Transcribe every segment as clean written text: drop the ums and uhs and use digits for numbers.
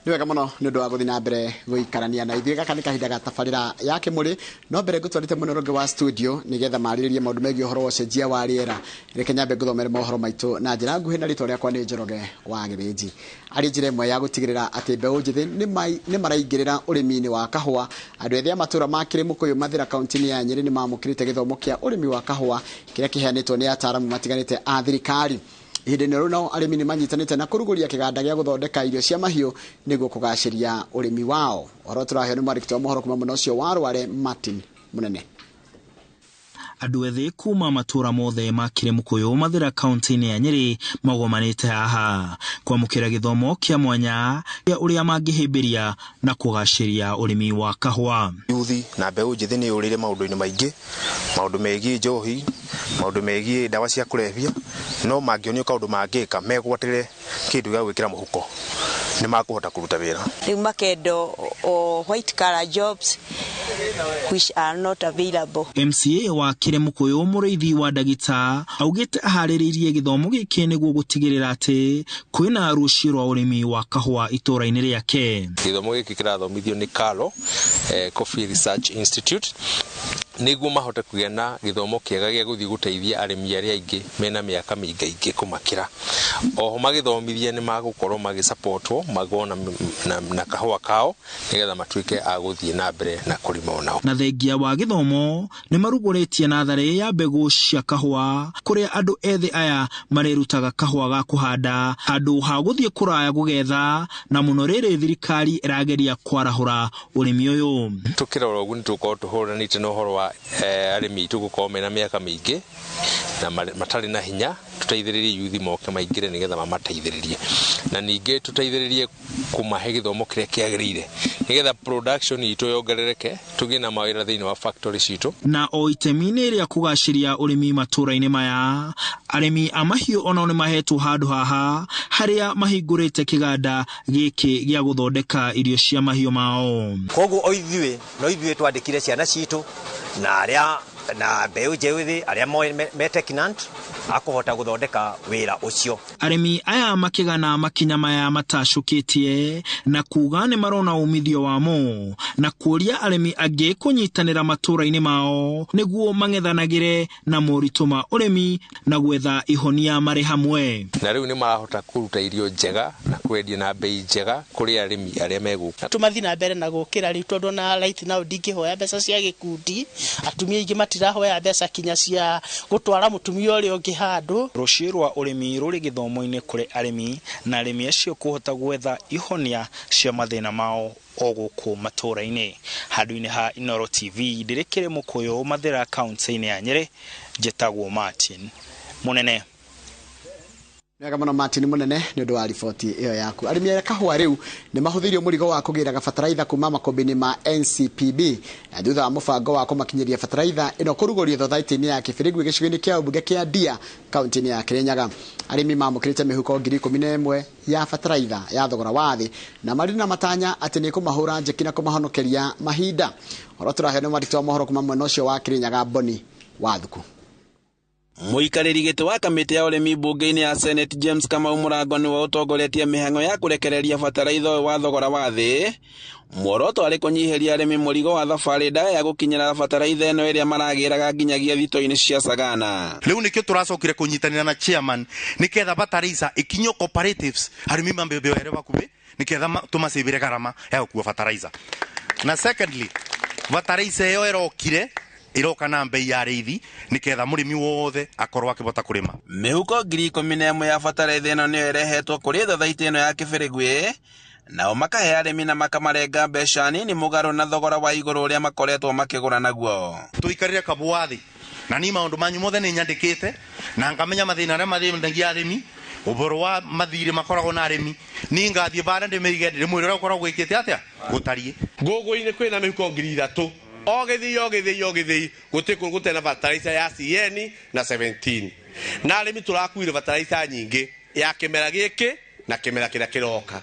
Ni wega muno ni undu wa guthi na mbere guikarania na ithuĩ gaka nĩ kahinda ga tabarĩra yake mũrĩ no mbere ngũtwarĩte mũnoronge wa studio nigetha marĩrĩrie maũndũ megiĩ ũhoro wa ũcenjia wa rĩera reke nyambe ngũthomere mohoro maitũ na njĩra nguhĩ na rĩtwa rĩakwa nĩ Njoroge wa Gĩthĩnji. Arĩ njĩra ĩmwe ya gũtigĩrĩra atĩ mbeũ njĩthĩ nĩ maraingĩrĩra ũrĩmi-inĩ wa kahũa. Andũ ethĩ a matũũra ma Kĩrĩmũkũyũ Mathĩra kaunti-inĩ ya Nyĩrĩ nĩ mamũkĩrĩte gĩthomo kĩa ũrĩmi wa kahũa kĩrĩa kĩheanĩtwo nĩ ataaramu matiganĩte a thirikari. Ihinda-inĩ rĩu nao arĩmi nĩ manyitanĩte na kũrugũria kĩganda gĩa gũthondeka irio cia mahiũ nĩguo kũgacĩria ũrĩmi wao. Ũhoro tũraheo nĩ mwandĩki wa mohoro kuma mwena ũcio wa Rware Martin Mũnene. Andũ ethĩ kuma matũũra mothe ma Kĩrĩmũkũyũ Mathĩra kaunti-inĩ ya Nyĩrĩ magomanĩte haha kwamũkĩra gĩthomo kĩa mwanya kĩa ũrĩa mangĩhĩmbĩria na kũgacĩria ũrĩmi wa kahũa. Yuthi na mbeũ njĩthĩ nĩ ũrĩire maũndũ-inĩ maingĩ, maũndũ megiĩ njohi, maũndũ megiĩ ndawa cia kũrebia, no mangĩonio kaũndũ mangĩka megwatĩre kĩndũ gĩa gwĩkĩra mũhuko nĩ makũhota kũruta wĩra. Rĩu makendo white collar jobs which are not available. MCA wa Kĩrĩmũkũyũ Mũrĩithi wa Ndagĩta augĩte aharĩrĩirie gĩthomo gĩkĩ nĩguo gũtigĩrĩra atĩ kwĩna rũciũ rwa ũrĩmi wa kahũa itũũra-inĩ rĩake. Gĩthomo gĩkĩ kĩrathomithio nĩ Kalo Coffee Research Institute nĩguo mahote kũgĩa na gĩthomo kĩega gĩa gũthiĩ gũteithia arĩmi arĩa aingĩ mena mĩaka mĩingaingĩ kũmakĩra. Oho magĩthomithia nĩ magũkorwo magĩsupportwo magona na kahũa kao nĩgetha matuĩke a gũthiĩ na mbere na kũrĩma onao. Na thengia wa gĩthomo nĩ marugũrĩtie natharĩ ya mbegũ cia kahũa kũrĩa andũ ethĩ aya marerutaga kahũa ga kũhanda handũ ha gũthiĩ kũraya gũgetha, na mũno rĩrĩ thirikari ĩrageria kwarahũra ũrĩmi ũyũ. Tũkĩrora ũguo nĩ tũkorwo tũhũranĩte na ũhoro wa arĩmi tũgũkorwo mena mĩaka mĩingĩ na matarĩ na hinya, tũteithĩrĩrie yuthi moke maingĩre nĩgetha mamateithĩrĩrie, na ningĩ tũteithĩrĩrie kũmahe gĩthomo kĩrĩa kĩagĩrĩire nĩgetha production itũ yongerereke, tũgĩe na mawĩra thĩinĩ wa factory citũ. Na o itemi-inĩ rĩa kũgacĩria ũrĩmi matũũra-inĩ maya, arĩmi a mahiũ onao nĩ mahetwo handũ haha harĩa mahingũrĩte kĩganda gĩkĩ gĩa gũthondeka irio cia mahiũ mao. Koguo o ithuĩ twandĩkire ciana citũ na arĩa na mbeũ njĩthĩ arĩa me technant akũhota gũthondeka wĩra ũcio. Arĩmi aya makĩgana makinya maya matacũkĩtie na kuga nĩ marona umithio wamo na kũria arĩmi angĩ kũnyitanĩra matũũra-inĩ mao nĩguo mang'ethanagĩre na moritũ ma ũrĩmi na gwetha ihonia marĩ hamwe. Na rĩu nĩ marahota kũruta irio njega na kwendia na bei njega kũrĩ arĩmi arĩa megũka. Tũmathiĩ na mbere na gũkĩra rĩu tondũ na right now ndingĩhoya mbeca cia gĩkundi, atumia aingĩ matirahoya mbeca kinya cia gũtwara mũtumia ũrĩa ũngĩ handũ. Rũciũ rwa ũrĩmi rũrĩ gĩthomo-inĩ kũrĩ arĩmi na arĩmi acio kũhota gwetha ihonia cia mathĩna mao o gũkũ matũũra-inĩ. Handũ-inĩ ha iNooro TV ndĩrĩ Kĩrĩmũkũyũ Mathĩra kaunti-inĩ ya Nyĩrĩ, njĩtagwo Martin Mũnene. Wega mũno Martin Mũnene nĩ ũndũ wa riboti ĩyo yaku. Arĩmi a kahũa rĩu nĩ mahũthĩirio mũrigo wa kũgĩra gabataraitha kuma makũmbĩ-inĩ ma NCPB na thutha wa mũbango wa kũmakinyĩria bataraitha ĩno kũrugũrio thothaitĩ-inĩ ya Kĩbĩrĩgwi gĩcigo-inĩ kĩa ũmbunge kĩa Ndia kaunti-inĩ ya Kĩrĩnyaga. Arĩmi mamũkĩrĩte mĩhuko 11,000 ya bataraitha ya thogora wa thĩ na marĩ na matanya atĩ nĩ kũmahũra njeki na kũmahonokeria mahinda. Ũhoro tũraheo nĩ mwandĩki wa mohoro kuma mwena ũcio wa Kĩrĩnyaga Boni Wathuku. Mũikarĩri gĩtĩ wa kamĩtĩ ya ũrĩmi mbunge-inĩ ya Senate James Kamau Mũrango nĩwe ũtongoretie mĩhang'o ya kũrekereria bataraitha wa thogora wa thĩ, muoroto arĩ kũnyihiria arĩmi mũrigo wa thabarĩ ndaya ya gũkinyĩra bataraitha ĩno ĩrĩa maragĩraga nginyagia thito-inĩ cia Sagana. Rĩu nĩkĩo tũracokire kũnyitanĩra na chairman nĩketha bataraitha ikinyo cooperatives arĩmi mambebe were bakuhĩ nĩketha tũmacĩbĩre garama ya gũkua bataraitha. Na secondly, bataraitha ĩyo ĩrokire iroka na mbei ya reithi niketha mũrĩmi wothe akorwo akĩbota kũrĩma. Mĩhuko 11,000 ya bataraitha ĩno nĩyo ĩrehetwo kũrĩ thothaitĩ ĩno ya Kĩbĩrĩgwi, nao makahe arĩmi na makamarenga mbeca nini mũgarũ na thogora wa igũrũ ũrĩa makoretwo makĩgũra naguo. Tũikarire kabũa thĩ na ni maũndũ manyu mothe nĩ nyandĩkĩte na ngamenya mathĩna arĩa mathĩnagia arĩmi, ũboro wa mathirĩ makoragwo na arĩmi, ni ngathiĩ bara ndĩmĩige ndĩmwĩre ũrĩa ũkoragwo gwĩkĩte atĩa gũtariĩ. Ngũngũ-inĩ kwĩna mĩhuko 3,000 ogĩthii gũtĩ na bataraitha ya CN na 17 na arĩmi tũrakuire bataraitha nyingĩ ya kĩmera gĩkĩ na kĩmera kĩrĩa kĩroka.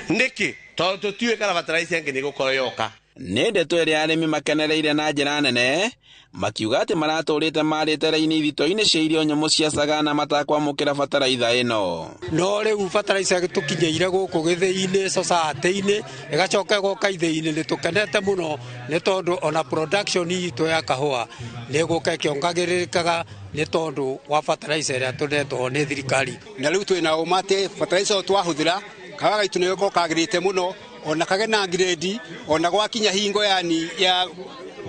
Nĩkĩ tondũ tũtiũĩ kana bataraitha ĩngĩ nĩ gũkorwo yoka. nĩ ndeto ĩrĩa arĩmi makenereire na njĩra nene, makiuga atĩ maratũrĩte marĩte raini thito-inĩ cia irio nyũmũ cia Sagana matakwamũkĩra bataraitha ĩno. No rĩu bataraitha tũkinyĩire gũkũ gĩthĩi-inĩ society-inĩ ĩgacoka ĩgoka ithĩi-inĩ, nĩ tũkenete mũno nĩ tondũ ona production itũ ya kahũa nĩ ĩgũka ĩkĩongagĩrĩrĩkaga nĩ tondũ wa bataraitha ĩrĩa tũnetwo nĩ thirikari. Na rĩu twĩna ũma atĩ bataraitha ĩyo twahũthĩra kahũa gaitũ nĩ gũkorwo kagĩrĩte mũno, ona kagena grade, ona gwakinya hingo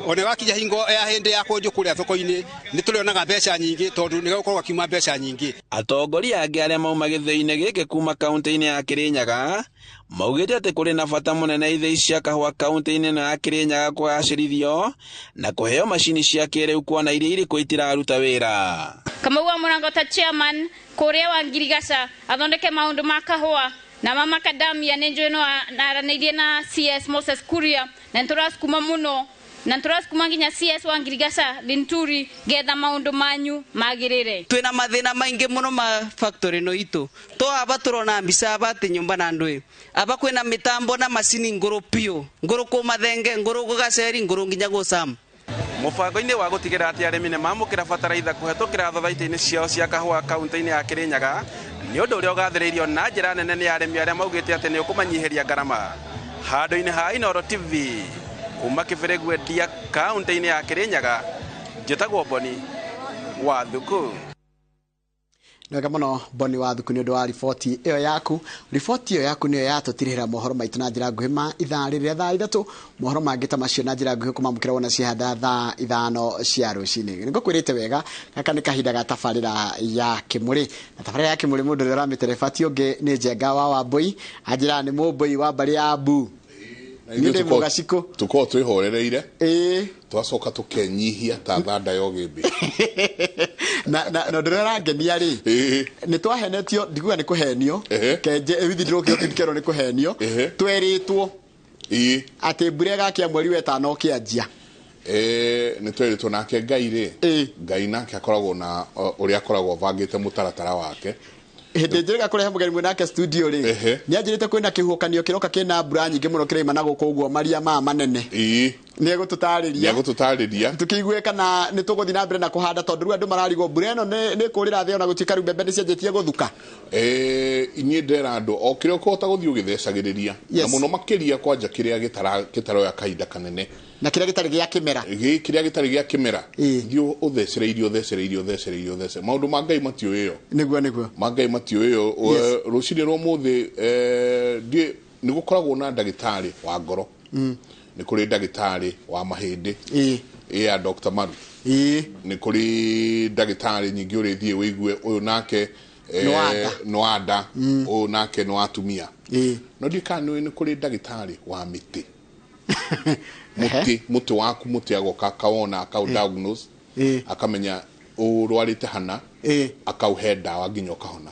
ona gwakinya hingo ya hĩndĩ ya kwendio kũrĩa thoko-inĩ nĩ tũrĩonaga mbeca nyingĩ tondũ nĩ gũkorwo gakiuma mbeca nyingĩ. Atongoria angĩ arĩa mauma gĩthĩi-inĩ gĩkĩ kuma kaunti-inĩ ya Kĩrĩnyaga maugĩte atĩ kũrĩ na bata mũnene ithĩi cia kahũa kaunti-inĩ ĩno ya Kĩrĩnyaga kũgacĩrithio na kũheo macini cia kĩrĩu kuona iria irĩkũ itiraruta wĩra. Kamau wa Mũrango ta chairman kũrĩa wa Ngirigaca athondeke maũndũ ma kahũa na mama Kadamia nĩ njũĩ no aranĩirie na CS Moses Kuria na nĩtũrasukuma mũno na tũrasukuma nginya CS wa Ngirigaca Linturi getha maũndũ manyu magĩrĩre. Twĩna mathĩna maingĩ mũno ma factory no itũ to aba tũrona mbica aba atĩ nyũmba na ndũĩ aba kwĩna mĩtambo na macini ngũrũ piũ, ngũrũ kũ mathenge, ngũrũ gũgaceri, ngũrũ nginya gũcam. Mũbango-inĩ wa gũtigĩrĩra atĩ arĩmi nĩ mamũkĩra bataraitha kũhetũkĩra thothaitĩ-inĩ ciao cia kahũa kaunti-inĩ ya Kĩrĩnyaga nĩ ũndũ ũrĩa ũgathĩrĩirio na njĩra nene nĩ arĩmi arĩa maugĩte atĩ nĩ ũkũmanyihĩria ngarama. Handũ-inĩ ha iNooro TV kuma Kĩbĩrĩgwetia kaunti-inĩ ya Kĩrĩnyaga, njĩtagwo Boni wa Thuku. Nĩwega mũno Boni wa Thuku nĩ ũndũ wa riboti ĩyo yaku. Riboti ĩyo yaku nĩyo yatũtirĩhĩra mohoro maitũ na njĩra nguhĩ ma ithaa rĩrĩa thaa ithatũ. Mohoro mangĩ ta macio na njĩra nguhĩ kũmamũkĩra wona ciahanda thaa ithano cia rũcinĩ. Nĩngũkwĩrĩte wega gaka nĩ kahinda ga tabarĩra ya Kĩmũrĩ. Na tabarĩra ya Kĩmũrĩ mũndũ ũrĩa ũramĩterebati ũngĩ nĩ Njenga wa Wambũi, anjĩra nĩ mũmbũi wa mbarĩ ya Mbu. Ninde mugaciko tuko twihorereire twacoka tukenyihia ta thanda yo gimbi na ndorera ngenia ri ni twahenetio ndiguga ni kuhenio kenje withindro kio kikero ni kuhenio tweritwo ati mbure gakia mweri wetano kianjia ni tweritwo nake Ngai nake akoragwo na uria akoragwo vangite mutaratara wake hĩndĩ njĩrĩga kũrehe mũgeni mwĩnake studio rĩ nĩ anjĩrĩte kwĩna kĩhuhũkanio kĩroka kĩna mbura nyingĩ mũno kĩraima na gũkũ ũguo maria ma manene nĩ egũtũtarĩria tũkĩigue kana nĩ tũgũthiĩ na mbere na kũhanda tondũ rĩu andũ mararigwo mbura ĩno nĩ kũrĩra thĩ ona gũtuĩka rĩu mbembe nĩcianjĩtie gũthuka. Inyuĩ ndera andũ o kĩrĩa ũkũhota gũthiĩ ũgĩthecagĩrĩria na mũno makĩria kwanja kĩrĩa gĩtaroya kahinda kanene na kĩrĩa gĩtarĩ gĩa kĩmera kĩrĩa gĩtarĩ gĩa kĩmera thiĩ ũthecereirio maũndũ ma Ngai matiũĩ ĩyo nĩguo ma Ngai matiũĩ ĩyo rũcinĩ rwa ũmũthĩ nĩ gũkoragwo na ndagĩtarĩ wa ngoro nĩ kũrĩ ndagĩtarĩ wa mahĩndĩ ya Dr. Maru nĩ kũrĩ ndagĩtarĩ nyingĩ ũrĩ thiĩ wĩigue ũyũ nake noanda ũyũ nake no atumia no ndikana nĩ kũrĩ ndagĩtarĩ wa mĩtĩ muti waku muti agoka akaona akaudiagnose akamenya urwarite hana akauhe ndawa nginya ukahona.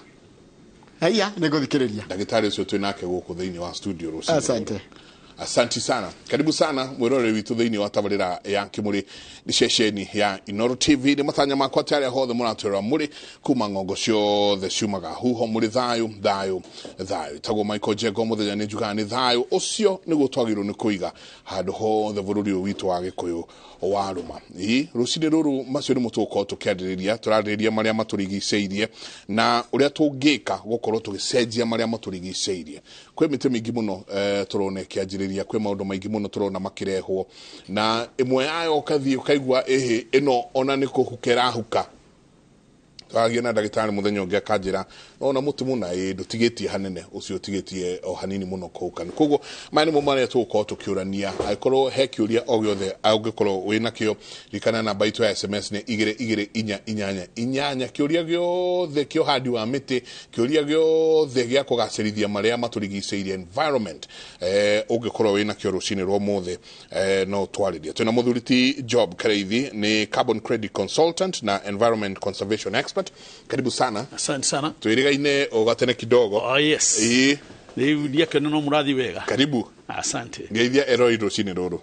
Haya nĩngũthikĩrĩria ndagĩtarĩ ũcio twĩ nake gũkũ thĩinĩ wa studio rũcinĩ. Asante sana. Karibu sana mwirore witu thĩinĩ wa tabarĩra ya Kĩmũrĩ ni ceceni ya iNooro TV ni matanya makwa tari hothe mũratwĩra mũrĩ kuma ngongo ciothe ciumaga huho mũrĩ thayo tagwo Michael Jego mũthenya nĩ njugaga nĩ thayo ũcio nĩ gũtwagĩrwo nĩ kũiga handũ hothe bũrũri ũyũ witũ wa Gĩkũyũ warũma. Rũcinĩ rũrũ macio nĩ mũtũkorwo tũkĩarĩrĩria tũrarĩrĩria marĩa matũrigicĩirie na ũrĩa tũngĩka gũkorwo tũgĩcenjia marĩa matũrigicĩirie. Kwĩ mĩtĩ mĩingĩ mũno tũrona ĩkĩanjĩrĩria, kwĩ maũndũ maingĩ mũno tũrona makĩrehwo na ĩmwe yayo ũkathiĩ ũkaigua ĩno ona nĩ kũhuka huka. Twagia na ndagĩtarĩ mũthenya ũngĩ akanjĩra ona mũtĩ mũna ndũtigĩtie hanene ũcio ũtigĩtie o hanini mũno kũhuka. Koguo maya nĩmo marĩa tũgũkorwo tũkĩũrania angĩkorwo he kĩũria o gĩothe ũngĩkorwo wĩna kĩo rikana namba itũ ya SMS nĩ 22488 kĩũria gĩothe kĩa ũhandi wa mĩtĩ, kĩũria gĩothe gĩa kũgacĩrithia marĩa matũrigicĩirie environment ũngĩkorwo wĩna kĩo rũcinĩ rwa ũmũthĩ no twarĩrie. Twĩna mũthuri ti Job Kareithi ni carbon credit consultant na environment conservation expert. Karibu sana. Asante sana. Tuirigaine ugatene kidogo. Oh yes. Riu ndiake no murathi wega. Karibu. Asante. Ngeithia eroi rũcinĩ rũrũ.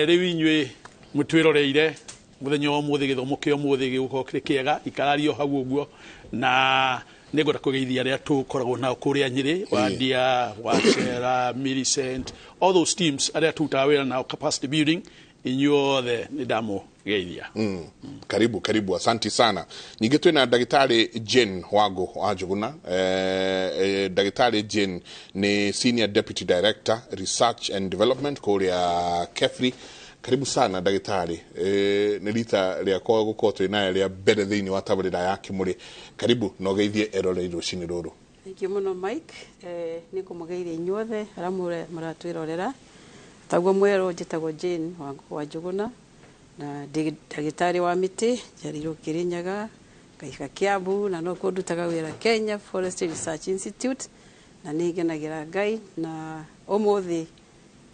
Riu inyuĩ mũtwiroreire muthenya wa ũmũthĩ gĩthomo kĩa ũmũthĩ gĩgũkorwo kĩrĩ kĩega ikarario hau ũguo na nä ngwenda kå geithia arä a tå koragwo nao kå rä a nyä Wandia, Wacera, Millicent, all those teams arä a tå rutaga wä ra nao capacity building inyuothe nä ndamå geithia. Karibu, asanti sana. Ningĩ twĩna ndagĩtarĩ Jane Wango wa Njuguna. Ndagĩtarĩ Jane ni Senior Deputy Director Research and Development kũrĩa Kefri. Karibu sana ndagĩtarĩ. Nĩ rita rĩakwa gũkorwo twĩnayo rĩa mbere thĩinĩ wa tabarĩra ya Kĩmũrĩ. Karibu na ũgeithie eroreirwo rũcinĩ rũrũ. Thank you muno Mike. Nĩ kũmũgeithia inyuothe arĩa mũratwĩrorera. Taguo mwerũ njĩtagwo Jane Wango wa Njuguna na ndagĩtarĩ wa mĩtĩ njarirwo Kĩrĩnyaga ngaika Kiambu na no kuo ndutaga wĩra Kenya Forestry Research Institute na nĩ ngenagĩra Ngai na ũmũthĩ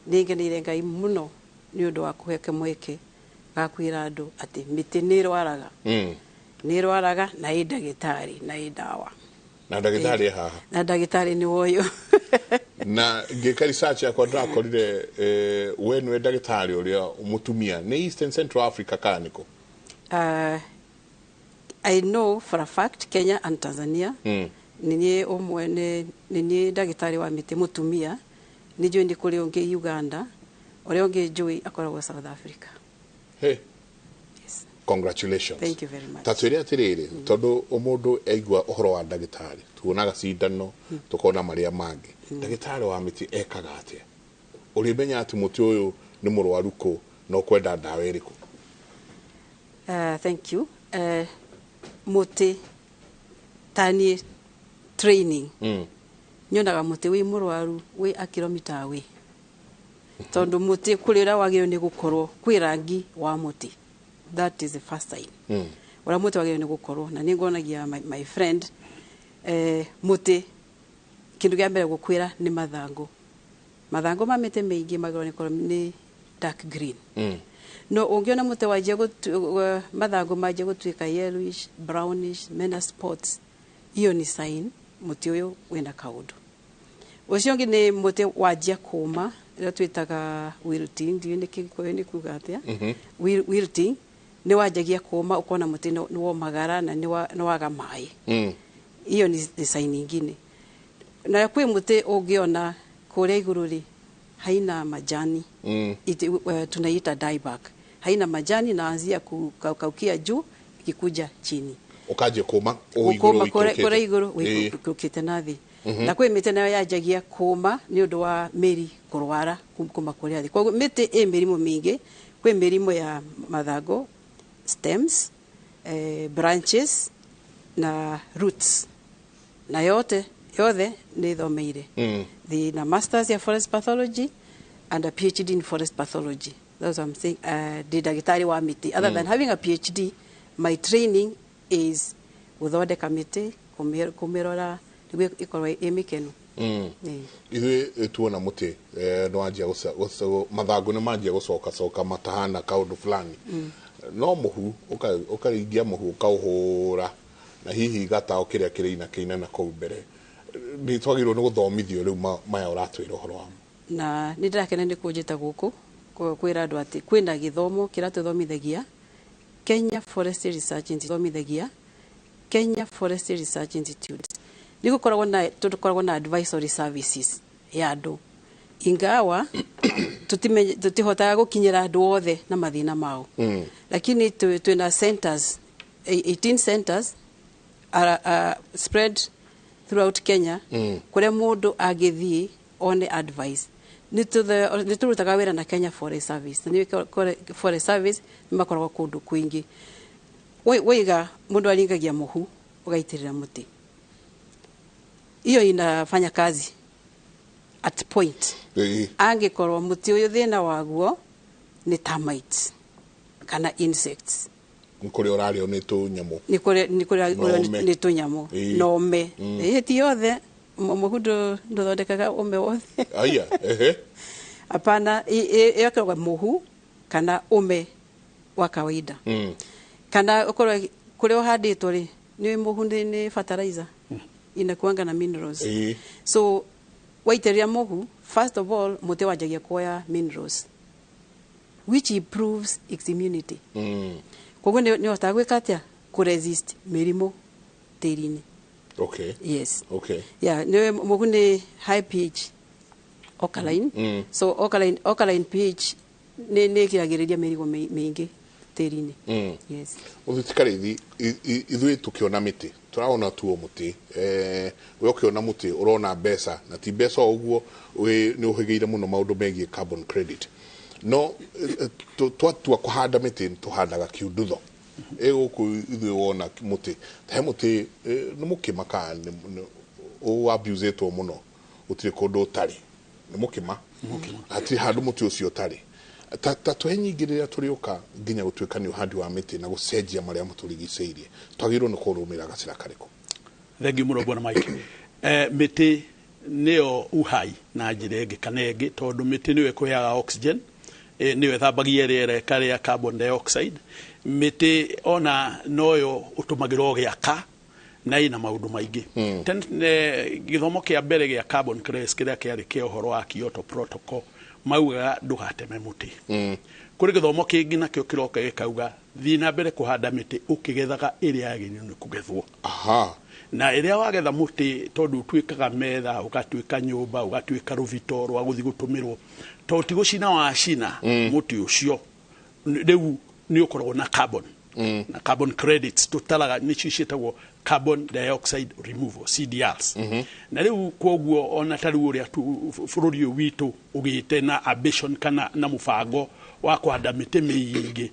nĩ ngeneire Ngai mũno nĩ ũndũ wa kũheke mweke ga kwĩra andũ atĩ mĩtĩ nĩ ĩrwaraga nĩ ĩrwaraga na ĩ ndagĩtarĩ na ĩ ndawa na ndagĩtarĩ haha na ndagĩtarĩ nĩ woyo na ngĩka research yakwa ndakorire we nĩwe ndagĩtarĩ ũrĩa mũtumia nĩ Eastern Central Africa kaniko. I know for a fact Kenya and Tanzania nĩ ũmwe nĩ ndagĩtarĩ wa mĩtĩ mũtumia nĩ njũĩ nĩ kũrĩ ũngĩ Uganda ũrĩa ũngĩ njũĩ akoragwo South Africa. Hey. Yes. Congratulations. Thank you very much. Tatwĩre atĩrĩrĩ tondũ mũndũ aigua ũhoro wa ndagĩtarĩ tuonaga cindano tukona marĩa mangĩ ndagĩtarĩ wa mĩtĩ ekaga atĩa ũrĩmenya atĩ mũtĩ ũyũ nĩ mũrwaru kũ no kwenda ndawa ĩrĩkũ? Thank you. Mũtĩ tani training nyonaga mũtĩ wĩ mũrwaru wĩ a kilomita wĩ tondu muti kurira wagiro ni gukorwo kwi rangi wa muti. That is the first sign. Ora muti wagiro ni gukorwo na ningonagia my friend muti kindu gya mbere gukwira ni mathangu ma mite meingi magiro ni korwo ni dark green. No ungiona muti waje mathangu maje gutuika yellowish, brownish, mena spots, iyo ni sign muti uyu wina kaundu. Ucio ngi ni muti waje kuma ĩrĩa twĩtaga wilting, ndiũĩ nĩ Kĩgĩkũyũ nĩ kuuga atĩa. Wilting nĩ wanjagia kũũma ũkona mũtĩ nĩ womagara na nĩ waga maĩ. Iyo nĩ sign ingine. Na kwĩ mũtĩ ũngĩona kũrĩa igũrũ rĩ haina majani, tunaita dieback, haina majani na anzia kukaukia juu ikikuja chini ukaje kũũma kũrĩa igũrũ wĩkũrũkĩte na thĩ. Na kwĩ mĩtĩ nayo yanjagia kũũma nĩ ũndũ wa mĩri kũrwara kuma kũrĩa thĩ. Koguo mĩtĩ ĩ mĩrimũ mĩingĩ, kwĩ mĩrimũ ya mathangu, stems, branches na roots, na yothe nĩ thomeire. Na masters ya forest pathology and a PhD in forest pathology. That's what I'm saying. The ndagĩtarĩ wa mĩtĩ. Other than having a PhD, my training is gũthondeka mĩtĩ, kũmĩrora nĩguo ikorwo ĩ mĩkenu. Ithuĩ tuona mũtĩ nĩwanjia mathangu nĩ manjia gũcoka matahana kaũndũ fulani. No mũhu ũkaringia mũhu ũkaũhũra na hihi gataũ kĩrĩa kĩrĩ na kũu mbere. Nĩ twagĩrĩirwo nĩ gũthomithio rĩu maya ũratwĩra ũhoro wamo. Na nĩ ndĩrakena nĩ kũnjĩta gũkũ kwĩra andũ atĩ kwĩna gĩthomo kĩratũthomithagia Kenya Forestry Research Institute, Kenya Forestry Research Institute. Tukoragwo na advisory services ya andũ ingawa tutihotaga gukinyira andu othe na mathina mao. Lakini twina centers 18 centers are spread throughout Kenya kuria mundu agithii one advice. Niturutaga wira na Kenya Forest Service. Ni Forest Service nimakoragwo kundu kwingi. Wiga mundu aringagia muhu ugaitirira muti. Iyo inafanya kazi at point. Angikorwo muti uyu thina waguo ni termites kana insects. Nikuri orario ni tunyamu. Ni tunyamu. Nome. Ti yothe muhu nduthondekaga ume wothe. Aya, Hapana, yakoragwo muhu kana ume wa kawaida. Kana ukorwo kuria uhanditwo ri ni muhu ni fertilizer. Inakuanga na minerals. So waiteria muhu, first of all muti wanjagia kuoya minerals which improves its immunity. Koguo ni hotaga gwika atia ku resist mirimu tĩri-inĩ. Okay. Yes. Okay. Yeah, no mogune high pitch alkaline. So alkaline pitch ne kiragiriria mirigo mingi tĩri-inĩ. Yes. Ũthikarithi ithuĩ tũkĩona mĩtĩ tũraona tuo mũtĩ we ũkĩona mũtĩ ũrona mbeca na ti mbeca ũguo nĩ ũhĩgĩire mũno maũndũ megiĩ carbon credit no twatua kũhanda mĩtĩ tũhandaga kiundutho gũkũ ithuĩ wona mũtĩ he mũtĩ nĩ mũkĩmaka ũabusetwo mũno gũtirĩ kũndũ ũtarĩ nĩ mũkĩma hatirĩ handũ mũtĩ ũcio ũtarĩ ta twenyingĩrĩra tũrĩũka nginya gũtuĩka nĩ ũhandi wa mĩtĩ na gũcenjia marĩa matũrigicĩirie twagĩrĩirwo nĩ kũrũmĩrĩra gacĩra karĩkũ. Thengi mũno bwana Mike. Mĩtĩ nĩyo uhai na njĩra ĩngĩ kana ĩngĩ tondũ mĩtĩ nĩyo ĩkũheaga oxygen, nĩyo ĩthambagia rĩera ĩkarĩa carbon dioxide. Mĩtĩ ona noyo ũtũmagĩrwo gĩaka na ina maũndũ maingĩ. Gĩthomo kĩa mbere gĩa carbon credits kĩrĩa kĩarĩ kĩa ũhoro wa Kyoto Protocol maugaga ndũgateme mũtĩ. Kũrĩ gĩthomo kĩngĩ nakĩo kĩroka gĩkauga thiĩ na mbere kũhanda mĩtĩ ũkĩgethaga ĩrĩa yagĩrĩirwo nĩ kũgethwo. Na ĩrĩa wagetha mũtĩ tondũ ũtuĩkaga metha ũgatuĩka nyũmba ũgatuĩka rũvito rwa gũthiĩ gũtũmĩrwo tondũ ti gũcina wacina mũtĩ ũcio rĩu nĩ ũkoragwo na carbon na carbon credits tũtaraga nĩcio ciĩtagwo carbon dioxide removal CDRs. Na rĩu kwoguo ona tarĩu ũrĩa bũrũri ũyũ witũ ũgĩte na ambition kana na mũbango wa kũhanda mĩtĩ mĩingĩ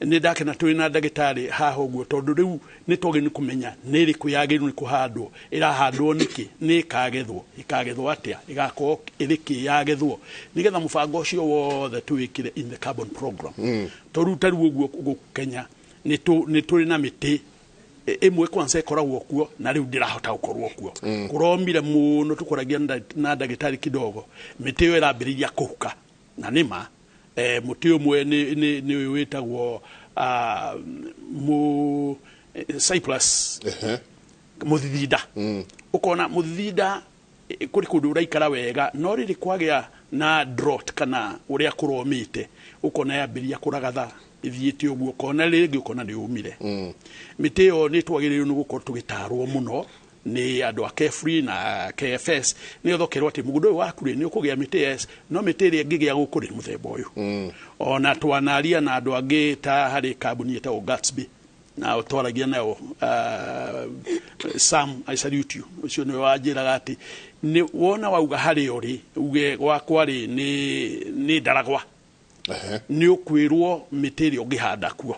nĩ ndakena tũrĩ na ndagĩtarĩ haha ũguo tondũ rĩu nĩ twagĩrĩirwo kũmenya nĩ ĩrĩkũ yagĩrĩirwo nĩ kũhandwo ĩrahandwo nĩkĩ nĩ ĩkagethwo atĩa ĩgakorwo ĩrĩkĩ yagethwo nĩgetha mũbango ũcio wothe tũwĩkĩre in the carbon program. Tondũ tarĩu ũguo gũkũ Kenya nĩ tũrĩ na mĩtĩ ĩmwe kwanza ĩkoragwo kuo na rĩu ndĩrahota gũkorwo kuo kũromire mũno tũkoragia na ndagĩtarĩ kidogo mĩtĩ ĩyo ĩrambĩrĩria kũhuka na nĩma mũtĩ ũmwe nĩ wĩtagwo Cyprus mũthithinda ũkona mũthithinda kũrĩ kũndũ ũraikara wega no rĩrĩ kwagĩa na drought kana ũrĩa kũromĩte ũkona yambĩrĩria kũragatha ithiĩte ũguo kona rĩngĩ ũkona nĩ ũmire. Mĩtĩ ĩyo nĩ twagĩrĩirwo nĩ gũkorwo tũgĩtarwo mũno nĩ andũ a KEFRI na KFS nĩgetha ũkerwo atĩ mũgũnda ũyũ waku nĩ ũkũgĩa mĩtĩ yes no mĩtĩ ĩrĩa ĩngĩgĩa gũkũ nĩ mũthemba ũyũ. Ona twanaria na andũ angĩ ta harĩ kambuni ĩtagwo Gatsby na twaragia nayo Sam I salute you ũcio nĩ wanjĩraga atĩ nĩ wona wauga harĩ ũrĩ uge gwakwa rĩ nĩ Ndaragwa nĩ ũkwĩrwo mĩtĩ ĩrĩa ũngĩhanda kuo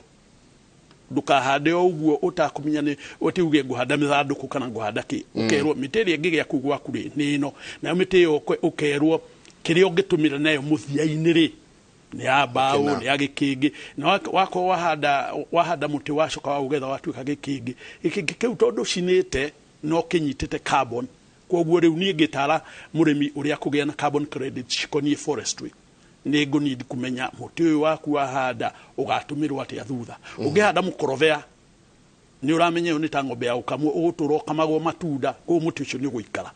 ndũkahande o ũguo ũtakũmenya nĩ ũtiuge ngũhanda mĩthandũkũ kana ngũhanda kĩ ũkerwo mĩtĩ ĩrĩa ĩngĩgĩa kũu gwaku rĩ nĩ ĩno na mĩtĩ ĩyo ũkerwo kĩrĩa ũngĩtũmĩra nayo mũthia-inĩ rĩ nĩ ya mbaũ nĩ ya gĩkĩngĩ na wakorwo wahanda mũtĩ wacoka wa ũgetha watuĩka gĩkĩngĩ kĩu tondũ cinĩte no kĩnyitĩte carbon kwoguo rĩu niĩ ngĩtara mũrĩmi ũrĩa kũgĩa na carbon credits cikoniĩ forestry nĩ ngũnidi kũmenya mũtĩ ũyũ waku wahanda ũgatũmĩrwo atĩa thutha. Ũngĩhanda mũkorobea nĩ ũramenya ũyũ nĩ ta ng'ombe ya ũkamwo ũgũtũra ũkamagwo matunda kũu mũtĩ ũcio nĩ ũgũikara.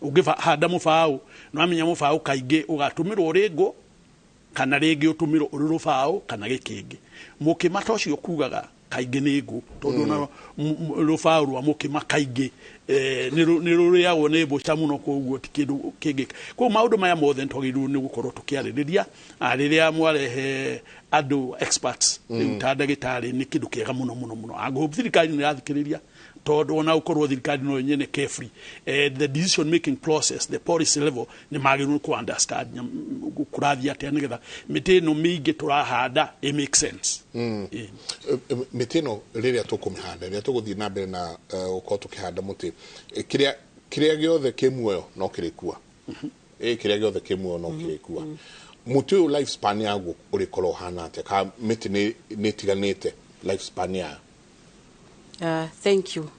Ũngĩhanda mũbaũ nĩ ũramenya mũbaũ kaingĩ ũgatũmĩrwo ũrĩ ngũ kana rĩngĩ ũtũmĩrwo ũrĩ rũbaũ kana gĩkĩngĩ. Mũkĩma ta ũcio kugaga kaingĩ nĩ ngũ tondũ na rũbaũ rwa mũkĩma kaingĩ nĩ rũrĩagwo nĩ mbũca mũno kwoguo ti kĩndũ kĩngĩ. Kwoguo maũndũ maya mothe twagĩrĩirwo nĩ gũkorwo tũkĩarĩrĩria rĩrĩa mwarehe andũ experts rĩu ta ndagĩtarĩ nĩ kĩndũ kĩega mũno mũno mũno. Angĩkorwo thirikari nĩ ĩrathikĩrĩria tondũ ona ũkorwo thirikari no nyene KEFRI the decision making process the policy level nĩ magĩrĩirwo kũ understand kũrathia atĩa nĩgetha mĩtĩ ĩno mĩingĩ tũrahanda it makes sense. Mĩtĩ ĩno rĩrĩa tũkũmĩhanda rĩrĩa tũgũthiĩ na mbere na gũkorwo tũkĩhanda mũtĩ kĩrĩa gĩothe kĩ muoyo no kĩrĩkua kĩrĩa gĩothe kĩ muoyo no kĩrĩkua. Mũtĩ ũyũ life span yaguo ũrĩkorwo ũhana atĩa ka mĩtĩ nĩ ĩtiganĩte life span yayo? Thank you.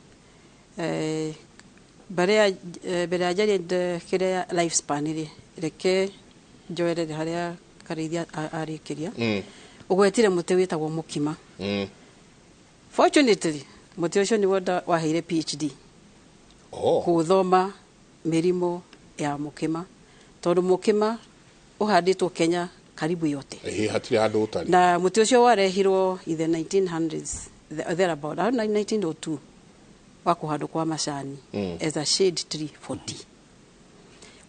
Mbere ya njarie kĩrĩa life span rĩ reke njoerere harĩa Karĩithia arĩkĩria ũgwetire mũtĩ wĩtagwo mũkima. Fortunately mũtĩ ũcio nĩ waheire PhD gũthoma mĩrimũ ya mũkĩma tondũ mũkĩma ũhandĩtwo Kenya karibu yote hatirĩ handũ ũtarĩ na mũtĩ ũcio warehirwo in the 1900s thereabout 1902 wa kuhandwo kwa macani as a shade tree for tea.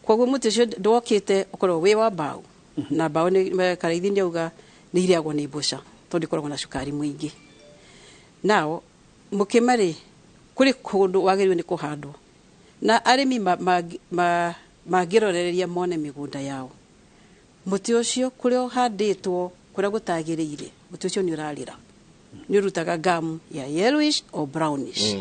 Koguo muti ucio ndwokite ukorwo wi wa mbao na mbao ni karaithi ni auga ni iriagwo ni mbuca tondu ikoragwo na cukari mwingi. Nao mukimari kuri kundu wagiriwe ni kuhandwo na arimi magirorereria mone migunda yao. Muti ucio kuria uhanditwo kuria gutagiriire muti ucio ni urarira ni urutaga gamu ya yellowish or brownish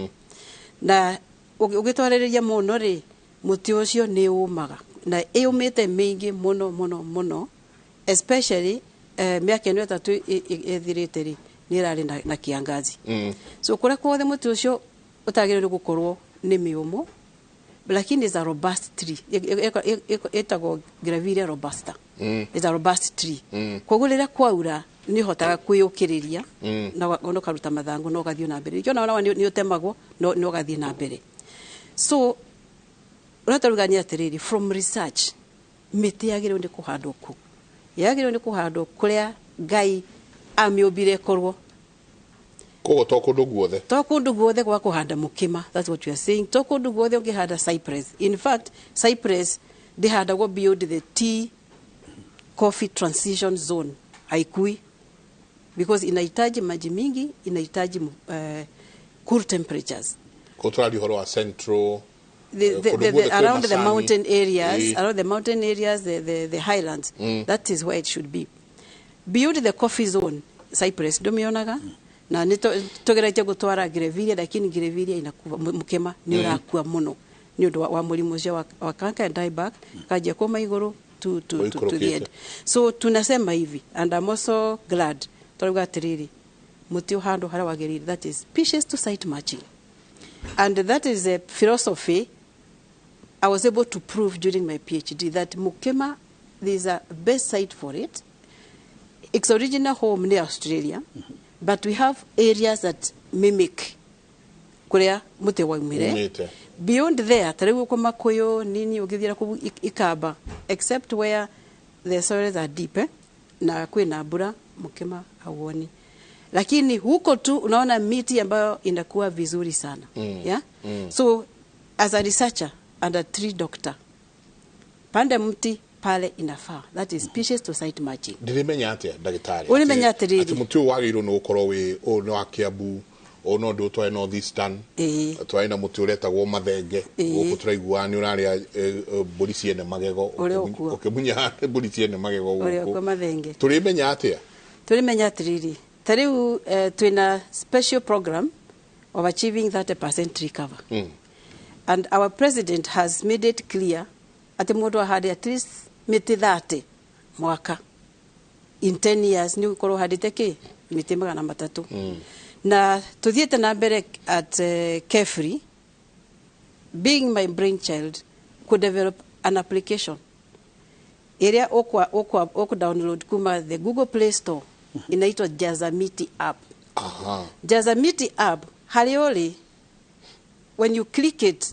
na ugitwarereria muno ri muti ucio ni umaga na iumite mingi muno especially miaka ino tatu ethirite ri ni rari na kiangazi. So kuria kwothe muti ucio utagiriire gukorwo ni miumu, lakini is a robust tree. Etago Gravilia robusta. Is a robust tree. Koguo riria kwaura ni hotaga kwiyukiriria na ono karuta mathangu no gathio na mbere. Jona wana ni utemagwo no gathie na mbere. So unatarugania atiriri from research miti yagiriwe ni kuhandwo ku. Yagiriwe ni kuhandwo kuria Ngai amiobire korwo. Kogo tokundu guothe. Tokundu guothe kwa kuhanda mukima. That's what you are saying. Tokundu guothe ungihanda cypress. In fact, cypress ndihandagwo beyond the tea coffee transition zone. Haikui. Because inahitaji maji mingi, inahitaji cool temperatures. Kotrali horo wa central around the mountain areas, the highlands. That is where it should be. Beyond the coffee zone, cypress domionaga. Na nito togeraite gutwara Gravilia, lakini Gravilia inakuwa mukema ni urakua muno ni undu wa murimu ucio wa kanka dieback kaje koma iguru to the end. So tunasema hivi, and I'm also glad turuga atiriri muti uhando hara wagiriri, that is species to site matching, and that is a philosophy I was able to prove during my PhD that mukema there is a best site for it. Its original home near Australia. But we have areas that mimic kuria muti waumire. Beyond there, tarigu kwa makoyo nini ugithira ku ikaba, except where the soils are deep na kwina mbura mukema hauoni. Lakini huko tu unaona miti ambayo inakuwa vizuri sana. Yeah? So as a researcher and a tree doctor, panda mti pale inafaa. That is species to site matching. Ndirimenya atia dagitari. Ulimenya atiriri. Ati muti wagirwo no ukorwo wi o no Kiambu, o no ndu twa North Eastern. Twa ina muti uretagwo mathenge. Guku turaigua ni uraria mburi ciene magego. Ukimunya mburi ciene magego guku. Uri kwa mathenge. Turimenya atia. Turimenya atiriri. Tariu twina special program of achieving 30% tree cover. And our president has made it clear ati mundu ahade at least miti 30 mwaka in 10 years ni ukorwo hadite ki miti 300. Na tuthiete na mbere at Carefree, being my brainchild, could develop an application area okwa download kuma the Google Play Store. Inaitwa Jazamiti app. Jazamiti app halioli, when you click it,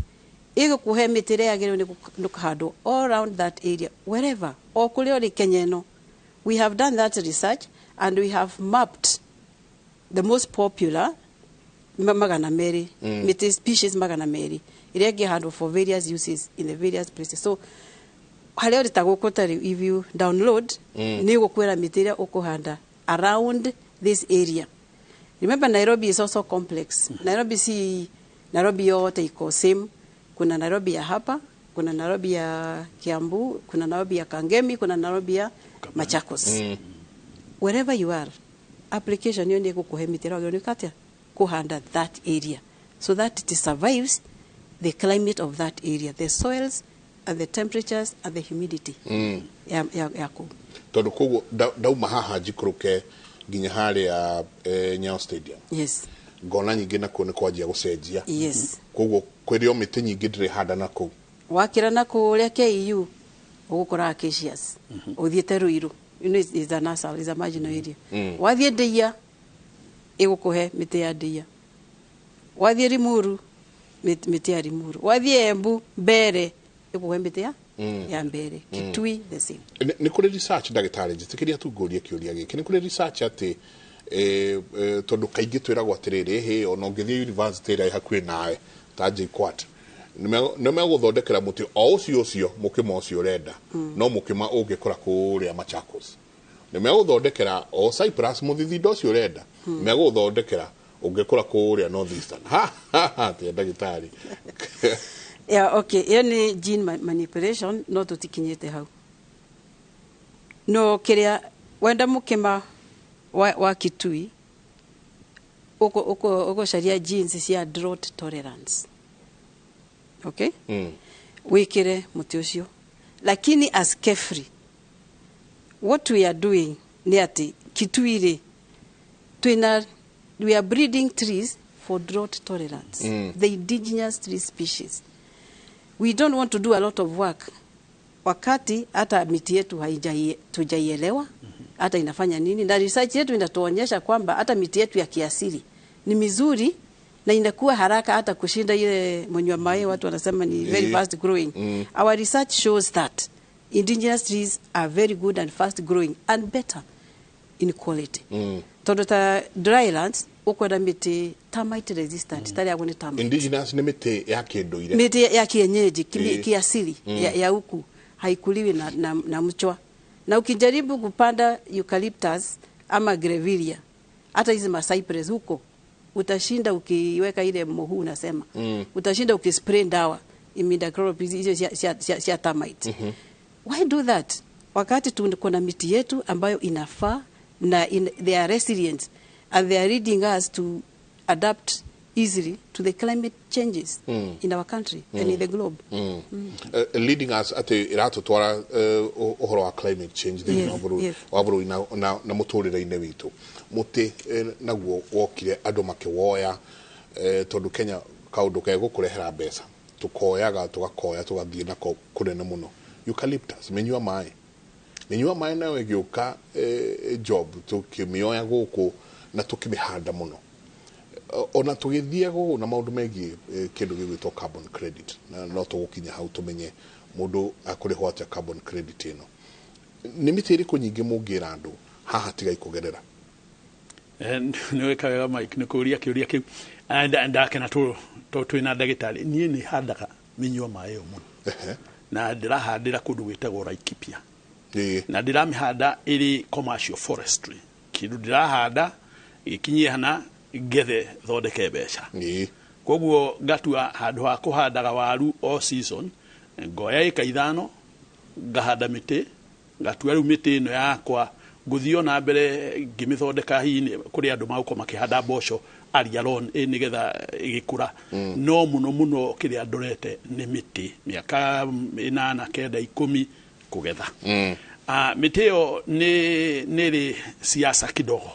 ego kuhe mitire yagiriwe ni kuhando all around that area, wherever o kule ori Kenyeno. We have done that research and we have mapped the most popular magana meri miti species magana meri irege handle for various uses in the various places. So hali ori tagukotari, if you download ni gukwera mitire okuhanda around this area. Remember, Nairobi is also complex. Nairobi yote iko same. Kuna Nairobi ya hapa, kuna Nairobi ya Kiambu, kuna Nairobi ya Kangemi, kuna Nairobi ya Machakos. Wherever you are, application yoni kukuhe mitira yoni katia kuhanda that area, so that it survives the climate of that area, the soils and the temperatures and the humidity. Yako. Tondu koguo dauma haha jikuruke nginya hari ya Nyayo Stadium. Yes. Ngona nyingi nako ni kwajia gucenjia. Yes. Koguo kwirio miti nyingi ndire handa nako. Wakira nako uria KU ugukora acacias. Uthiete Ruiru. Is a nasal, is a marginal area. Wathie Ndeia igukuhe miti ya Ndeia. Wathie Limuru miti ya Limuru. Wathie Embu Mbere igukuhe miti ya Mbere. Kitui the same. Ni kuri research dagitari jitikiria tu gorie kiuria giki. Ni kuri research ati tondu kaingi twiragwo atiriri hi ona ngithii university ria hakuhi nawe ta JKUAT no meguthondekera muti o ucio mukima ucio urenda no mukima ungikora kuria Machakos ni meguthondekera o Cyprus muthithindo ucio urenda meguthondekera ungikora kuria Northeastern te ndagitari yeah, okay, yani gene manipulation no tutikinyete hau no kiria wenda mukima wa Kitui uko sharia genes cia drought tolerance, okay, wikire muti ucio lakini as carefree what we are doing ni ati Kitui ri we are breeding trees for drought tolerance, the indigenous tree species. We don't want to do a lot of work wakati hata miti yetu hatujaielewa hata inafanya nini, na research yetu inatuonyesha kwamba hata miti yetu ya kiasili ni mizuri na inakuwa haraka hata kushinda ile monywa mae watu wanasema ni very fast growing. Our research shows that indigenous trees are very good and fast growing and better in quality. Tondu ta drylands ukwenda miti termite resistant tari agone termite. Indigenous ni miti ya kinduire, miti ya kienyeji kiasili ya huku haikuliwi na mchwa, na ukijaribu kupanda eucalyptus ama grevillea hata hizi cypress huko utashinda ukiweka ile mohu unasema utashinda ukispray dawa imidacloprid hizo sia termite. Why do that wakati tuko na miti yetu ambayo inafaa na they are resilient and they are leading us to adapt easily to the climate changes in our country and in the globe. Leading us at irato twara uhoro wa climate change the waburu na muturire-ine witu muti naguo wokire andu makiwoya tondu Kenya kaundu kego kurehera mbeca tukoyaga tugakoya tugathie nako kunene muno eucalyptus menyua mai nayo igiuka job tukimioya guku na tukimihanda muno ona tugithie go na maundu megi kindu gigwitwo carbon credit na no tugukinya hau tumenye mundu akurihwo atia carbon credit ino ni mitiri kunyingi mungira andu haha tigai kugerera ni wekaga Mike ni kuria kiuria kiu ndakena to twina ndagitari nie ni handaga minyua mai yo muno na ndirahandira kundu gwitagwo Laikipia na ndiramihanda iri commercial forestry kindu ndirahanda ikinyie hana gethe thondeke mbeca koguo ngatua handu ha kuhandaga waru all season ngoya ika 5 ngahanda miti ngatua riu miti ino yakwa nguthio na mbere ngimithondeka hiini kuri andu mauko makihanda mboco arialon nigetha igikura no muno kiri andorete ni miti miaka 8 9 10 kugetha miti yo ni siasa kidogo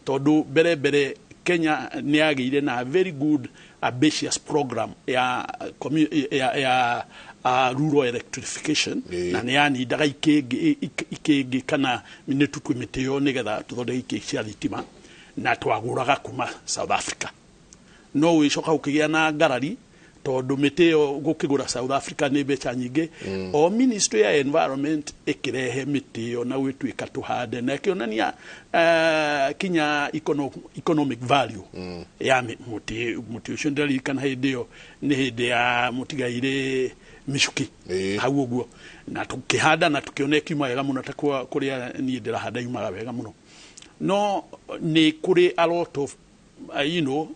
tondu bere Kenya ni agire na very good ambitious program ya rural electrification na ni yani daga ikegi kana minetutwe miteo nigetha tuthonde cia thitima na twaguraga kuma South Africa no wicoka ukigia na ngarari tondu miteo gukigura South Africa ni becha nyingi o ministry ya environment ikirehe miteo na gwitwika tuhande na kionania kinya economic value ya muti ucio ndirikana hindio ni hindi ya mutigaire mishuki hau uguo na tukihanda na tukione kiuma wega muno takwa kuria ni ndirahanda yumaga wega muno no ni kuri a lot of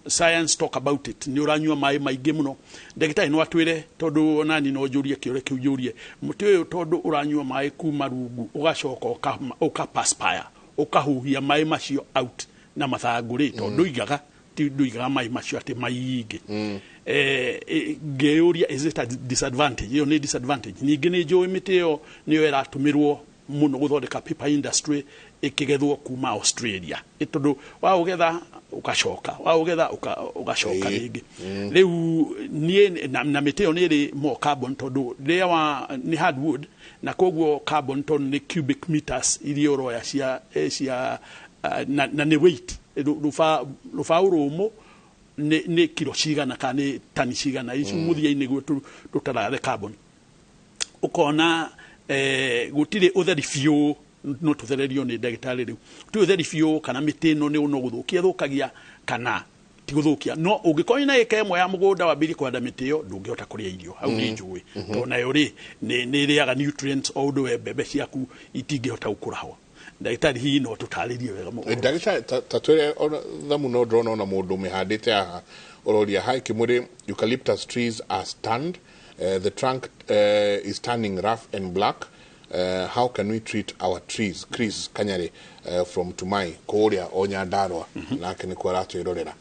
science talk about it ni uranyua mai maingi muno ndagitari no atwire tondu nani no jurie kiore kiujurie muti uyu tondu uranyua mai kuma rungu ugacoka ukapaspire ukahuhia mai macio out na mathanguri tondu igaga nduigaga mai macio ati maingi ngeuria is it a disadvantage yo ni disadvantage ningi ni njui miti yo niyo iratumirwo muno guthondeka paper industry ikigethwo kuma Australia itondu wa ugetha ugacoka wa ugetha ugacoka ringi riu nie na miti yo ni ri more carbon tondu ria ni hardwood na koguo carbon ton ni cubic meters irio roya cia na ni weight rufa urumo ni kilo cigana kana ni tani cigana icio muthia-ini gwe tutara the carbon ukona gutire utheri fiu no tuthererio ni ndagitari riu tu theri biu kana miti no ni no guthukia thukagia kana ti guthukia no ungikorwo na eka imwe ya mugunda wambiri kwanda miti iyo ndungihota kuria irio hau ni njui to nayo ri ni riaga nutrients o ndu we mbembe ciaku itingihota gukura ho ndagitari hi no tutaririe wega mu ndagitari tatwere thamu no drone na mundu mihandite aha ororia hai kimuri eucalyptus trees are stand the trunk is turning rough and black. How can we treat our trees? Chris Kanyari from Tumai, Korea, Onyandarwa, nake niko arato irorera.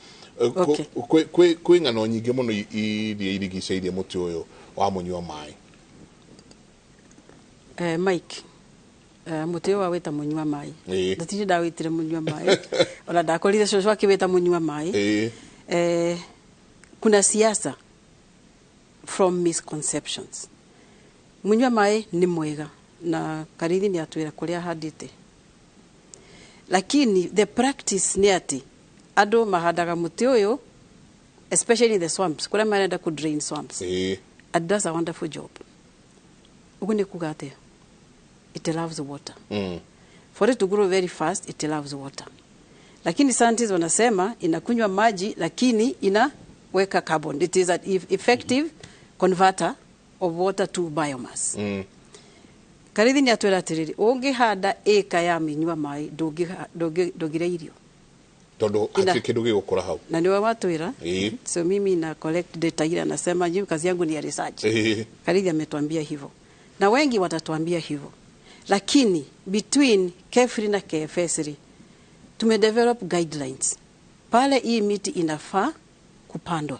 Kwi ngano nyingi muno irigiceirie muti uyu wa munywa mai. Mike, muti uyu wawita munywa mai. Ndatiri ndawitire munywa mai. Ona ndakorire coco akiwita munywa mai. Kuna siasa from misconceptions. Munywa mai ni mwega na karithi ni atwira kuria handite, lakini the practice ni ati ado mahandaga muti uyu especially in the swamps kuria marenda ku drain swamps. It does a wonderful job. Ugune kugate it loves water. For it to grow very fast it loves water, lakini scientists wanasema inakunywa maji lakini inaweka carbon. It is an effective converter of water to biomass. Karithi ni atwira atiriri ungihanda eka ya minywa mai ndugire irio tondu ati kindu gigukura hau na niwe watwira. So mimi na collect data ile nasema jibu kazi yangu ni ya research. Karithi ametuambia hivyo na wengi watatuambia hivyo, lakini between KEFRI na KFSRI tumedevelop guidelines pale hii miti inafaa kupandwa.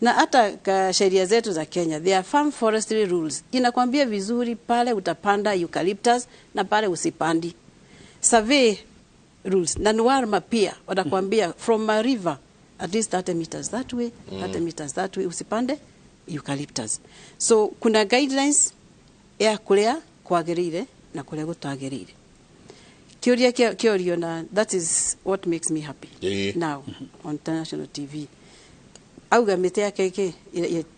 Na hata sheria zetu za Kenya, there are farm forestry rules. Inakwambia vizuri pale utapanda eucalyptus na pale usipandi. Survey rules. Na NUARMA pia watakwambia from a river at least 30 meters that way, 30 meters that way usipande eucalyptus. So kuna guidelines ya kuria kwagirire na kuria gutagirire. Kiorio na that is what makes me happy now on international TV. Auga miti yake iki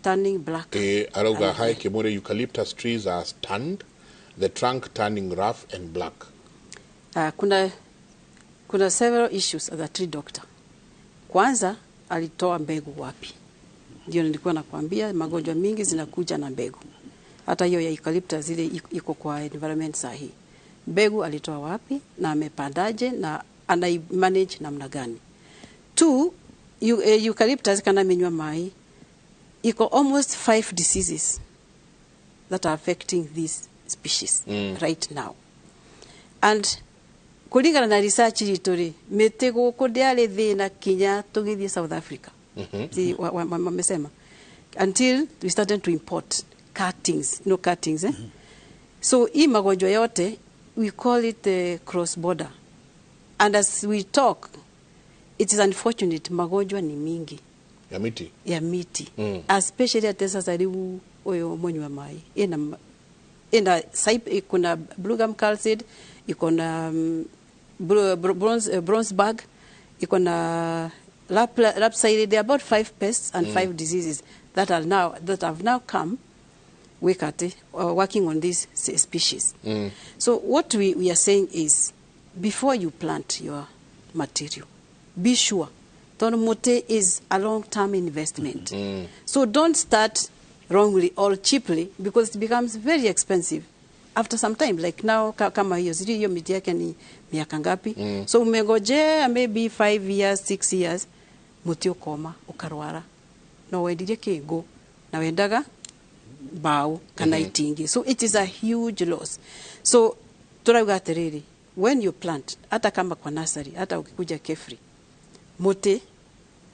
turning black. Arauga hai kimure eucalyptus trees are stunned, the trunk turning rough and black. Kuna several issues as a tree doctor. Kwanza alitoa mbegu wapi? Ndio nilikuwa nakwambia magonjwa mingi zinakuja na mbegu. Hata hiyo ya eucalyptus ile iko kwa environment sahihi. Mbegu alitoa wapi na amepandaje na ana manage namna gani? 2, eucalyptus kana minywa mai iko almost 5 diseases that are affecting this species right now. And kulingana na research litori mete guku ndiari thina kinya tugithie South Africa. Wamesema until we started to import cuttings, cuttings. So hii magonjwa yote we call it cross border, and as we talk it is unfortunate magonjwa ni mingi ya miti especially at sasa riu oyo munywa mai ina kuna blue gum calcid, iko na bronze bug, iko na lapside. There are about 5 pests and 5 diseases that have now come working on these species. So what we are saying is, before you plant your material, be sure Tonomote is a long-term investment. So don't start wrongly or cheaply, because it becomes very expensive after some time. Like now, kama hiyo miti yake ni miaka ngapi? So umegojea maybe 5 years, 6 years, muti ukoma, ukarwara. No wendirie kingo, na wendaga bao kana itingi. So it is a huge loss. So turauga atiriri, when you plant, hata kama kwa nursery, hata ukikuja KEFRI, mote,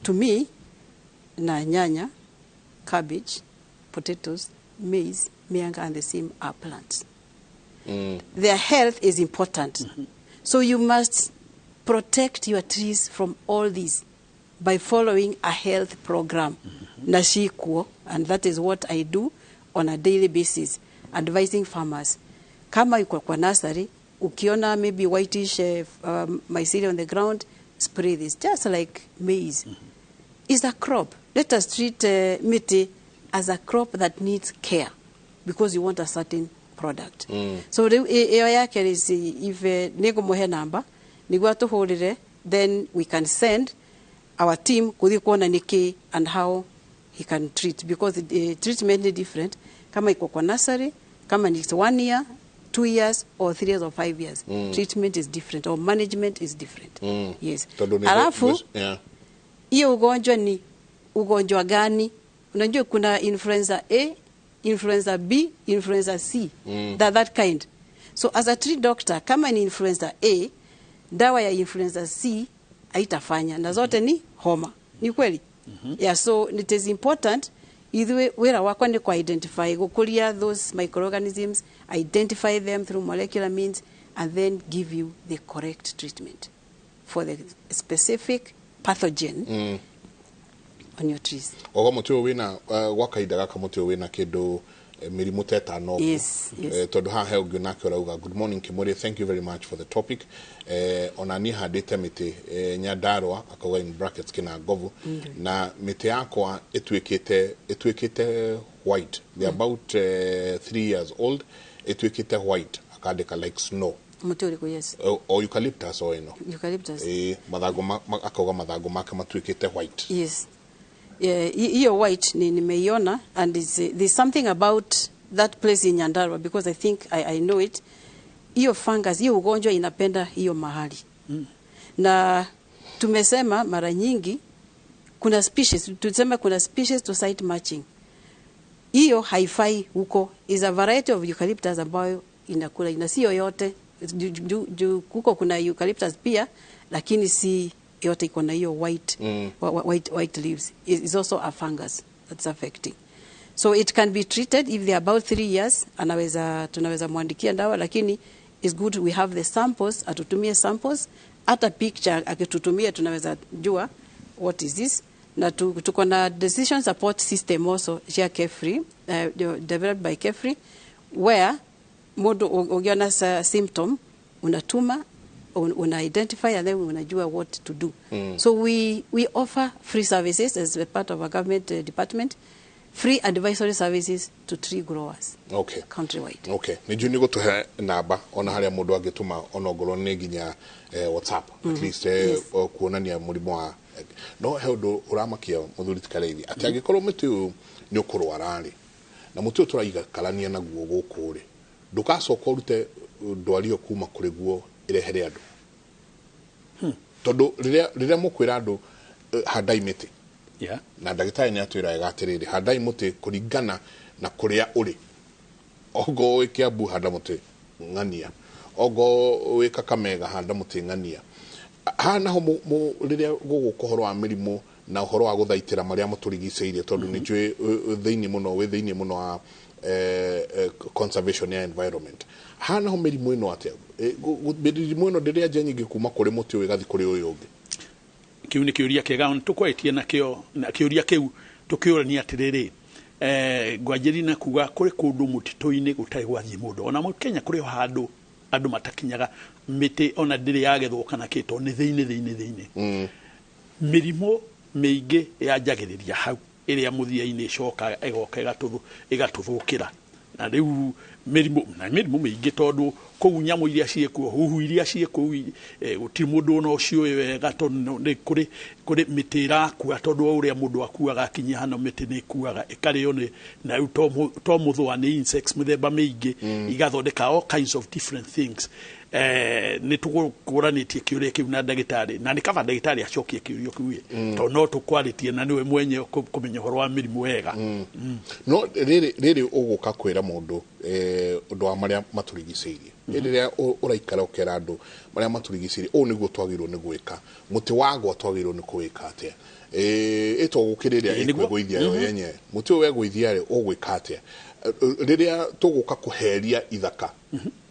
to me, na nyanya, cabbage, potatoes, maize, mianga, and the same are plants. Their health is important. So you must protect your trees from all these by following a health program. Nashikuo, and that is what I do on a daily basis, advising farmers. Kama yuko kwa nursery, ukiona maybe whitish mycelia on the ground, spray this, just like maize. It's a crop. Let us treat miti as a crop that needs care, because you want a certain product. So ĩyo yake is if nĩngũmũhe number nĩguo atũhũrĩre, then we can send our team kuthi kuona niki and how he can treat, because the treatment is different kama iko kwa nursery, kama ni 1 year, 2 years or 3 years or 5 years. Treatment is different or management is different. Yes. Alafu hiyo ugonjwa ni ugonjwa gani? Unajua kuna influenza A, influenza B, influenza C. That kind. So as a tree doctor, kama ni influenza A, dawa ya influenza C haitafanya, na zote ni homa. Ni kweli? Yeah, so it is important either wera wako ni ku identify gukuria those microorganisms, identify them through molecular means, and then give you the correct treatment for the specific pathogen on your trees. Ogo mutio wina wakaida gaka mutio wina kindu mirimu teta no. Yes. Tondu ha he ungi nake urauga good morning Kimuri, thank you very much for the topic. Onani handite miti Nyandarua akauga in brackets kina govu na miti yakwa etwikite white. They are about 3 years old. Etwikite white akandika like snow. Mutoriko, yes. Or eucalyptus or no. Eucalyptus. Madhago akauga madhago make matwikite white. Yes. Hiyo white nimeiona, and there's something about that place in Nyandarua because I think I know it. Hiyo fungus, hiyo ugonjwa inapenda hiyo mahali. Na tumesema mara nyingi kuna species, tuseme kuna species to site matching. Hiyo haifai huko. Is a variety of eucalyptus ambayo inakula, ina sio yote. Huko kuna eucalyptus pia, lakini si yote iko na hiyo white leaves. Is also a fungus that's affecting. So it can be treated if they are about 3 years. Tunaweza mwandikia dawa, lakini it's good we have the samples, atutumie samples, hata picture akitutumia tunaweza jua what is this. Na tuko na decision support system also ya Carefree, developed by Carefree, where modo ukiona symptom unatuma, una identify, and then unajua what to do. So we offer free services as a part of our government department, free advisory services to tree growers. Okay. Countrywide. Okay. Nijuni go tuhe namba ona haria mundu agituma onogoro ni ginya WhatsApp at least kuonania murimo wa no he undu uramakia muthuri tikareithi ati agikorwo muti ni ukurwara ri na muti turaiga kalania naguo guku ri ndugacoka urute ndwario kuma kuri guo irehere andu tondu riria mukwira andu handai miti na ndagitari ni atwira igatiriri handai muti kuringana na kuria uri ogo wikiambu handa muti ngania ogo wika Kamega handa muti ngania hana ho riria gugukohoro wa mirimu na uhoro wa guthaitira maria muturigiceirie tondu ni njui thiini muno wa conservation ya environment hana ho mirimu ino atia mirimu ino ndiria nyingi kuma kuri muti uyu gathi kuri uyu ungi kiu ni kiuria kega tukwetie nakio na kiuria kiu tukiurania atiriri ngwanjirina kuga kuri kundu mutito-ini gutai gwathie mundu ona mu Kenya kuri handu andu matakinyaga miti ona ndiri yagethwo kana kito ni thiini mirimo meige yanjagiriria hau iria muthia-ini coka egoka igatuthukira na riu mirimo meige tondu kou nyamu iria ciekuo huhu iria ciekuo guti mundu no cio wega tondu ni kuri mitira ku tondu uria mundu akuaga kinya hano miti ni kuaga ikario ni na to muthwa ni insects mithemba meige igathondeka all kinds of different things ni tukuranitie kiuria kiu na ndagitari na ni kava ndagitari acokie kiurio kiu to no tukwaritie na niwe mwenye kumenya horo wa mirimu wega no riri uguka kwira mundu undu wa maria maturigiceirie riria uraikara ukera andu maria maturigiceirie u niguo twagirwo ni gwika muti wagwo twagirwo ni kuwika atia ito gukiriria ikwegoithia yo yenye muti we gweithia ri ugwika atia riria tuguka kuheria ithaka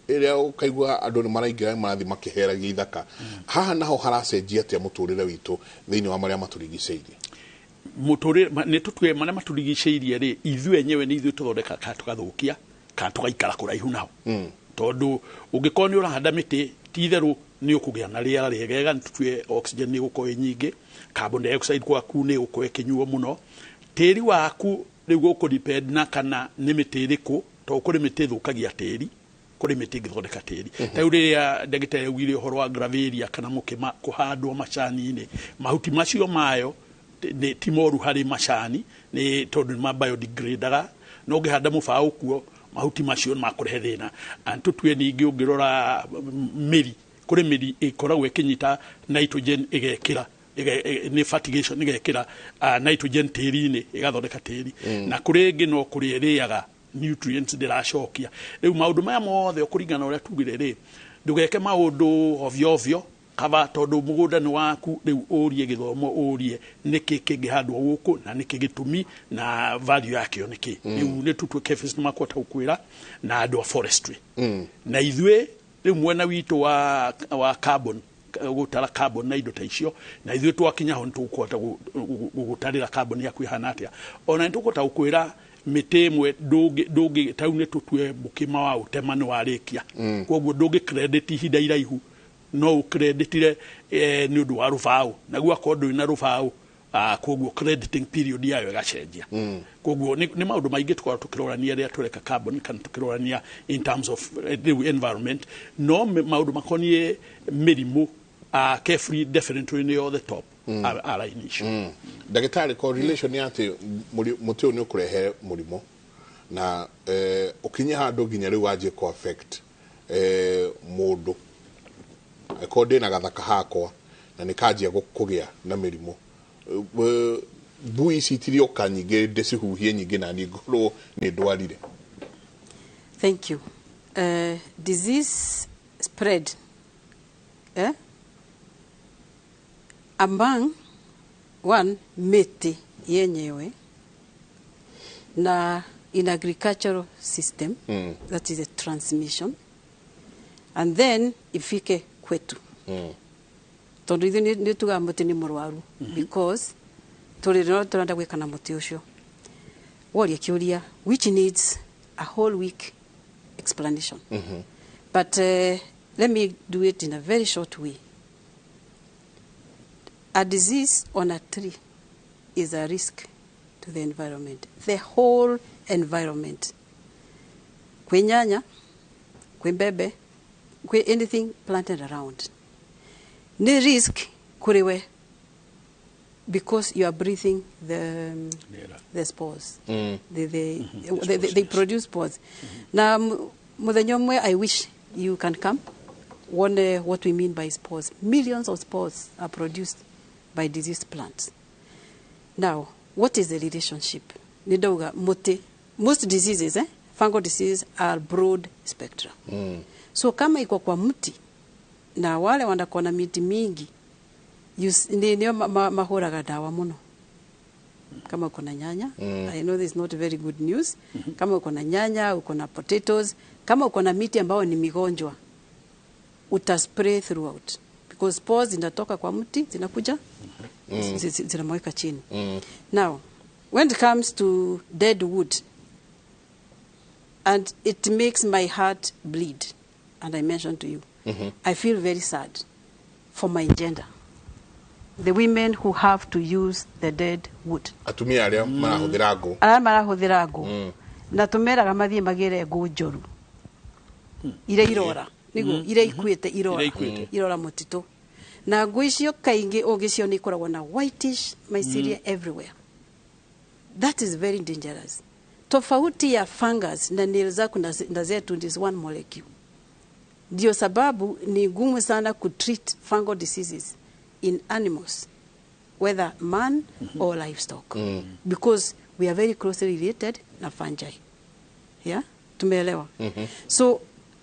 iria ukaigua andu ni maraingira marathi makiheragia ithaka haha naho haracenjia atia muturire witu thiini wa maria maturigiceirie muturire ni tutwe maria maturigiceirie ri ithu enyewe ni ithu tuthondeka ka tugathukia ka tugaikara kuraihu naho tondu ungikorwo ni urahanda miti titheru ni ukugia na riera riegega tutwe oxygen ni gukorwo nyingi carbon dioxide gwaku ni gukorwo kinyuo muno tiri waku riu guku depend na kana ni miti iriku to kuri miti thukagia tiri kuri miti ngithondeka tiri ta riria ndagitari wili horo wa graveria kana mukima kuhandwo macani-ini mahuti macio mayo ni timoru hari macani ni tondu ma biodegradaga no ngihanda mubao kuo mahuti macio makurehe thina antutue ningi ungirora miri kuri miri ikoragwo ikinyita nitrogen igekira ni fertigation igekira nitrogen tiri-ini igathondeka tiri na kuri ngi no kuri iriaga nutrients ndiracokia riu maundu maya mothe kuringana uria tugire ri ndugeke maundu ovyo kaba tondu mugunda ni waku riu urie githomo urie niki kingihandwo guku na niki gitumi na value yake niki riu ni tutwe kefis ni makota ukwira na andu forestry na ithwe riu mwena witu wa carbon gutara carbon na indo ta icio na ithwe twakinya ho ntukwota gutarira carbon ya kwihana atia ona ntukota ukwira mitemwe dogi taune tutwe bukima wa utemano warikia koguo dogi credit hida iraihu no creditire ni undu wa rufao naguo akondo ina rufao koguo crediting period yayo gacenjia koguo ni maundu maingi tukora tukirorania ria tureka carbon kan tukirorania in terms of the environment no maundu makonie mirimu carefree definitely ni all the top ala inisho ndagitari correlation yate muti ni ukurehe murimo na ukinye handu ginya riu waje ko affect mundu akode na gathaka hakwa na nikajia kugia na mirimo bui citirio kanyige ndecihuhie nyingi na ni ngoro ni ndwarire. Thank you. Disease spread among one miti yenyewe na in agricultural system that is a transmission and then ifike kwetu tondu ithu ni tuga muti ni murwaru because turenda gwika na muti ucio woria kiuria which needs a whole week explanation but let me do it in a very short way. A disease on a tree is a risk to the environment, the whole environment. Kwe nyanya, kwe mbebe, kwe anything planted around. Ni risk kuriwe because you are breathing the spores. They produce spores. Na muthenya umwe I wish you can come. Wonder what we mean by spores. Millions of spores are produced by diseased plants. Now, what is the relationship? Nidauga muti. Most diseases, fungal diseases are broad spectrum. So kama iko kwa mti na wale wanakuwa na miti mingi ndio mahuraga dawa muno. Kama uko na nyanya, I know this is not very good news. Kama uko na nyanya, uko na potatoes, kama uko na miti ambao ni migonjwa, utaspray throughout because spores zinatoka kwa mti zinakuja zinamweka chini. Now when it comes to dead wood, and it makes my heart bleed, and I mentioned to you I feel very sad for my gender, the women who have to use the dead wood. Atumia aria marahuthira ngo marahuthira ngo na tumeraga mathie magire ngo njoru ire irora nigo ire ikuite irora mutito na ngo icio kaingi ungicio ni ikoragwo na whitish mycelia everywhere. That is very dangerous. Tofauti ya fungus na nail zako na zetu is one molecule. Ndio sababu ni ngumu sana kutreat fungal diseases in animals, whether man or livestock, because we are very closely related na fungi. Yeah, tumeelewa. So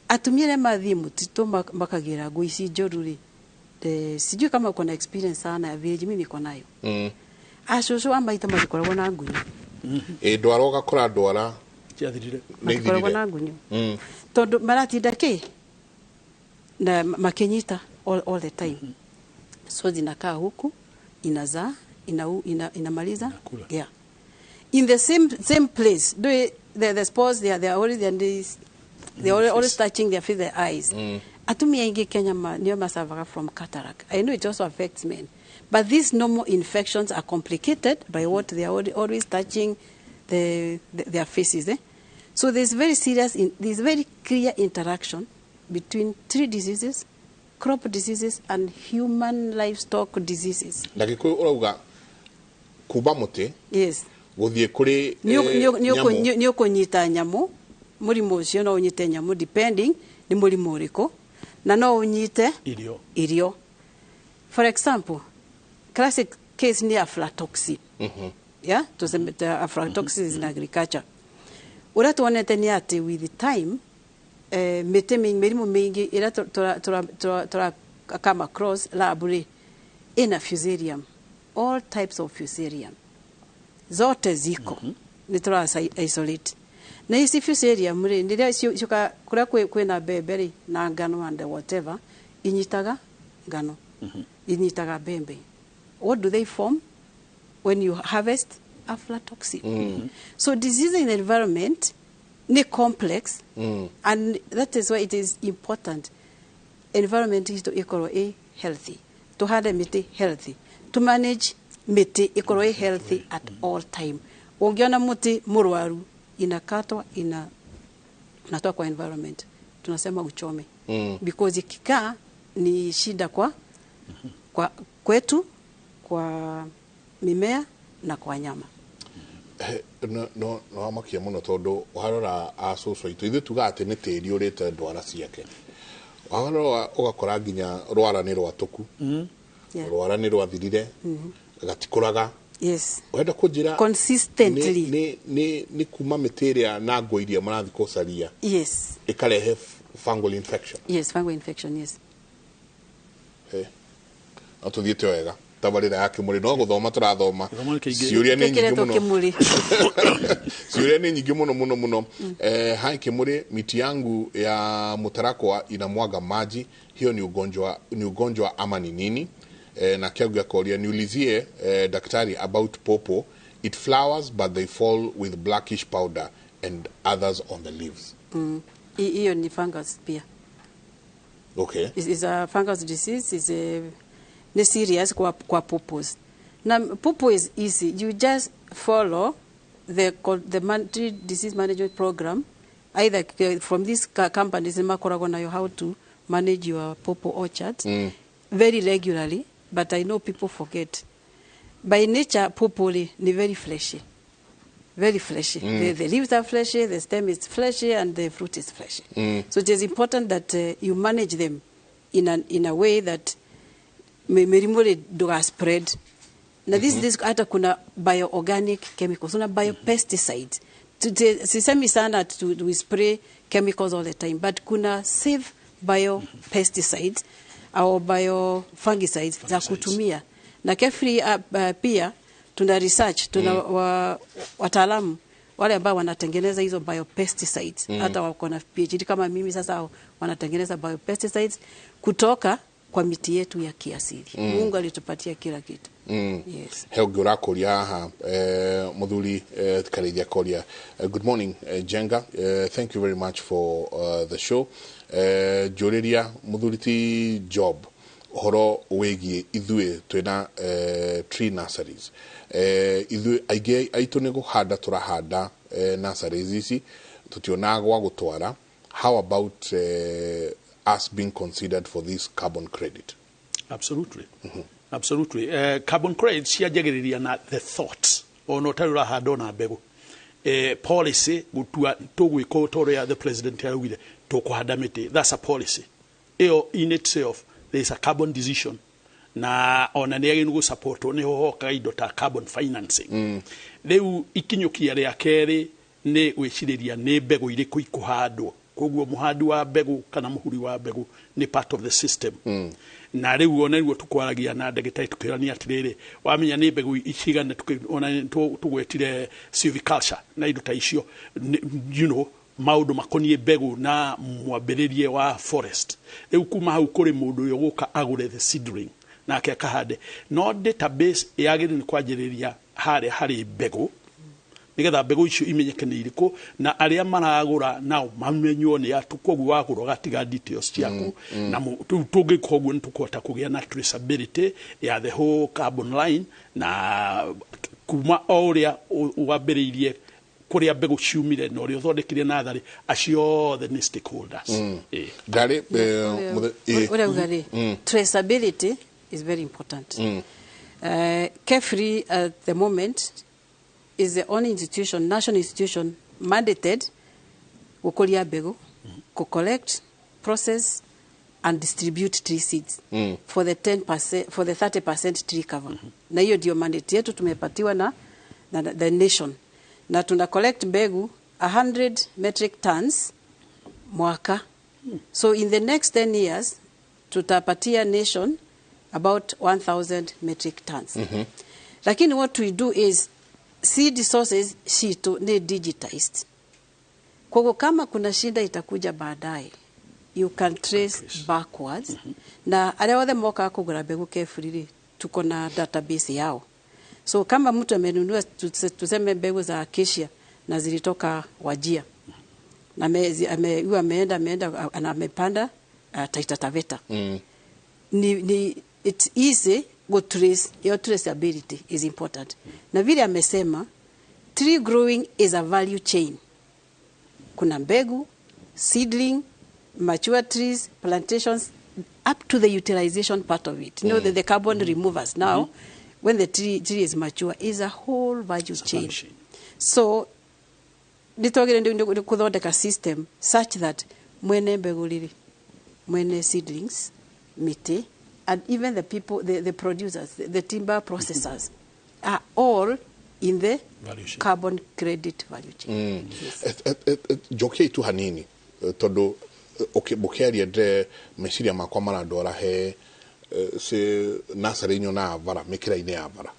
atumire mathimu tito makagira ngo ici njoruri sijui kama uko na experience sana ya village, mimi niko nayo. Ashosho amaita mazikoragwo na ngunyu ndwara ugakora ndwara ciathirire mazikoragwo na ngunyu tondu maratinda ki na makenyita all the time. So zinakaa huku inazaa inamaliza yeah in the same place. The spores they are already and they are always touching their eyes. Atumia ingi Kenya ndio masavaga from cataract. I know it also affects men, but these normal infections are complicated by what they are always touching their faces. So there's very clear interaction between tree diseases, crop diseases, and human livestock diseases. Ndagiko urauga kuba muti. Yes. Guthie kuri nyo kunyita nyamu murimu ucio no unyite nyamu depending ni murimu uriko na no unyite irio. For example, classic case ni aflatoxin. Yeah, tuseme aflatoxin in agriculture. Ura tuonete ni ati with the time mirimu mingi ira tora come across laburi in a fusarium, all types of fusarium zote ziko ni tora isolate na isi fusarium ri ndiria shuka kura kwena beberi na ngano and whatever inyitaga ngano inyitaga bembe. What do they form when you harvest? Aflatoxin. So disease in the environment ni complex and that is why it is important environment is to equal healthy, to have a miti healthy, to manage miti equal healthy at all time. Ukiona muti murwaru inakatwa inatoa kwa environment tunasema uchome because ikikaa ni shida kwa kwetu, kwa mimea na kwa nyama. No amakia muno tondu uharora acucu itu ithu tugate ni tiri urite ndwara ciake uharora ugakora nginya rwara ni rwatuku rwara ni rwathirire gatikuraga. Yes. Wenda kunjira consistently ni kuma materia na ngoiria marathi kucaria. Yes. Ikarehe fungal infection. Yes, fungal infection, yes. Atuthiete wega tabarira yake muri no guthoma turathoma ciuria ni nyingi muno ciuria ni nyingi muno hai kimuri miti yangu ya mutarakwa inamwaga maji. Hiyo ni ugonjwa ama ni nini? Na kiagu yakoria niulizie daktari about popo. It flowers but they fall with blackish powder and others on the leaves. Hiyo ni fungus pia. Okay. Is a fungus disease, is a ni serious kwa pupus. Now pupu is easy. You just follow the disease management program, either from these companies in Makoragonayo, how to manage your pupu orchards very regularly. But I know people forget. By nature, pupu ni very fleshy. Very fleshy. The leaves are fleshy, the stem is fleshy, and the fruit is fleshy. So it is important that you manage them in a way that merimore do spread. Now this hata kuna bioorganic chemicals, kuna biopesticides. Sisemi sana to spray chemicals all the time, but kuna safe biopesticides au biofungicides za kutumia. Na kefri pia tuna research, tuna wataalamu wale ambao wanatengeneza hizo biopesticides. Hata wako na PhD kama mimi sasa wanatengeneza biopesticides kutoka kwa miti yetu ya kiasili. Mungu alitupatia kila kitu. Yes. Helgura koria ha muthuri Karithia koria. Good morning Jenga. Thank you very much for the show. Joriria muthuriti job horo wegi ithue twina tree nurseries. Ithue aige aitu ni guhanda turahanda nurseries ici tutiona gwa gutwara. How about us being considered for this carbon credit? Absolutely. Absolutely. Carbon credit cianjagiriria na the thought ono tarura hadona mbegu. Policy gutua tugwika utoria the president yaugire tukuhanda miti. That's a policy. In itself there is a carbon decision na ona ni aginu support ni hohoka indo ta carbon financing. Leu ikinyukia ria keri ni wiciriria ni mbegu iriku ikuhandwo. Koguo muhadu wa mbegu kana muhuri wa mbegu ni part of the system. Na riu ona riu tukwaragia na ndagĩtarĩ tukirania atiriri wamenya ni mbegu icigana ona tugwetire silviculture na indo ta icio, you know, maundu makonie mbegu na mwambĩrĩrie wa forest. Riu kuma hau kuri mundu uyo guka agure the seedling na akahande. No database yagĩrĩire kwanjĩrĩria hari mbegu nigetha mbegu icio imenyeke ni iriku na aria maragura nao mamenywo ni atu. Koguo wagura gatiga details ciaku na tungika oguo nitukuhota kugia na traceability ya the whole carbon line na kuma uria wambĩrĩirie kuria mbegu ciumire no rio thondekire nathari acio the stakeholders Gary traceability is very important. Carefree at the moment is the only institution, national institution, mandated kukulia mbegu, collect, process, and distribute tree seeds for the 10%, for the 30% tree cover. Na hiyo ndio mandate yetu tumepatiwa na the nation. Na tuna collect mbegu 100 metric tons mwaka. So in the next 10 years tutapatia nation about 1,000 metric tons. Lakini what we do is seed sources shito ni digitized. Kwa kama kuna shida itakuja baadaye, you can trace backwards. Na ale wale moka kugura mbegu carefully tuko na database yao. So kama mtu amenunua tuseme mbegu za acacia na zilitoka Wajia. Na ameenda amepanda Taita Taveta. It's easy go trace, your traceability is important. Na vile amesema tree growing is a value chain. Kuna mbegu, seedling, mature trees, plantations, up to the utilization part of it. You know, the carbon removers. Now, when the tree is mature, is a whole value chain. So, nitogere ndio kuthondeka system such that mwene mbegu lili, mwene seedlings, miti, and even the people, the producers, the timber processors, are all in the carbon credit value chain. Joke tu hanini todo bokeria de mesiria makwa mara dora he se nursery na avara mekira ine avara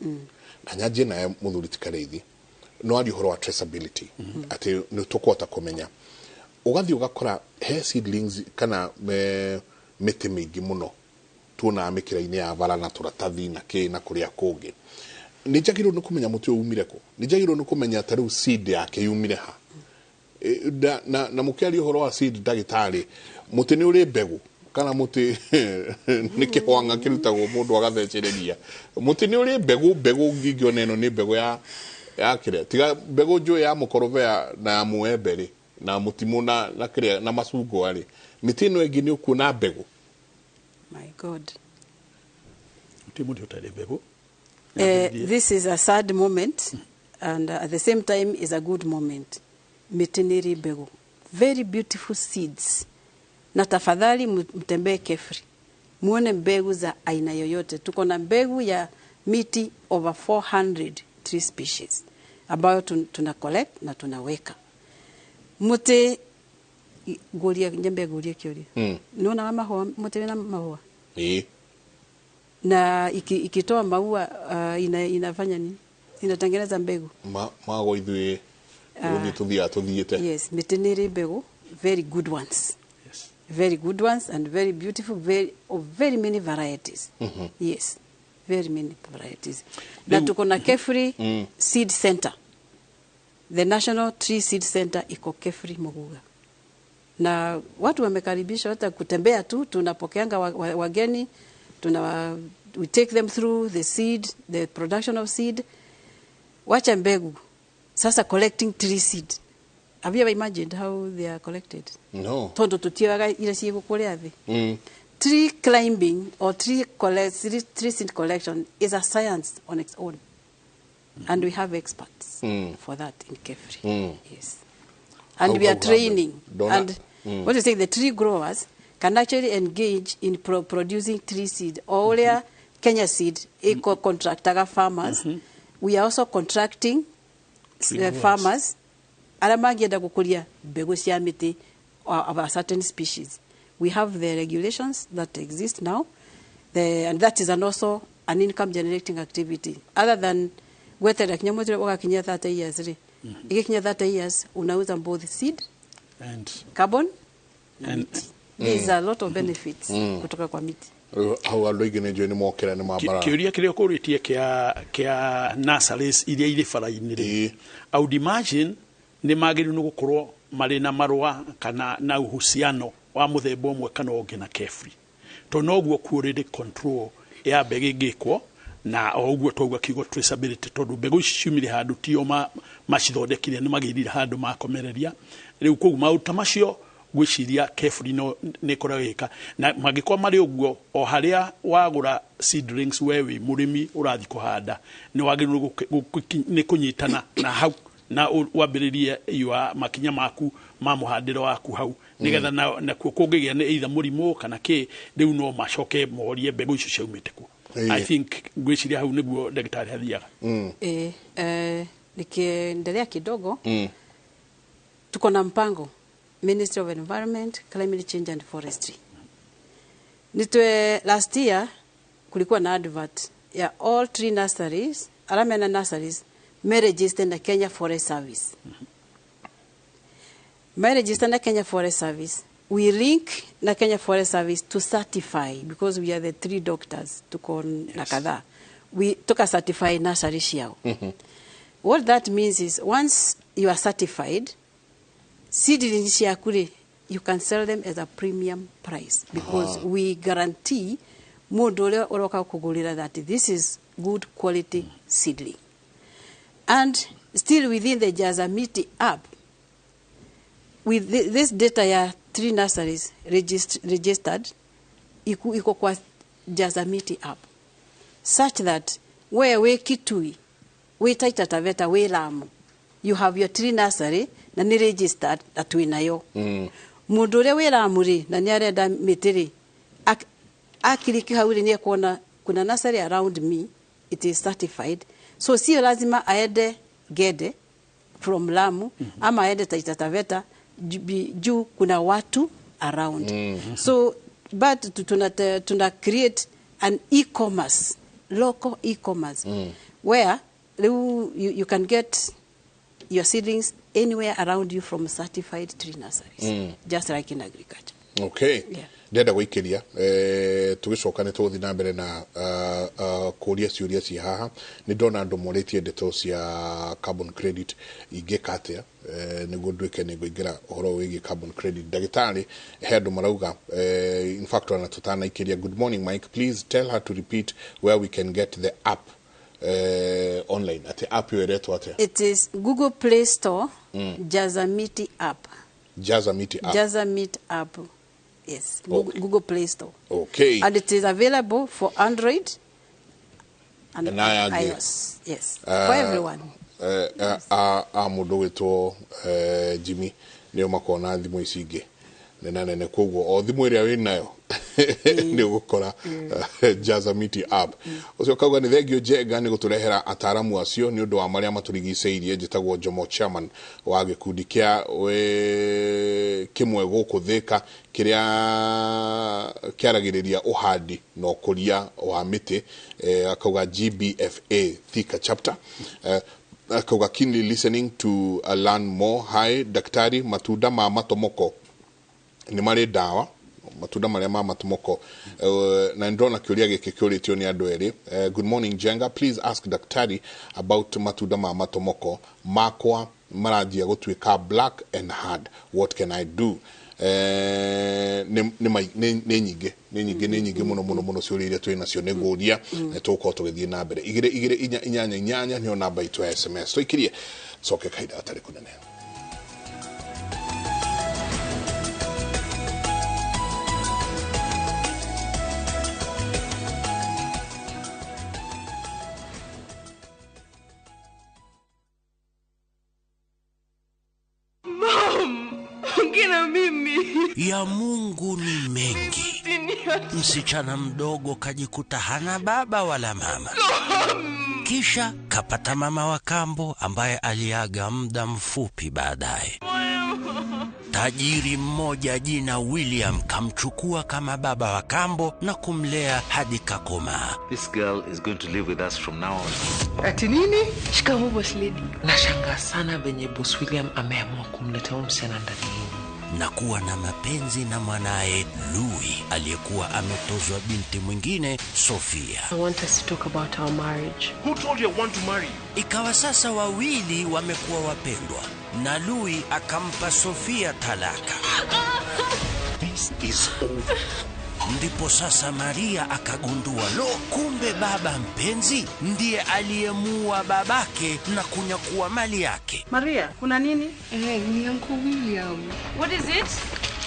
na nyaje na muthuri tikareithi no ari horo wa traceability ati no tokota komenya ugathi ugakora he seedlings kana mete mingi muno tuna mekira ine avara na turatathi na ke na kuria kungi nijagiro no kumenya muti umire ko nijagiro no kumenya taru seed yake yumire ha na mukiari horo wa seed dagitari muti ni uri mbegu kana muti nike hoanga kirutagwo mundu agathecereria muti ni uri mbegu ngigio neno ni mbegu ya kire tiga mbegu njo ya mukorobea na muembere na mutimu na kire na masugo ari miti no engi ni ukuna mbegu. My God, mutimu ndio tare mbegu. This is a sad moment, and at the same time is a good moment. Mitiniri mbegu, very beautiful seeds. Na tafadhali mtembee carefully, muone mbegu za aina yoyote. Tuko na mbegu ya miti over 400 tree species ambayo tuna collect na tunaweka. Mute gulia njembe gulia kiori. Unaona kama mahua, mute na mahua. Na ikitoa maua inafanya nini? Inatengeneza mbegu. Mago idwe tuthiete. Yes, mitiniri mbegu, very good ones. Yes. Very good ones and very beautiful, very many varieties. Yes. Very many varieties. Na tuko na Kefri Seed Center. The National Tree Seed Center iko Kefri Muguga. Na watu wamekaribishwa hata kutembea tu, tunapokeanga wageni, we take them through the seed, the production of seed. Wacha mbegu. Sasa collecting tree seed. Have you ever imagined how they are collected? No. Tondo tutiwaga ile siku kule avi. Tree climbing or tree seed collection is a science on its own. And we have experts for that in Kefri. Yes. And we are training. And what you say, the tree growers can actually engage in producing tree seed. All Kenya Seed, eco-contractor farmers. We are also contracting farmers. Alamagienda kukulia mbegu cia miti of a certain species. We have the regulations that exist now. And that is also an income generating activity. Other than whether kinyamoto wakakinya 30 years. Ikikinya 30 years, unauza both seed and carbon. And there's a lot of benefits kutoka kwa miti. How alwegene jeni mokera ni mabara. Kiuria kile kuritie kia nurseries iria iri fara-inire. I would imagine ni magiri no gukorwo mari na marwa kana na uhusiano wa muthemba umwe kana ungi na Kefri. To noguo quality control ya mbegu igikwo na oguo twaugwa kigo traceability tondu mbegu ici ciumire handu tio macithondekire ni magirire handu makomereria riu koguo mauta macio gwiciria carefully no ni koragika na magikwa mari uguo o haria wagura seedlings wewe murimi urathi kuhanda ni wagiru ni kunyitana na hau na wambiririe yua makinya maku mamuhandiro waku hau nigetha na kugigia ni either murimu kana ki riu no macoke morie mbegu icio ciaumite ku I think gwiciria hau niguo daktari hathiaga nikiendelea kidogo tuko na mpango Ministry of Environment, Climate Change and Forestry. Last year kulikuwa na advert ya all tree nurseries, alamena nurseries, may register na Kenya Forest Service. May register na Kenya Forest Service. We link na Kenya Forest Service to certify because we are the 3 doctors tuko na kadhaa. We took a certified nursery yao. What that means is once you are certified, seedlings yakure you can sell them as a premium price because we guarantee modole oroka kugulira that this is good quality seedling. And still within the Jazamiti app, with this data ya 3 nurseries registered iko kwa Jazamiti app such that where we Kitui, we Taita Taveta, we Lamu, you have your 3 nursery na ni registered atwinayo mundu ria wira muri na ni arenda mitiri akiriki hauri ni kuona kuna nursery around me it is certified so sio lazima aende Gede from Lamu ama aende Taita Taveta juu kuna watu around so but tuna create an e-commerce local e-commerce where you can get your seedlings anywhere around you from certified tree nurseries just like in agriculture. Okay. Ndenda gwikiria tugicoka ni tuthi na mbere na kuria ciuria ci haha ni ndona andu moretie ndeto cia carbon credit igekatia niguo ndwike ni nguingira uhoro wigi carbon credit dagitari hedu marauga in fact wana tutana ikiria. Good morning Mike, please tell her to repeat where we can get the app online at the app you read what it is Google Play Store Jazamiti app. Jazamiti app, yes. Google Play Store. Okay. And it is available for Android and iOS. Yes. For everyone. Mundu witwo Jimmy ni makona thimu icingi nene koguo o thimu iria winayo ni gukora Jazamiti app ucio kauga ni thegio jega ni guturehera ataramu acio ni undu wa maria maturigiceirie njitagwo Jomo chairman wa gikundi kia kimwe guku thika kiria kiaragiriria uhandi no kuria wa miti akauga GBFA Thika chapter akauga keenly listening to learn more. Hi daktari, matunda ma matomoko ni mari dawa matunda maria ma matomoko na ndona kiuria giki kiuritio ni andu eri. Good morning Jenga, please ask daktari about matunda ma matomoko makwa marajia gutwika black and hard, what can I do? Ni nyingi muno ciuria twina cio ni guria tuko tugithie na mbere igire inyanya ni namba itu ya SMS so ikirie soke kaida atari kunene. Ya Mungu ni mengi. Msichana mdogo kajikuta hana baba wala mama. Kisha kapata mama wa kambo ambaye aliaga muda mfupi baadaye. Tajiri mmoja jina William kamchukua kama baba wa kambo na kumlea hadi kakomaa. This girl is going to live with us from now on. Ati nini? Shikamoo boss lady. Nashangaa sana venye boss William ameamua kumleta msichana ndani yenu. Na kuwa na mapenzi na mwanae Louis aliyekuwa ametozwa binti mwingine Sofia. I want us to talk about our marriage. Who told you I want to marry? Ikawa sasa wawili wamekuwa wapendwa na Louis akampa Sofia talaka. This is over. Ndipo sasa Maria akagundua, lo, kumbe baba mpenzi ndiye aliyemuua babake na kunyakua mali yake. Maria, kuna nini? Ni Uncle William. What is it?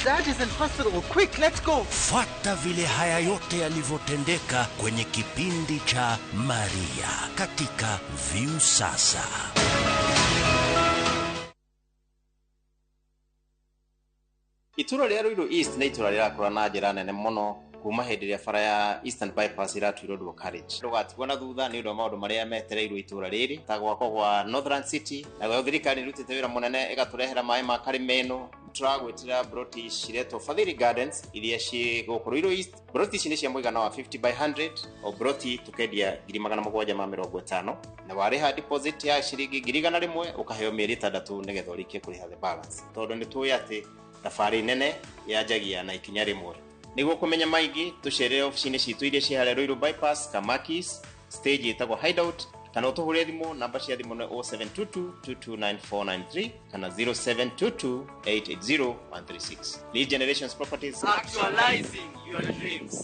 Dad is in hospital. Quick, let's go. Fuata vile haya yote yalivyotendeka kwenye kipindi cha Maria katika View Sasa. Itura rĩa Ruiru East nĩ itura rĩrakũra na njĩra nene mũno kuma hĩndĩ ĩrĩa bara ya Eastern Bypass ĩratuirwo Dual-Carriage. Ndũgatigwo na thutha nĩ ũndũ wa maũndũ marĩa metereirwo itura rĩrĩ, ta gwakwo gwa Northern City, na gwa thirikari ĩrutĩte wĩra mũnene ĩgatũrehera maĩ ma Karimeno. Tũragwĩtĩra broti ciretwo Fadhili Gardens iria ciĩ gũkũ Ruiru East. Broti ici nĩ cia mũigana wa 50 by 100, o broti tũkendia 750, na warĩha deposit ya ciringi 100 ũkaheo mĩeri 6 nĩgetha ũrĩkie kũrĩha the balance. Tondũ nĩ tũĩ atĩ thabarĩ nene yanjagia na ikinya rĩmwe. Nĩguo kũmenya maingĩ tũcerere ofici-inĩ citũ iria ciĩ harĩa Ruiru Bypass, Kamakis, stage ĩtagwo Hideout, kana ũtũhũrĩre thimũ, namba cia thimũ nĩ 0722229493 kana 0722880136. Lead Generations Properties, actualizing your dreams.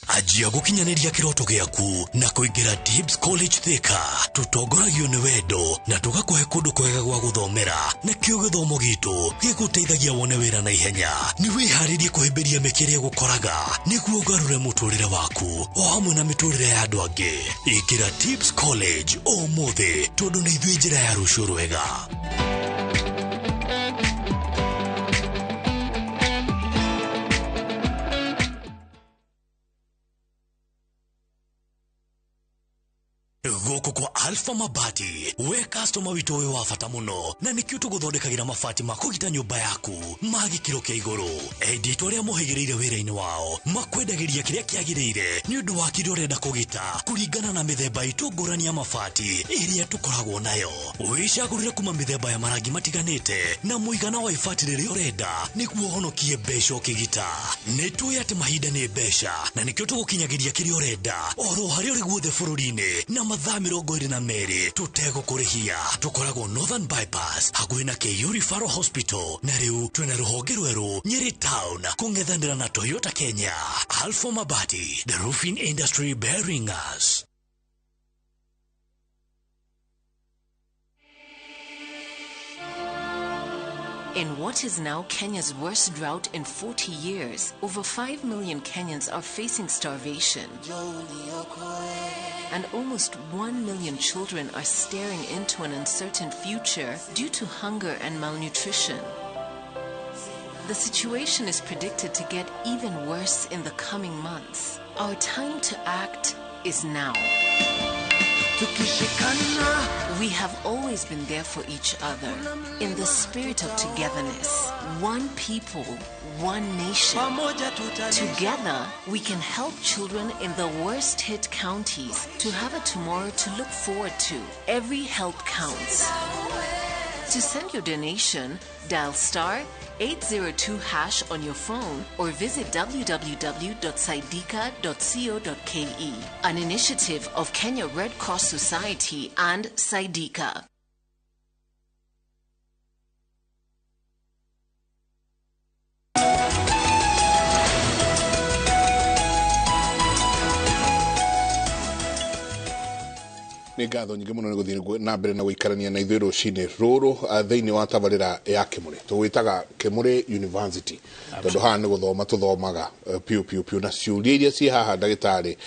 Ajia gukinyanĩria kĩroto gĩaku na kũingĩra Dibs College Thika. Tutongoragio nĩ wendo na tũgakũhe kũndũ kwega gwa gũthomera, na kĩo gĩthomo gitũ gĩgũteithagia wone wĩra na ihenya. Nĩ wĩharĩrie kũhĩmbĩria mĩkĩre gũkoraga nĩguo ũgarũre mũtũrĩre waku o hamwe na mĩtũrĩre ya andũ angĩ. Ingĩra Dibs College ũmũthĩ, tondũ nĩ ithuĩ njĩra ya rũciũ rwega. Goko kwa Alpha Mabati, we customer witũ wĩ wa bata mũno, na nĩkĩo tũgũthondekagĩra mabati ma kũgita nyũmba yaku ma gĩkĩro kĩa igũrũ. Enditũ arĩa mohĩgĩrĩire wĩra-inĩ wao makwendagĩria kĩrĩa kĩagĩrĩire nĩ ũndũ wa kĩrĩa ũrenda kũgita kũringana na mĩthemba itũ ngũrani ya mabati ĩrĩa tũkoragwo nayo. Wĩcagũrĩre kuma mĩthemba ya marangi matiganĩte na mũigana wa ibati rĩrĩa ũrenda nĩguo ũhonokie mbeca ũkĩgita. Nĩtũĩ atĩ mahinda nĩ mbeca, na nĩkĩo tũgũkinyagĩria kĩrĩa ũrenda oro harĩa ũrĩ guothe bũrũri-inĩ na mathaa 22 tutegũkũrĩhia. Tũkoragwo Northern Bypass hakuhĩ na KU Referral Hospital, na rĩu twĩna rũhonge rwerũ Nyeri Town kũng'ethanĩra na Toyota Kenya. Alpha Mabati, the roofing industry bearing us. In what is now Kenya's worst drought in 40 years, over 5 million Kenyans are facing starvation. And almost 1 million children are staring into an uncertain future due to hunger and malnutrition. The situation is predicted to get even worse in the coming months. Our time to act is now. We have always been there for each other in the spirit of togetherness. One people, one nation. Together, we can help children in the worst hit counties to have a tomorrow to look forward to. Every help counts. To send your donation, dial *802# on your phone or visit www.saidika.co.ke, an initiative of Kenya Red Cross Society and Saidika. nĩ ngatho nyingĩ mũno nĩ gũthiĩ na mbere na gũikarania na ithuĩ rũcinĩ rũrũ thĩinĩ wa tabarĩra ya Kĩmũrĩ. Tũgwĩtaga Kĩmũrĩ University tondũ haha nĩ gũthoma tũthomaga piu na ciũria iria ciĩ haha ndagĩtarĩ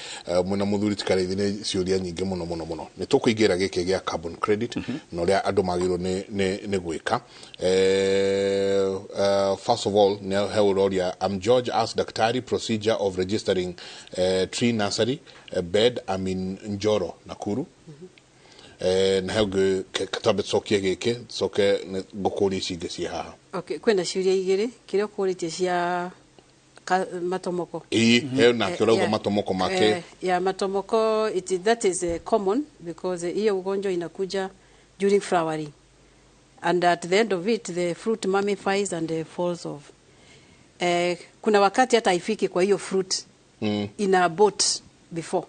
mwena mũthuri Tikarĩthi nĩ ciũria nyingĩ mũno. Nĩ tũkũingĩra gĩkĩ gĩa carbon credit na ũrĩa andũ magĩrĩirwo nĩ gwĩka. First of all, I'm George asked Daktari procedure of registering tree nursery bed. I'm in Njoro, Nakuru. Na hau katabe sokia gĩkĩ soke ngũkũria ici ingĩ ciĩ haha. Okay, kwenda ciũria igĩrĩ kĩrĩa ũkũrĩtie cia matomoko. Heo na kĩrauga matomoko make. Yeah, matomoko, that is common because hiyo ugonjwa inakuja during flowering. And at the end of it, the fruit mummifies and falls off. Kuna wakati hata haifiki kwa hiyo fruit ina abort before.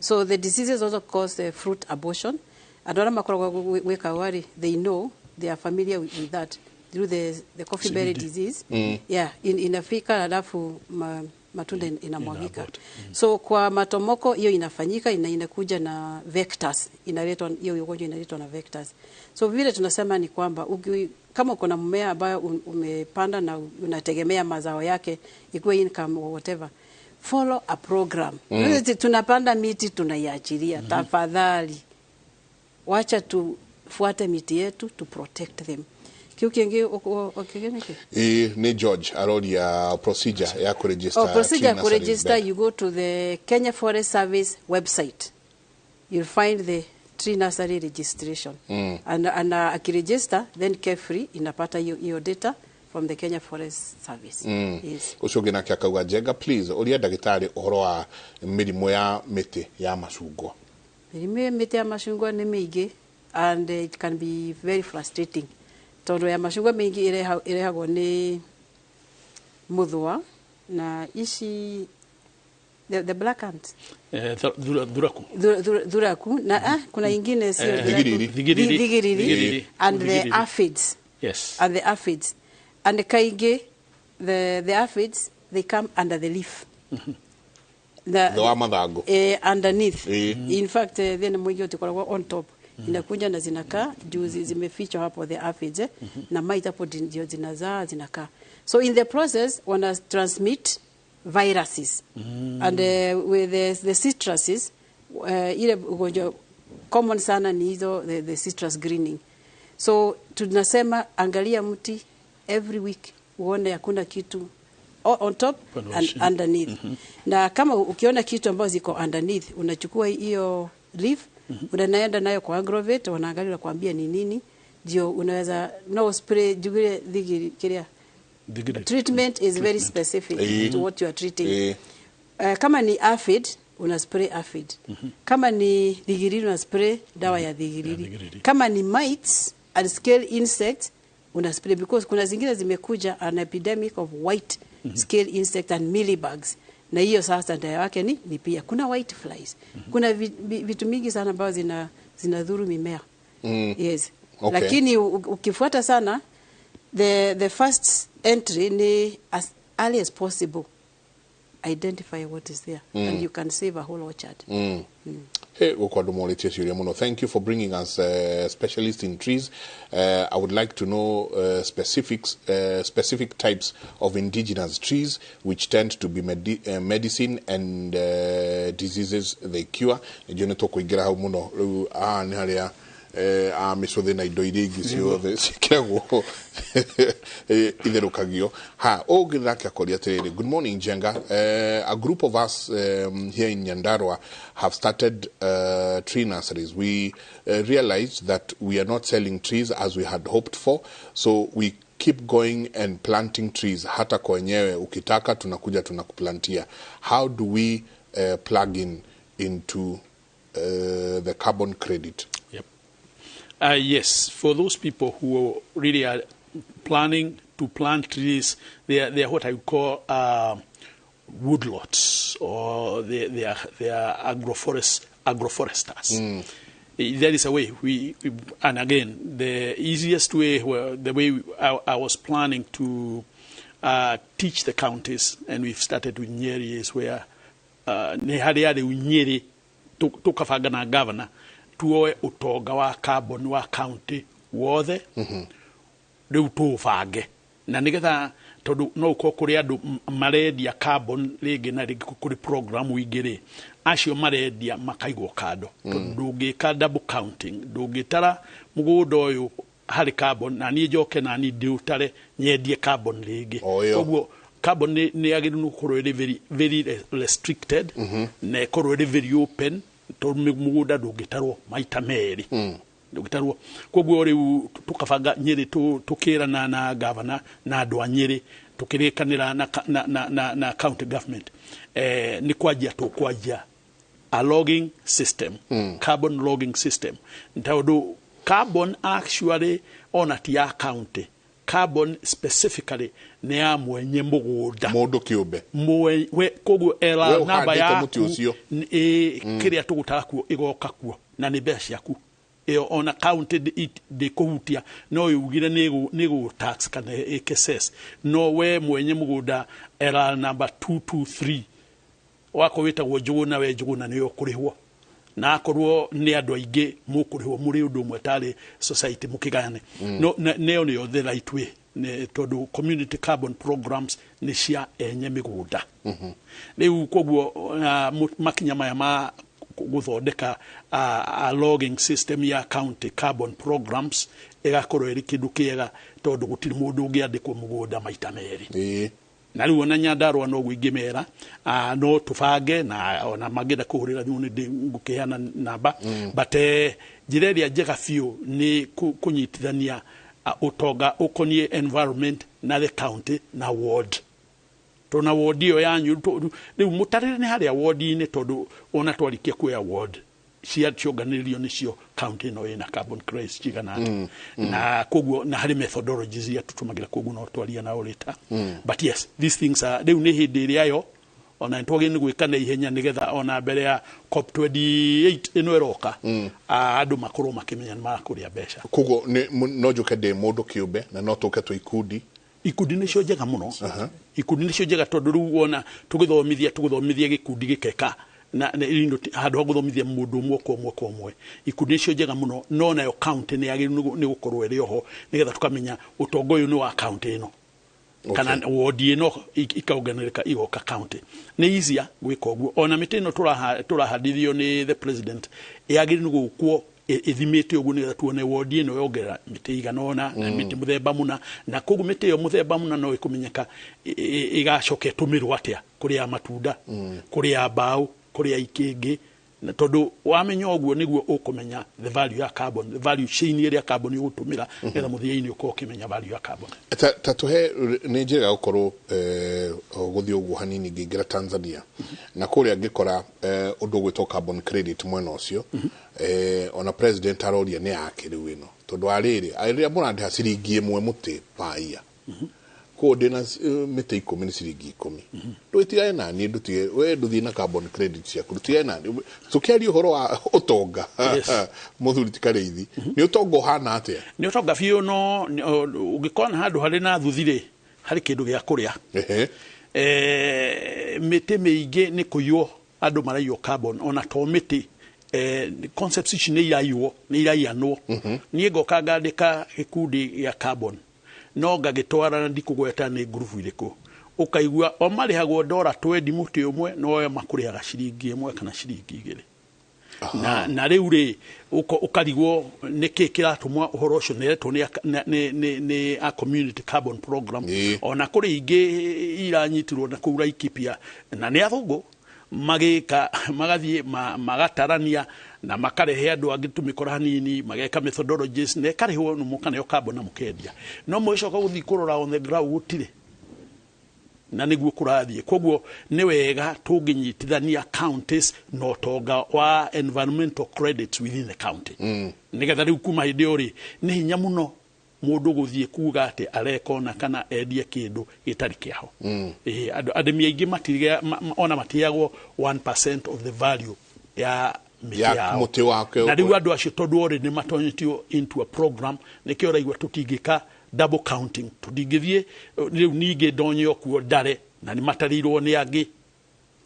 So the diseases also cause fruit abortion. And wala makoragwa weka wari, they know, they are familiar with that. through the coffee berry disease. Yeah, inafika alafu matunda inamwagika. So kwa matomoko hiyo inafanyika, inakuja na vectors, inaletwa hiyo ugonjwa inaletwa na vectors. So vile tunasema ni kwamba kama uko na mmea ambayo umepanda na unategemea mazao yake ikuwe income or whatever, follow a program. Tunapanda miti tunaiachilia, tafadhali wacha tufuate miti yetu to protect them. Ni George aroria procedure ya kuregister. Procedure ya kuregister, you go to the Kenya Forest Service website. You'll find the tree nursery registration. And akiregister, then carefree inapata hiyo data from the Kenya Forest Service. Yes. Ushogena kia kauga jega, please, ulia dagitari uhoro wa mirimo ya miti ya mashungwa. Mirimo ya miti ya mashungwa ni mingi, and it can be very frustrating. Tondo ya mashungwa mingi irehagwo ni muthwa na ici the black ant. Dhuraku na kuna ingine sio dhigiriri and the aphids. Yes. And the aphids. And kaige the aphids, they come under the leaf. Underneath. In fact, then mwingi utikora on top. Inakuja na zinakaa juzi zimefichwa hapo the aphids na mite hapo ndio zinakaa. So in the process wana transmit viruses and with the citruses ile ugonjwa common sana ni hizo the citrus greening. So tunasema angalia mti every week uone hakuna kitu on top and underneath. Na kama ukiona kitu ambacho ziko underneath unachukua hiyo leaf unaenda nayo kwa aggravate, wanaangalia na kuambia ni nini, ndio unaweza no spray jugule dhigiria. Treatment is very specific to what you are treating. Kama ni aphid una spray aphid. Kama ni dhigiriri una spray dawa ya dhigiriri. Kama ni mites and scale insects una spray, because kuna zingine zimekuja an epidemic of white scale insect and mealybugs. Na hiyo sasa dawa yake ni pia kuna white flies. Kuna vitu mingi sana ambazo zinadhuru mimea. Yes. Okay. Lakini ukifuata sana the first entry ni as early as possible identify what is there and you can save a whole orchard. Hey, thank you for bringing us specialists in trees. I would like to know specific types of indigenous trees which tend to be medicine and diseases they cure. Misothe na indo iria ingi ciothe cikiragwo itherukagio ha ogithaka koria tiriri. Good morning, Jenga. A group of us here in Nyandarua have started tree nurseries. We realized that we are not selling trees as we had hoped for, so we keep going and planting trees. Hata kwenyewe ukitaka tunakuja tunakuplantia. How do we plug into the carbon credit? Yes, for those people who really are planning to plant trees, they are what I would call woodlots, or they are agroforesters. There is a way and again the easiest way, the way I was planning to teach the counties, and we've started with Nyeri, is where nehariade Nyeri tukafanga na governor tuoe utonga wa carbon wa county wothe riu tubange na nigetha tondu no uko kuri andu marendia carbon ringi na ringi kuri program ingiri acio marendia makaigwo kando tondu ndungika double counting, ndungitara mugunda uyu hari carbon na ni njoke na ni ndiutare nyendie carbon ringi. Koguo carbon ni agiru nukorwo iri very restricted na ikorwo iri very open to mugunda ndungitarwo maita meri ndungitarwo. Koguo riu tukabanga Nyeri tukirana na governor na andu a Nyeri tukirikanira na county government ni kwajia tukwajia a logging system, carbon logging system. Ntaudu carbon actually on at ya county, carbon specifically ne ya mwenye mugunda mundu kiumbe we koguo era namba ya kiria tugutara kuo igoka kuo na ni mbeca ciaku on accounted it de kuhutia no yugire nego tax kana excess no we mwenye mugunda era number 223 wako wita wojuna we juguna niyo kurihwo na akorwo ni andu aingi mukurihwo muri undu mwe tari society mukigane no neo ni the right way ne todu community carbon programs ni cia enye migunda riu koguo makinya maya ma guthondeka a logging system ya county carbon programs igakorwo iri kindu kiega tondu gutiri mundu ungiandikwo mugunda maita meri na riu ona nyandarwa no gwingimera no tufange na ona magenda kuhurira ni ngukiana namba but jireria njega fiu ni kunyitithania utonga ukonie environment na the county na ward tona ward yo yanyu riu mutarire ni haria ward ni tondu ona twarikia kuya ward cia cionganirio nicio county no ina carbon credits chigana na koguo na hari methodologies ya tutumagira koguo no twaria na orita but yes these things are riu ni hindi ria yo ona ntoge ni gwika na ihenya nigetha ona mbere ya COP28 ino eroka andu makoro makimenya makuria besha koguo no juke de mundu kiumbe na no tuke tu ikundi nicio njega muno ikundi nicio njega tondu riu wona tugithomithia gikundi gikeka na irindo handu guthomithia mundu mwe ikundi nicio njega muno no nayo county ni yagiru ni gukorwo iri oho nigetha tukamenya utongo uyu ni wa county ino kana ward ino ikauganirika igoka county ni easier gwika uguo ona mitino turahadithio ni the president yagiru gukwo ithimite uguo nigetha tuone ward ino yogera miti iganona na miti muthemba muna na kogu miti yo muthemba muna no ikumenyeka igacoke tumirwo atia kuria matunda kuria mbao kuria ikingi na tondu wamenya uguo niguo ukumenya the value ya carbon the value chain area carbon yutumira ngetha muthiaini uko kimenya value ya carbon tatuhe ni njega gukorwo guthi uguo hanini ngingira Tanzania na kuria ngikora undu gwitwo carbon credit mwena ucio ona president aroria ni yake riu ino tondu ariria murandi hasiringi imwe muti paia kodena mete 10 ni siringi 10 ndutigae na ni ndutige we nduthie na carbon credit cia kurutigae na tukiari uhoro wa utonga muthuri tikareithi ni utongo hana atia ni utonga fiu no ugikona handu hari na thuthire hari kindu gia kuria mete meingi ni kuyo andu marayo carbon ona to mete concepts ici ni iraianwo ni ngoka ngandika gikundi ya carbon no ngagitwara na ndikugweta ni group iriku ukaigua o marihagwo $20 muti umwe no yo makuriaga ciringi imwe kana ciringi 2 na riu ri ukarigwo niki kiratumwa uhoro ucio neretwo ni a community carbon program ona kuri ingi iranyitirwo na kuura ikipia na ni athungu magika magathie magatarania na makarehe andu agitumikora hanini mageka methodologies ne karehwo no mukana yo carbon na mukendia no mwicoka guthi kurora on the ground gutire na niguo kurathie koguo ni wega tunginyitithania counties no tonga wa environmental credits within the county nigetha riu kuma hindi ori ni hinya muno mundu guthie kuga ati arekona kana endie kindu gitari kiaho ademi aingi matige ona matiagwo 1% of the value ya muti wake na riu andu acio tondu ori ni matonyetio into a program nikio raigwa tutingika double counting tutingithie riu ninge ndonyo kuo ndare na ni matarirwo ni angi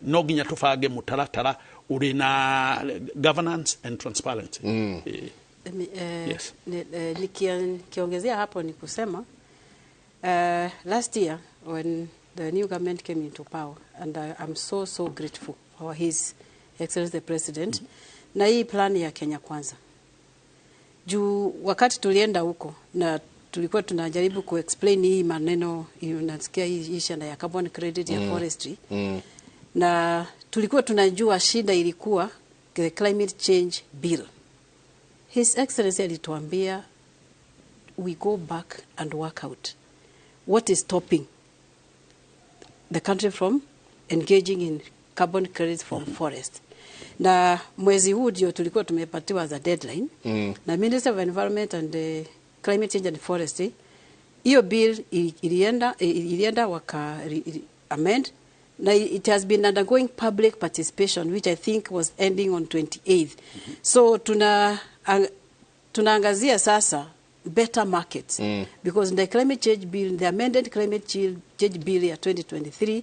no ginya tufange mutaratara uri na governance and transparency yes. Nikiongezea hapo ni kusema last year when the new government came into power and I'm so grateful for his excellency the president na hii plan ya Kenya Kwanza juu wakati tulienda huko na tulikuwa tunajaribu kuexplain hii maneno unasikia hii shida ya carbon credit ya forestry na tulikuwa tunajua shida ilikuwa the climate change bill. His Excellency alituambia we go back and work out what is stopping the country from engaging in carbon credits from forest. Na mwezi huu ndio tulikuwa tumepatiwa as a deadline na Minister of Environment and Climate Change and Forestry. Hiyo bill ilienda waka amend na it has been undergoing public participation which I think was ending on 28th. So tunaangazia sasa better markets because the climate change bill, the amended climate change bill ya 2023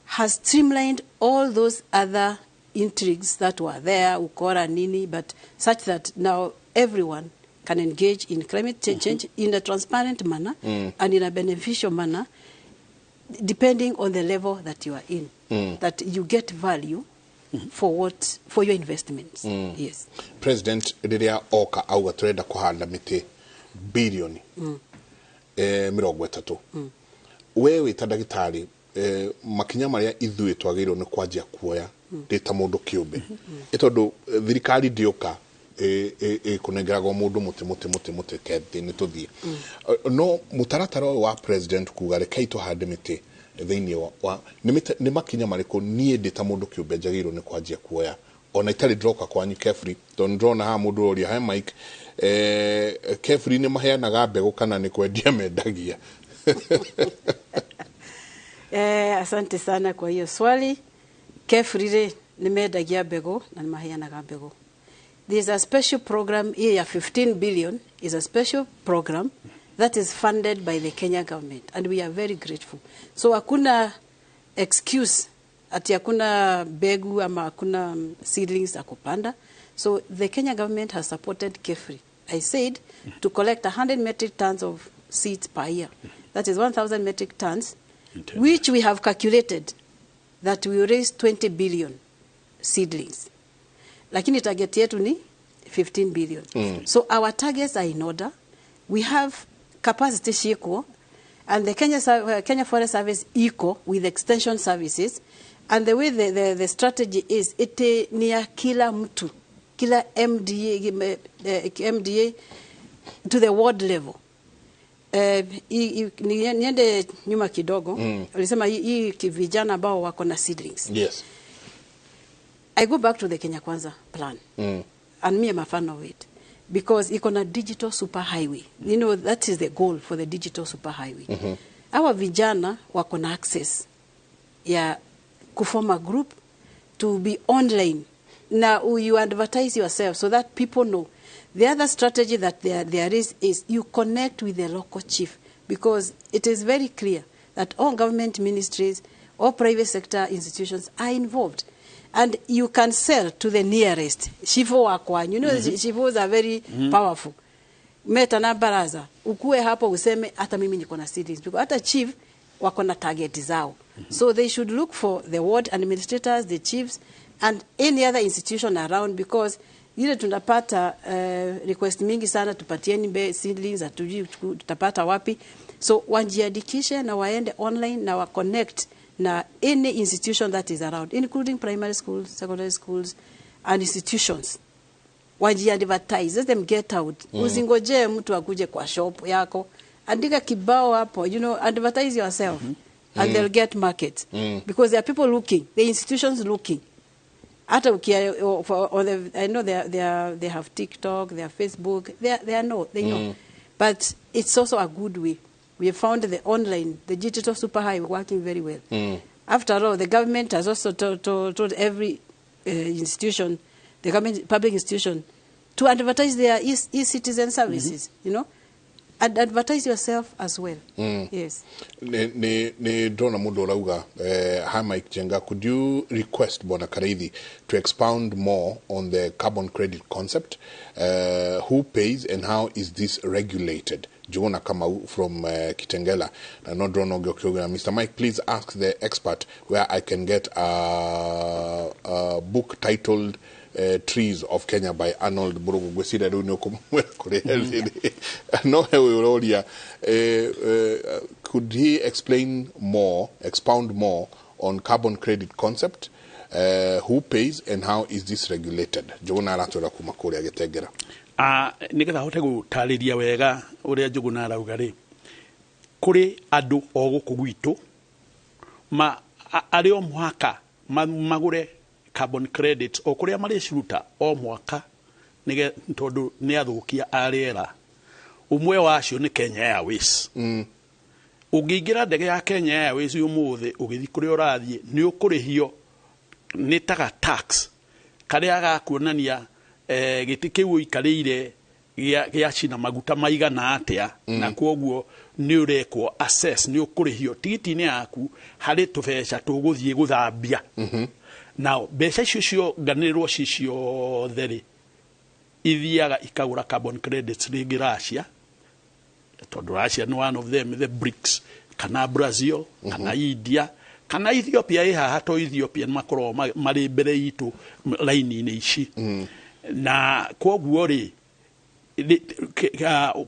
has streamlined all those other intrigues that were there, ukora nini, but such that now everyone can engage in climate change in a transparent manner and in a beneficial manner, depending on the level that you are in, that you get value for your investments. Yes. President, riria oka auga turenda kuhanda miti bilioni 30. Wewe ta ndagitari makinya maria ithuĩ twagĩrĩirwo nĩ kwanjia kuoya ndĩta mũndũ kĩũmbe ĩtondũ thirikari ndĩoka kunengeragwo mũndũ mũtĩ kethi nĩ tũthiĩ no mũtaratara wa president kuga rekei tũhande mĩtĩ thĩinĩ wa nĩ makinya marĩkũ niĩ ndĩta mũndũ kĩũmbe njagĩrĩirwo nĩ kwanjia kuoya ona itarĩ droka kwanyu Kefri tondũ ndĩrona haha mũndũ ũrĩa he Mike Kefri nĩ maheanaga mbegũ kana nĩ kwendia mendagia. Asante sana kwa hiyo swali. Kefri ni mendagia mbegũ na maheanaga mbegũ. There's a special program here, 15 billion is a special program that is funded by the Kenya government and we are very grateful. So hakuna excuse ati hakuna mbegu ama hakuna seedlings za kupanda. So the Kenya government has supported Kefri. I said to collect 100 metric tons of seeds per year. That is 1,000 metric tons, which we have calculated that we will raise 20 billion seedlings. Lakini target yetu ni 15 billion. So our targets are in order. We have capacity shiko, and the Kenya Forest Service eco with extension services. And the way the strategy is, it ni ya kila mtu, kila MDA to the ward level. Niende nyuma kidogo, ulisema hii vijana ambao wako na seedlings. Yes. I go back to the Kenya Kwanza plan. And me, I'm a fan of it. Because it's on a digital superhighway. You know, that is the goal for the digital superhighway. Our vijana wako na access ya kuform a group to be online. Now you advertise yourself so that people know. The other strategy that there is you connect with the local chief, because it is very clear that all government ministries, all private sector institutions are involved. And you can sell to the nearest. Shifo wakwa. You know, shifos are very powerful. Meta na baraza. Ukue hapo useme, hata mimi niko na seedlings. Because hata chief, wako na target zao. So they should look for the ward administrators, the chiefs, and any other institution around, because ile tunapata request mingi sana tupatieni seedlings, atujui tutapata wapi. So wanjiandikishe na waende online na wa connect na any institution that is around, including primary schools, secondary schools, and institutions. Wajiadvertise, let them get out. Usingoje mtu akuje kwa shop yako. Andika kibao hapo, you know, advertise yourself. And they'll get market. Because there are people looking, the institutions looking. I know they have TikTok, they have Facebook, they know. But it's also a good way. We have found the online, the digital superhighway working very well. After all, the government has also told every institution, the government public institution, to advertise their e-citizen services, you know, and advertise yourself as well. Yes. Ne drona mundo rauga Mike Jenga, could you request Bona Kareithi to expound more on the carbon credit concept? Who pays and how is this regulated? Jona Kamau from Kitengela. No drona Mr. Mike, please ask the expert where I can get a book titled Trees of Kenya by Arnold Burugwesida. Could he expound more on carbon credit concept? Who pays and how is this regulated? Jona Ratora Kumakuri Agetegera. Nigetha hote gutariria wega uria Njuguna arauga ri kuri andu o guku gwitu ma ari o mwaka magure carbon credits o kuria mari ciruta o mwaka nige tondu ni athukia ariera umwe wacio ni Kenya Airways ungiingira ndege ya Kenya Airways umuthi ugithi kuri urathie ni ukurihio ni taga tax karia gakuonania giti kiu ikarire ya china maguta maigana atia na koguo ni urekwo assess ni ukurihio tigiti ni yaku hari tubeca tuguthie guthambia na beca icio nganirwo cicio theri ithiaga ikagura carbon credits ringi Russia tondu Russia ni one of them the BRICS kana Brazil kana India kana Ethiopia iha to Ethiopia makoro mari mbere itu line ni ici na koguo ri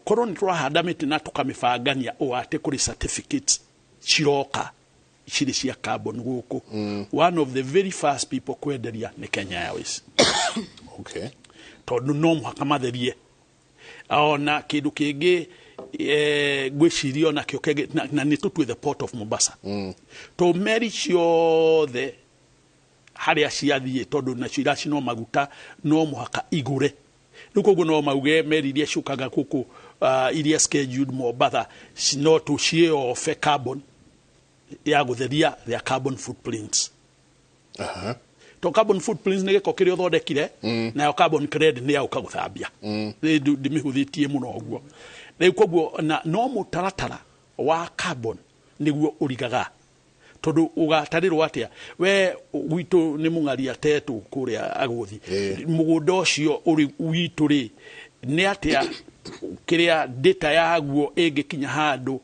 koroni twahanda miti na tukamifagania o ate kuri certificates ciroka ciri cia carbon guku one of the very first people kwenderia ni Kenya Airways okay tondu no muhaka matherie ona kindu kingi gwicirio na kio kege na ni tutu the port of Mombasa to meri ciothe haria ciathie tondu na ciraci no maguta no muhaka igure nuko no mauge meri iria ciukaga kuku iria scheduled Mombasa no to share of carbon ya gutheria their carbon footprints to carbon footprints ne ko kiri othondekire na carbon credit ne auka guthambia ndimihuthitie muno guo na ikoguo na no mutaratara wa carbon niguo urigaga tondu ugatarirwo atia we gwitu ni mungaria tetu kuria aguthi mugunda ucio uri gwitu ri ni atia kiria data yaguo ingikinya handu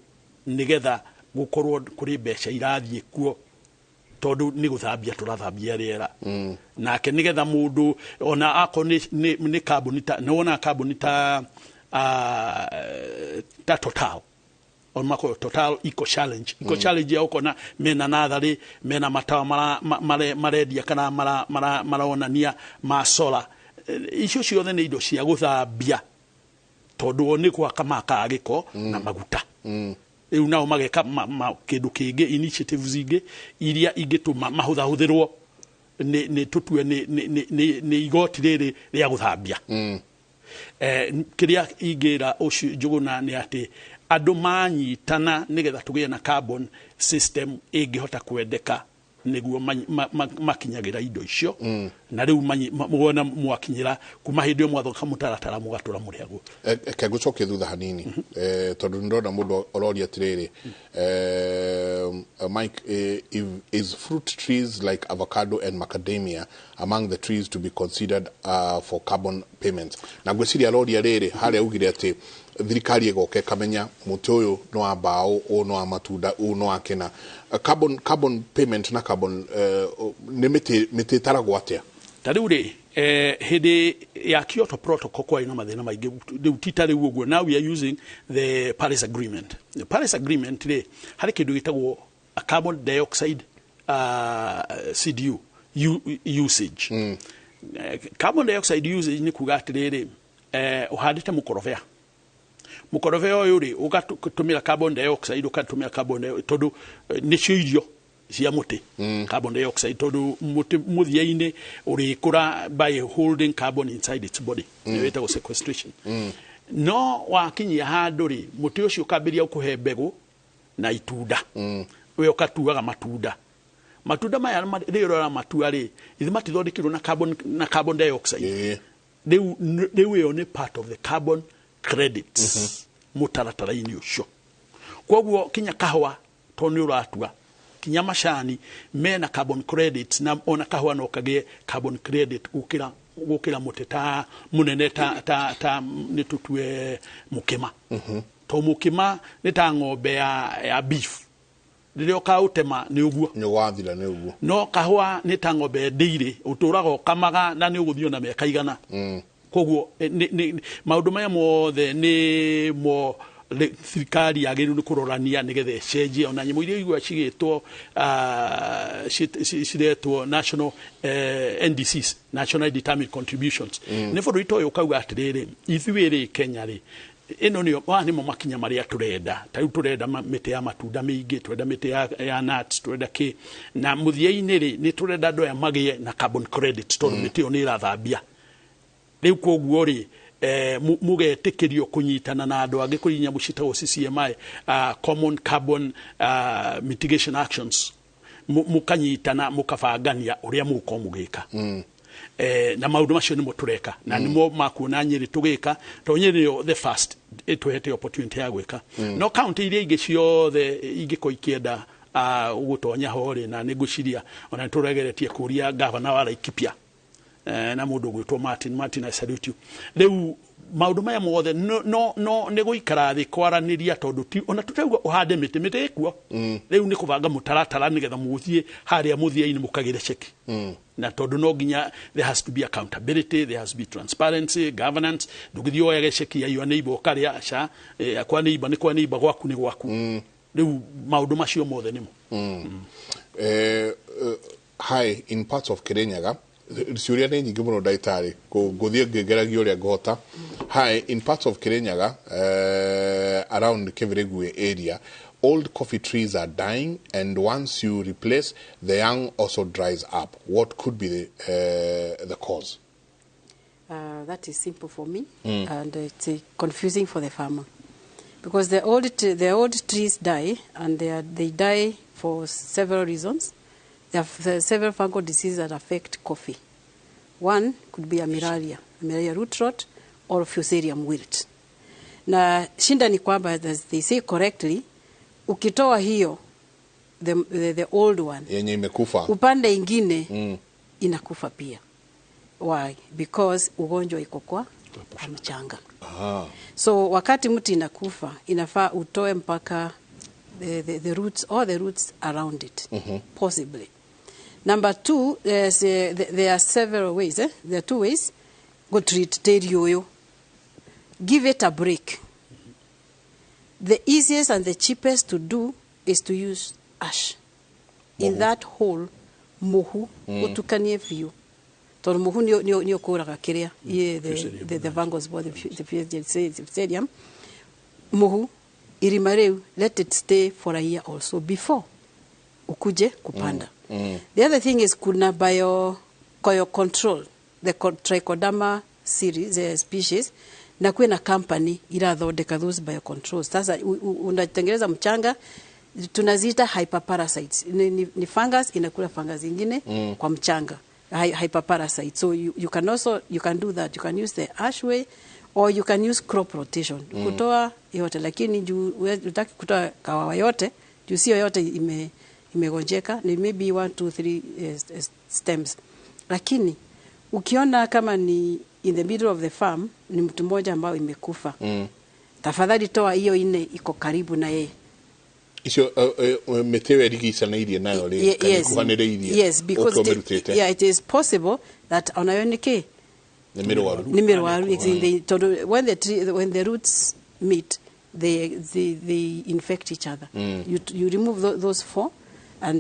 nigetha gukorwo kuri beca irathie kuo tondu ni guthambia turathambia riera nake nigetha mundu ona ako ni carbon ta nona carbon ta total on mako total eco challenge ya ukona mena nathari mena matawa maredia kana maraonania ma solar icio ciothe ni indo cia guthambia tondu ni kwa kama kagiko na maguta riu nao mageka kindu kingi initiatives ingi iria ingituma mahuthahuthirwo ni tutue ni igoti riri ria guthambia kiria ingira ucio njuguna ni ati andu manyitana nigetha tugie na carbon system ingihota kwendeka niguo makinyagira indo icio na riu muona mwakinyira kuma hindi mwathonga mutaratara mugatura muriago kegucoke thutha hanini tondu ndona mundu ororia tiriri Mike is fruit trees like avocado and macadamia among the trees to be considered for carbon payments na gwiciria ororia riri haria ugire ati thirikari igoke kamenya muti uyu no ambao o no amatunda o no akena carbon payment na carbon ne miti taragwo atia tariuri hede ya Kyoto protocol kwa ina mathina maingi utitari uguo now we are using the Paris agreement today hari kindu gitagwo a carbon dioxide CDU usage carbon dioxide usage ni kuga atiriri uhandite mukorofea yuri ugatumira carbon dioxide ugatumira carbon dioxide tondu nicio irio cia muti carbon dioxide tondu muti muthiaine uri kura by holding carbon inside its body niweta sequestration no wakinyia handu ri muti ucio ukambiria ukuhe mbegu na itunda we ukatuaga matunda maya rĩrora matua ri ithimati thondekirwo na carbon dioxide they were only part of the carbon credits mutaratara-ini ucio koguo kinya kahwa toni uratua kinya macani mena carbon credits na ona kahwa no kage carbon credit gukira muteta munene ta nitutue mukima to mukima nita ng'ombe ya beef ndirio kautema ni uguo ni wathira ni uguo no kahwa nita ng'ombe ndire uturaga kamaga na ni uguthio na meka igana koguo maundu maya mothe ni mo thirikari yagiru ni kurorania nigethe cenjie ona nyimu iria igwa cigitwo ciretwo national NDCs national determined contributions ni bũrũri to ukauga atiriri ithuĩ Kenya ri ino ni mo makinya maria turenda ta turenda miti ya matunda mingi turenda miti ya nuts turenda ki na muthia-ini ri ni turenda andu ya magie na carbon credit tondu miti oni irathambia riu koguo ri mugetikirio kunyitana na andu angi kurinya mucitagwo CCMI common carbon mitigation actions mukanyitana mukabangania uria muko mugika na maundu macio nimo tureka na nimo makuona Nyeri tugika to Nyeri the first etwete opportunity ya gwika no county iria ingi ciothe ingiko ikienda gutonya hore na neguciria ona turegeretie kuria governor wa Laikipia na mundu gwitwo Martin I salute you riu maundu maya mothe no neguikara thi kwaraniria tondu ti ona tutauga uhande miti ikuo riu ni kubanga mutaratara nigetha muthie haria muthia-ini mukagire cheki na tondu no ginya there has to be accountability, there has to be transparency, governance ndugithio ya cheki ya your neighbor karia aca kwa neighbor ni kwa neighbor gwaku ni gwaku riu maundu macio mothe nimo hi in parts of Kirinyaga ciuria ni nyingi muno ndaitari guthie ngegeragia uria ngota hi in parts of Kirinyaga around Kiviregwe area old coffee trees are dying and once you replace the young also dries up. What could be the cause? That is simple for me and it's confusing for the farmer because the old trees die and they die for several reasons. There are several fungal diseases that affect coffee. One could be Amiralia root rot or Fusarium wilt. Na shinda ni kwamba, as they say correctly, ukitoa hiyo the old one yenye imekufa upande ingine inakufa pia. Why? Because ugonjwa iko kwa mchanga. So wakati mti inakufa inafaa utoe mpaka the roots, all the roots around it possibly. Number two, there are several ways. There are two ways. Go treat terioyo. Give it a break. The easiest and the cheapest to do is to use ash. In that hole, mohu, utukanie fiu. Tondu mohu ni okuraga kiria, the fungus, the Fusarium. Mohu, irimareu, let it stay for a year also before ukuje kupanda. The other thing is kuna control, the Trichoderma series, species, na kuwe na company irathondeka those biocontrols. Sasa unatengeneza mchanga, tunaziita hyperparasites. Ni fungus inakula fungus ingine kwa mchanga, hyperparasites. So you can do that. You can use the ash way or you can use crop rotation. Kutoa yote, lakini utaki kutoa kawawa yote, juu sio yote imegonjeka, ni maybe 1, 2, 3 stems. Lakini ukiona kama ni in the middle of the farm ni mtu mmoja ambao imekufa, tafadhali toa hiyo ine iko karibu na yeye. Isho metewe rigisa na iria nayo le kuhanereirie. Yes, because it is possible that onayonike nimerowaru when the roots meet they infect each other. You remove those four and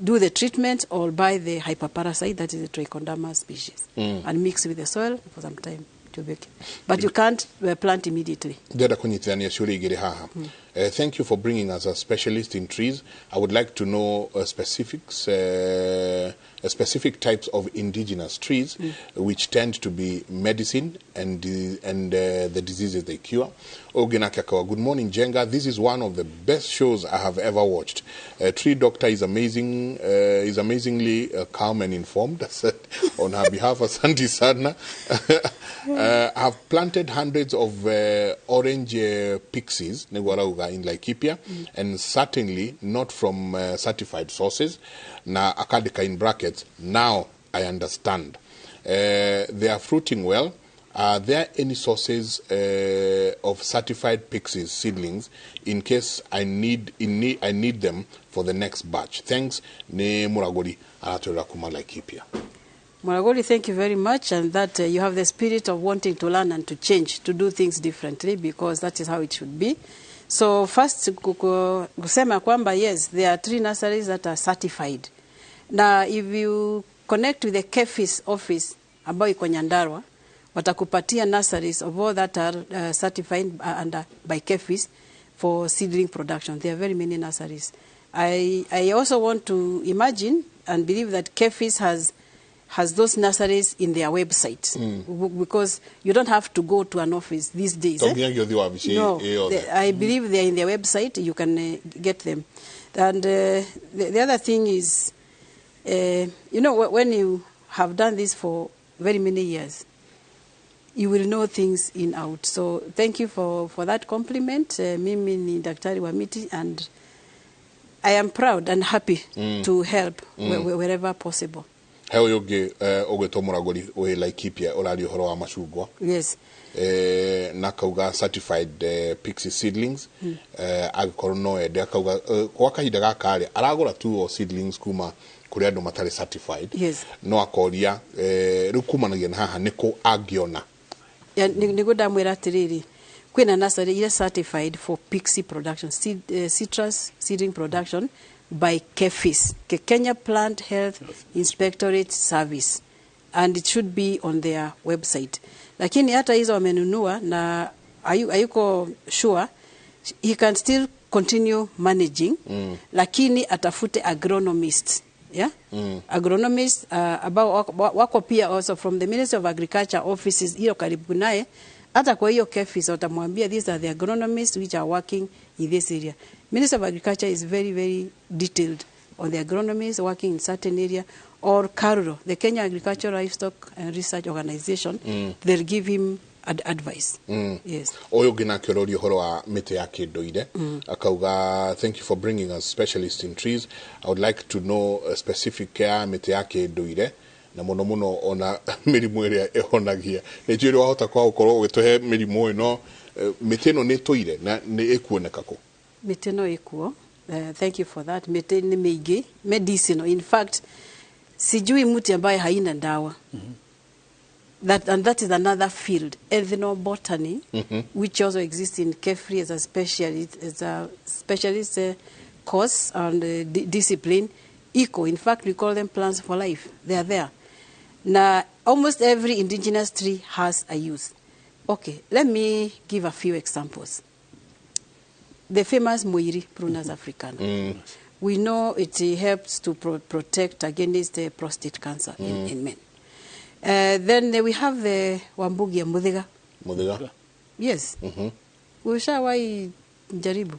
do the treatment or buy the hyperparasite, that is the Trichoderma species, and mix with the soil for some time to bake. But you can't plant immediately. Thank you for bringing us a specialist in trees. I would like to know specific types of indigenous trees which tend to be medicine and the diseases they cure. Good morning, Jenga. This is one of the best shows I have ever watched. Tree Doctor is amazingly calm and informed. On her behalf, Asante Sana. I have planted hundreds of orange pixies in Laikipia, and certainly not from certified sources. Na akadika in brackets. Now I understand. They are fruiting well. Are there any sources of certified pixies seedlings in case I need them for the next batch? Thanks. Ne Muragori Aratora Kuma Laikipia. Muragori, thank you very much, and that you have the spirit of wanting to learn and to change, to do things differently, because that is how it should be. So first, kusema kwamba yes, there are 3 nurseries that are certified. Now, if you connect with the KEFIS office ambayo iko Nyandarua, watakupatia nurseries of all that are certified by KEFIS for seedling production. There are very many nurseries. I also want to imagine and believe that KEFIS has those nurseries in their website, because you don't have to go to an office these days. No, I believe they're in their website. You can get them. And the other thing is, when you have done this for very many years, you will know things in out. So thank you for that compliment. Mimi ni daktari wa miti, and I am proud and happy to help wherever possible. Heo yoge ogetomora gori we Laikipia orari horo wa machungwa. Yes. Na kauga certified pixie seedlings. Agikoro no ende akauga kwa kahinda gaka ari aragura tu seedlings kuma kuri andu matari certified. Yes. No akoria riu kumanagia na haha niko agiona. Ya nigo ndamwira atiriri kwina nursery ile certified for pixie production, citrus seedling production by KEPHIS, Kenya Plant Health Inspectorate Service, and it should be on their website. Lakini hata hizo wamenunua na ayuko sure he can still continue managing, lakini atafute agronomist. Yeah? Agronomists ambao wako pia also from the Ministry of Agriculture offices hiyo karibu naye. Hata kwa hiyo KEPHIS watamwambia these are the agronomists which are working in this area. Ministry of Agriculture is very, very detailed on the agronomists working in certain area. Or KARURO, the Kenya Agricultural Livestock and Research Organization, they'll give him advice. Yes. Oyo gina kirori horo wa mite ya kinduire. Akauga, thank you for bringing us specialists in trees. I would like to know a specific ya mite ya kinduire. Na muno muno ona mirimu iria ehonagia. Nijiri wahota kwa ukoro ugituhe mirimu ino mite no ni toire na ni ekuoneka ko. Mite no ekuo. Thank you for that. Mite ni meigi, medicinal. In fact, sijui muti ambaye haina dawa. That is another field, ethnobotany, which also exists in KEFRI as a specialist course and discipline. Eco, in fact, we call them plants for life. They are there. Now, almost every indigenous tree has a use. Okay, let me give a few examples. The famous Muiri, Prunus africana. We know it helps to protect against prostate cancer in men. Then we have the Wambugia Mudiga. Mudiga? Yes. Ushawai jaribu.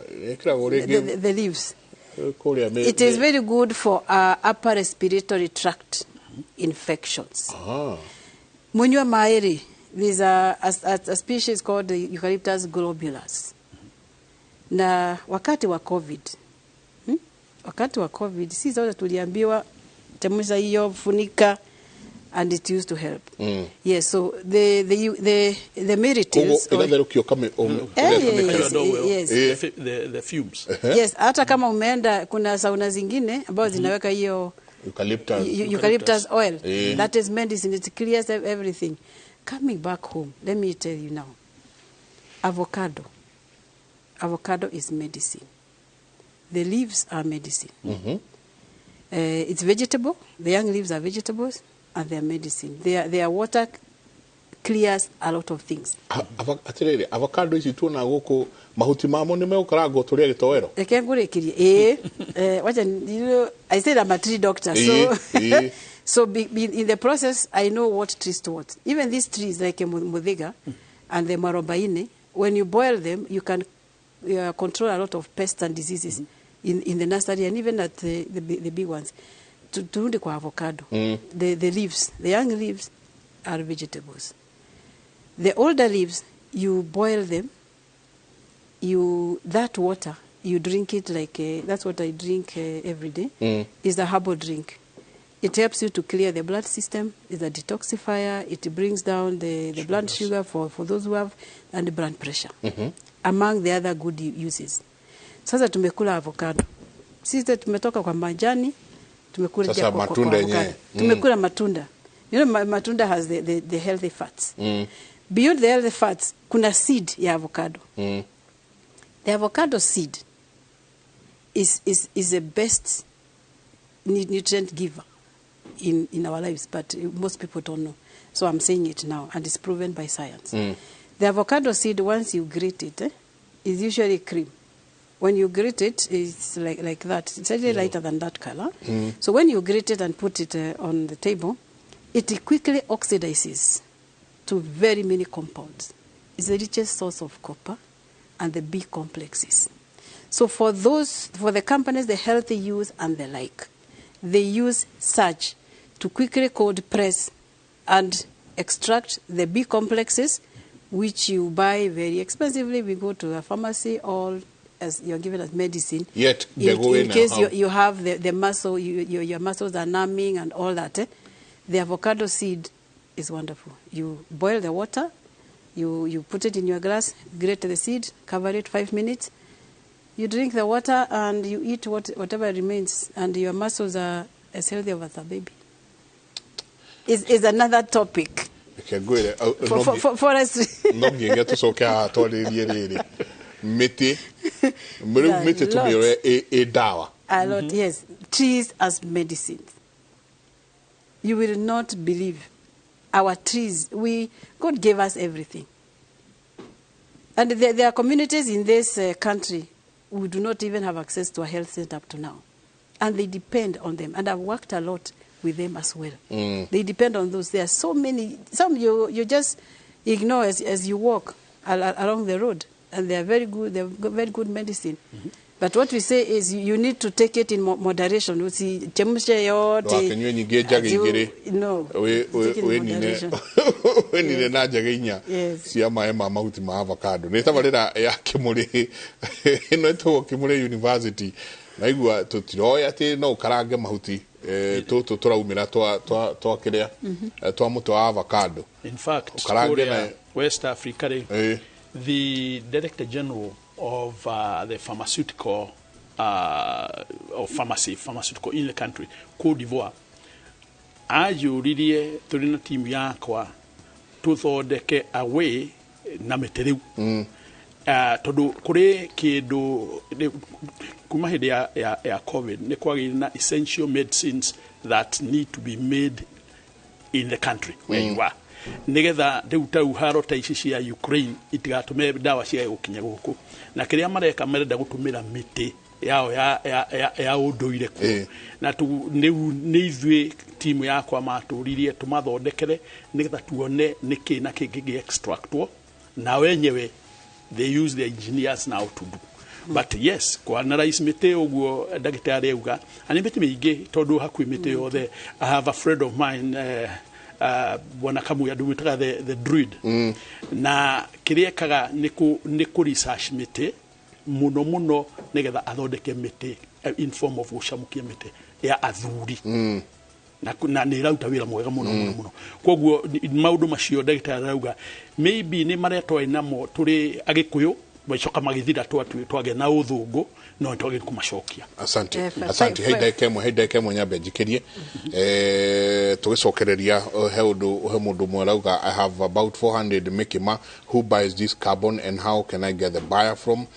The leaves. It is very good for upper respiratory tract infections. Munywa maeri, there's a species called the eucalyptus globulus. Na wakati wa COVID, sisi zote tuliambiwa temuza hiyo funika, and it used to help. Yes, so the miracles. The fumes. Yes, hata kama umeenda kuna sauna zingine ambazo zinaweka hiyo eucalyptus oil. That is medicine. It clears everything. Coming back home, let me tell you now. Avocado is medicine. The leaves are medicine. It's vegetable. The young leaves are vegetables, and they are medicine. Their water clears a lot of things. Avocado is tuona goko mahuti mamo ni meukaragwo turia gitowero. Eke ngurekirie. I said I'm a tree doctor, so in the process I know what trees to what. Even these trees like Mudhiga and the Marobaine, when you boil them, you can control a lot of pests and diseases in the nursery and even at the big ones. Turudi kwa avocado. The leaves, the young leaves are vegetables. The older leaves, you boil them, that water, you drink it like, that's what I drink every day, is a herbal drink. It helps you to clear the blood system, it's a detoxifier, it brings down the blood sugar for those who have, and the blood pressure, among the other good uses. Sasa tumekula avocado. Sisi tumetoka kwa majani, tumekula sasa matunda yenyewe. Tumekula matunda. You know, matunda has the healthy fats. Beyond the healthy fats, kuna seed ya avocado. The avocado seed is the best nutrient giver in our lives, but most people don't know. So I'm saying it now, and it's proven by science. The avocado seed, once you grate it, is usually cream. When you grate it, it's like that. It's slightly lighter than that color. So when you grate it and put it on the table, it quickly oxidizes to very many compounds. It's the richest source of copper and the B complexes. So for the companies, the healthy use and the like, they use such to quickly cold press and extract the B complexes, which you buy very expensively. We go to a pharmacy, all as you're given as medicine. Yet, in case you have the muscle, your muscles are numbing and all that. The avocado seed is wonderful. You boil the water, you put it in your glass, grate the seed, cover it 5 minutes. You drink the water and you eat whatever remains, and your muscles are as healthy as a baby. Is another topic. Forestry. A lot, yes. Trees as medicines. You will not believe. Our trees, God gave us everything. And there are communities in this country who do not even have access to a health center up to now. And they depend on them. And I've worked a lot with them as well. They depend on those. There are so many. Some you just ignore as you walk along the road. And they are very good. They're very good medicine. But what we say is you need to take it in moderation. You see, no, take it in moderation. University. Naigua tutiroya ati no karange mahuti tutu turaumira twa kiria twa muto wa avocado. In fact, West Africa, the Director General of the pharmaceutical pharmaceutical in the country, Cote d'Ivoire, ajuririe turina team yakwa tuthondeke away na meteriu tondu kuri kindu kuma hindi ya COVID ni kwagire na essential medicines that need to be made in the country where you are. Nigetha deuta uharo ta ici cia Ukraine itigatume dawa cia gukinya guku na kiria mareka merenda gutumira miti yao ya unduire ku na tu ni ithui timu yakwa maturirie tumathondekere nigetha tuone niki na kingi extractwo na wenyewe they use the engineers now to do. But yes, kwa analyze mite uguo ndagitari auga ani mite mingi tondu hakui mite yothe. I have a friend of mine bwana Kamuya dumitaga the druid na kiriekaga niku research mite muno nigetha athondeke mite in form of gucamukia mite ya athuri na ni rauta wira mwega muno koguo maundu macio ndagitari auga maybe ni maretwa inamo turi agikuyu bacoka magithira twage na uthungu no twage kumacokia. Asante heida kemwe nyambe njikirie tugicokereria he mundu mwerauga I have about 400 mikima who buys this carbon and how can I get the buyer from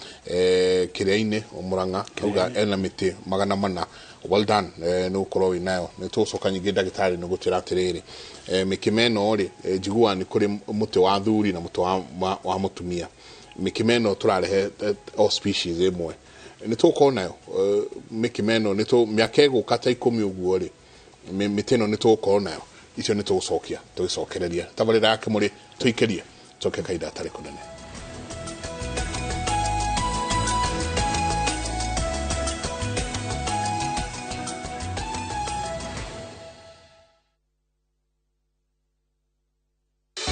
kiriaine omuranga auga ena miti magana mana. Well done no koro inayo ne tucoka nyingi ndagitari no gutira atiriri mikimeno ri jigua ni kuri muti wa thuri na muti wa mutumia mikimeno turarehe all species emwe ni tuko nayo mikimeno ni to miakego kata 10 uguo ri miteno ni tuko nayo icio ni tucokia tugicokereria tabarira yake muri tuikerie toke kaida tare kunene.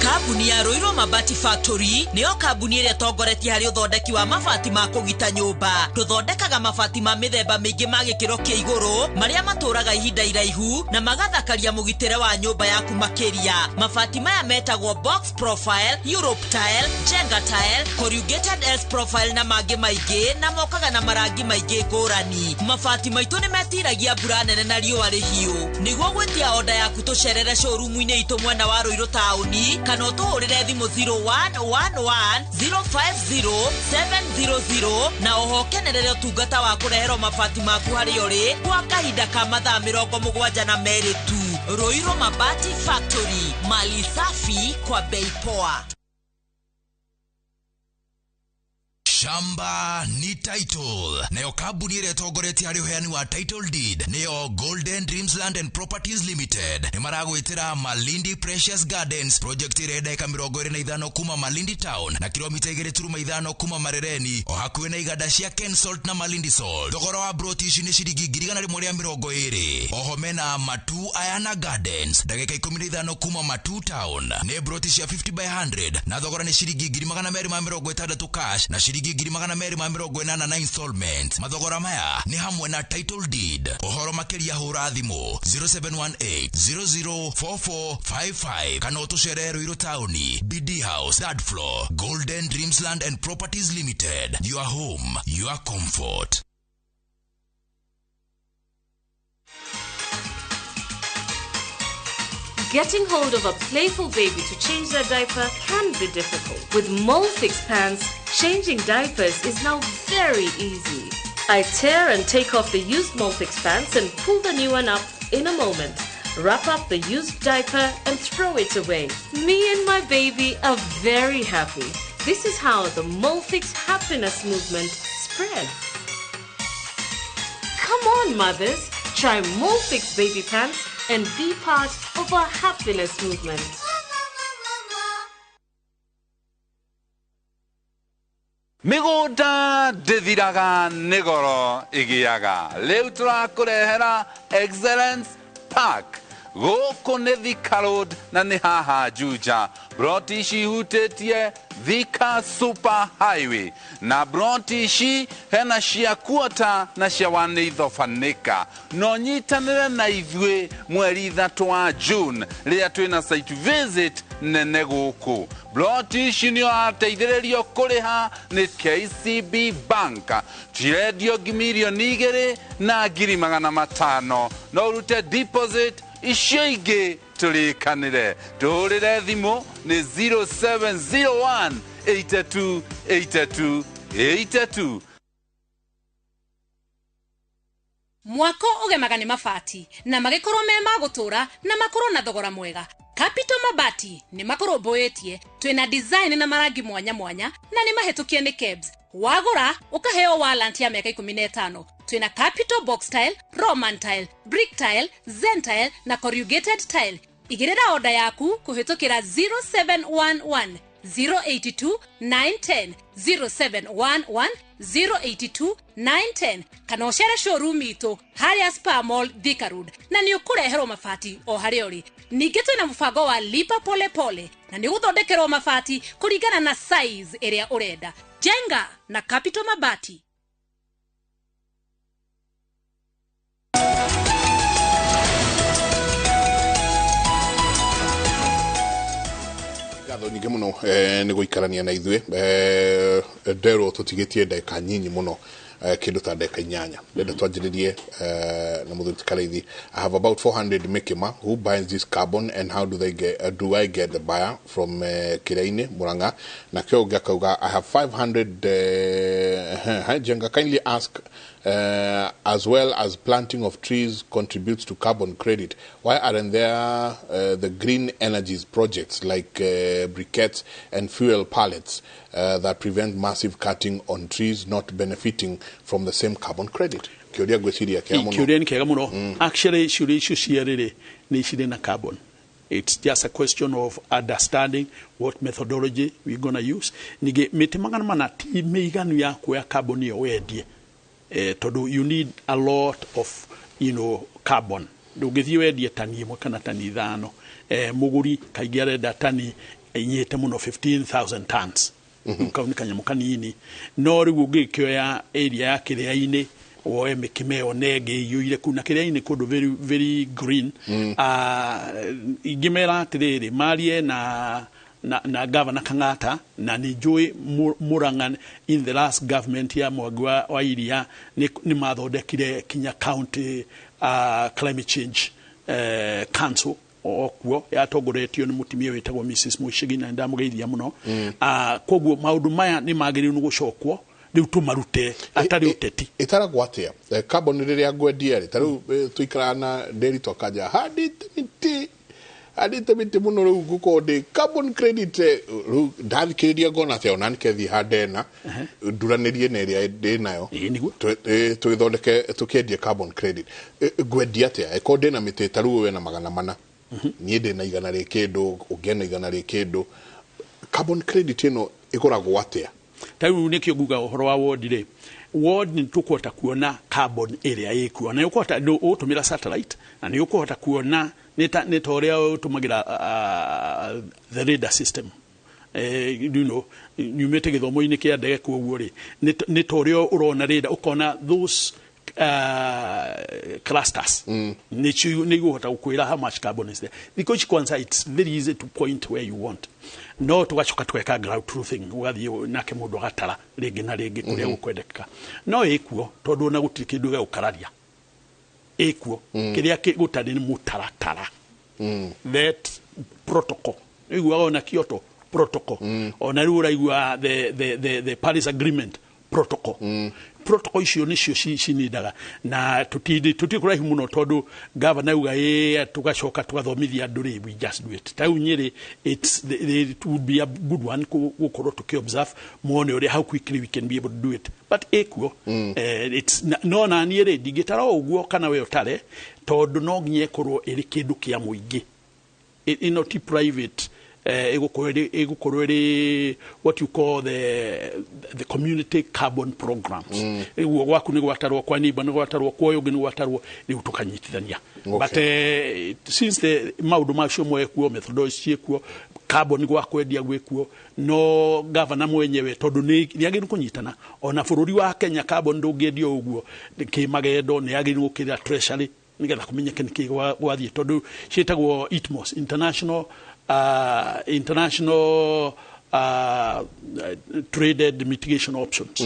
Kambuni ya Roiro Mabati Factory niyo kambuni iria tongoretie hari uthondeki wa mabati ma kugita nyumba. Tuthondekaga mabati ma mithemba mingi ma gikiro kia iguru maria maturaga ihinda iraihu na magathakaria mugitire wa nyumba yaku makiria. Mabati maya metagwo box profile, Europe tile, Jenga tile, corrugated S profile na mangi maingi na mokaga na marangi maingi ngurani. Mabati maitu ni metiragia mbura nene na riũa rĩhiũ. Niguo gwetia order yaku tucerere showroom-ini itu mwena wa Roiro tauni kana utuhurire thimu 0111050700 na oho kenerere utungata wa kurehero mabati maku hari uri kwa kahinda ka mathaa 72 tu. Roiro Mabati Factory, mali safi kwa bei poa. shamba ni title nayo kambuni ĩrĩa ĩtongoretie harĩ ũheani wa title deed nĩyo Golden Dreams Land and Properties Limited nĩ maragwĩtĩra Malindi Precious Gardens project ĩrĩa ĩreka 25 kuma Malindi Town na kilomita 2.5 kuma Marereni o hakuhĩ na iganda cia Ken Salt na Malindi Salt. Thogora wa broti ici nĩ ciringi 120. Oho mena Matu Ayana Gardens ndagĩka 15 kuma Matu Town nĩ broti cia 50 by 100 na thogora nĩ ciringi 260 cash na shiringi 280 na installment. Mathogora maya ni hamwe na title deed. Ohoro makeria hura thimo 0718004455 kana utuchere Ruiru Towni BD House third floor Golden Dreams Land and Properties Limited. Your home, your comfort. Getting hold of a playful baby to change their diaper can be difficult. With Molfix pants, changing diapers is now very easy. I tear and take off the used Molfix pants and pull the new one up in a moment. Wrap up the used diaper and throw it away. Me and my baby are very happy. This is how the Molfix happiness movement spreads. Come on, mothers. Try Molfix baby pants and be part of our happiness movement. Migota dediraga negoro igiaga. Leutra kurehera Excellence Park. Goko ne Thika Road na ni haha Juja. Broti shi hutetie Thika Super Highway. Na broti shi hena shia kuota na shia wanithofanika. No nyitanire na ithwe mweri 3 wa June. Ria twina site visit nene guku. Broti shi nio ateithĩrĩrio kũrĩha ni KCB Bank. Tiredio milioni 2 na 500,000. No urute deposit icio ingĩ tũrĩkanĩre. Tũhũrĩre thimũ nĩ 0701 82 82 82. Mwako ũgemaga nĩ mabati na magĩkorwo me magũtũra na makorwo na thogora mwega. Capital Mabati nĩ makũrũmbũĩtie twĩna design na marangi mwanya mwanya na nĩ mahĩtũkie nĩ KEBS. Wagũra ũkaheo warranty ya mĩaka 15. Twĩna Capital Box Tile, Roman Tile, Brick Tile, Zen Tile na Corrugated Tile. Igĩrĩra order yaku kũhĩtũkĩra 0711 082 910 0711 082 910 kana ũcere showroom itũ harĩa Spar Mall Thika Road na nĩ ũkũreherwo mabati o harĩa ũrĩ. Ningĩ twĩna mũbango wa lipa pole pole na nĩ gũthondekerwo mabati kũringana na size ĩrĩa ũrenda. Jenga na Capital Mabati. Gatho nyingĩ mũno nĩ gũikarania na ithuĩ nderwo tũtigĩtie ndeka nyinyi mũno kĩndũ ta ndeka 8 ndenda twanjĩrĩrie na mũthuri Kareithi. I have about 400 Mikima who buys this carbon and how do I get the buyer from Kiraine Muranga na kĩo ngakauga I have 500 Jenga kindly ask as well as planting of trees contributes to carbon credit. Why aren't there the green energies projects like briquettes and fuel pallets that prevent massive cutting on trees not benefiting from the same carbon credit? Kioria gweciria kia muno. Kioria ni kia muno. Actually, shuri ciarire ni shire na carbon. It's just a question of understanding what methodology we're going to use. Nige metemagana mana ti meiganu ya kwa carbon yo wedie. You need a lot of, carbon. Ndũngĩthiĩ wendie tani ĩmwe kana tani 5. Mũgũri kaingĩ arenda tani inyite muno 15,000 tons. Kauni kanyamũ kanini. No rĩu ũngĩkĩoya area ya Kĩrĩa-inĩ woe Mikimeo nenge iyũire kuna Kĩrĩa-inĩ kũndũ very very green. Ingĩmera atĩrĩrĩ marie na Governor Kang'ata na nijui Murang'a in the last government ya Mwangi wa Iria ni mathondekire Kinya County Climate Change Council okuo yatongoretio nĩ mutumia wetagwo Mrs. Mushigi na ndamugeithia muno. Koguo maundu maya ni magĩrĩirwo nĩ gũcokwo rĩu tũmarute atarĩ ũteti. Ĩtaragwo atĩa carbon rĩrĩa ngwendia rĩ tarĩu tuikara na dairy twakaja handĩte mĩtĩ adite miti muno ru guko de carbon credit ru davi kiridia gona te onani ke thi hadena duranirie ne ria de nayo to thondeke tukendia carbon credit gwedia te eko de na miti taru we na magana mana nie de na igana ri kindu ugena igana ri kindu carbon credit ino ikoragwo atia tayu nikyo guga horo wa ward ri ward ni tukwota kuona carbon area yeku na yokota do otumira satellite na yokota kuona neta oria tumagira the radar system you know nyumete githomo ini kia ndege kuoguo ri neta oria urona radar ukona those clusters nigu hota ukwira how much carbon is there because kwanza it's very easy to point where you want no tugachoka tweka ground truthing wathi nake mundu gatara ringi na ringi kuria gukwendeka no ikuo tondu na gutiri kindu ge ukararia ikuo kiria gutari ni mutaratara that protocol igwa ona Kyoto protocol ona rura igwa the Paris agreement protocol protocol icio nicio cinidaga na tutikura muno tondu governor uga tugacoka tugathomithia andu ri we just do it tau nyiri it would be a good one gukorwo tukiobserve muone uri how quickly we can be able to do it but ekuo it's no na nyiri digitara uguo kana we utare tondu no nginye korwo iri kindu kia muingi not private what you call the community carbon programs gwaku ni gwatarwo kwa niba ni gwatarwo kwa yogi ni gwatarwo ni utukanyitithania but since the maudu macio mwekuo methodology ekuo carbon gwakwendia gwekuo no governor mwenyewe tondu ni agiru kunyitana ona bururi wa Kenya carbon ndungendio uguo kimagendo ni agiru gukira treasury nigetha kumenyeke niki gwathie tondu cietagwo ITMOS international traded mitigation options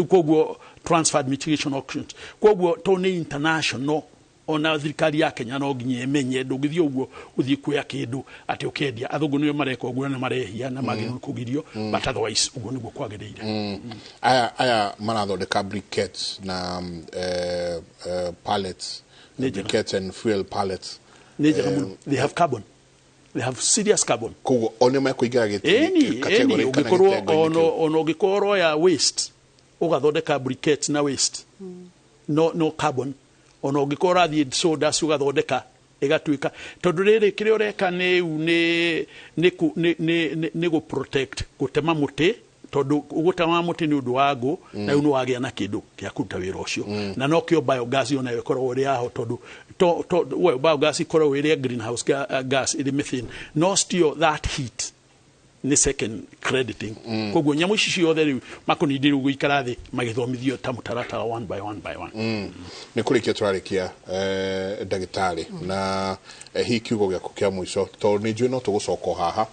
kogwo transferred mitigation options kogwo to ni international ona thirikari ya Kenya no nginye menye ndugithio uguo uthii kuya kindu ati ukendia athungu niyo mareka uguo na marehia na magiru kugirio but otherwise uguo niguo kwagiriire aya marathondeka briquettes na pallets briquettes and fuel pallets they have carbon. They have serious carbon. Kugo one ma kuigira category ono gikoro ya waste ugathondeka briquettes na waste no carbon ono gikora thi soda ugathondeka igatuika tondu riri kire ureka ni go protect gutema muti tondu ugutema muti ni undu wagu na uno wagia na kindu kia kuruta wira ucio na no kio biogas ona ikorwo uri aho tondu biogas ikorwo iri greenhouse gas iri methane no still that heat ni second crediting kogwo nyamu ici ciothe riu makunindiri guikara thi magithomithio ta mutaratara one by one ni kurikia turarikia ndagitari na hi kiugo gya kukia mwico to ni njui no tugucoka haha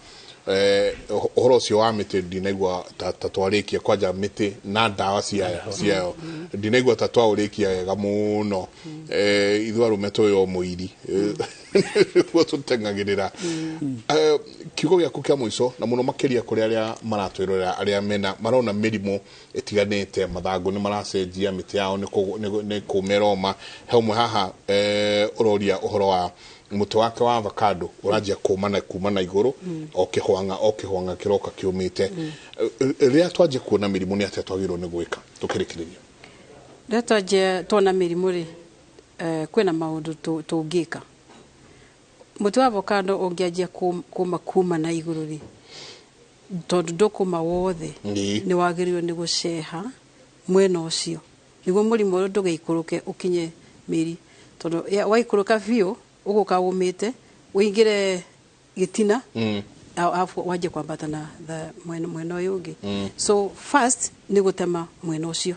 ohoro cio wa miti ndinaigua tatwarikia kwanja miti na ndawa ciayo ndinaigua tatwaurikia wega muno ithwarume tuyo muiri gwo tutengagirira kiugo gya kukia mwico na muno makiria kuri aria maratwirora aria mena marona mirimo etiganite mathangu ni maracenjia miti yao ni kumeroma hamwe haha uroria uhoro wa muti wake wa avocado urajia kumana iguru okihwanga kiroka kiumite ria twaje kuona mirimu ni atetwagirwo ni gwika tukirikiriria ria twaje tuona mirimu ri kwina maundu tungika muti wa avocado ungiajia kuma na iguru ri tondu ndukuma wothe ni wagirirwo ni guceha mwena ucio niguo murimu uyu ndugeikuruke ukinye miri tondu waikuruka biu uguka umite uingire gitina afu waje kwambata na mwena uyu ungi so first ni gutema mwena ucio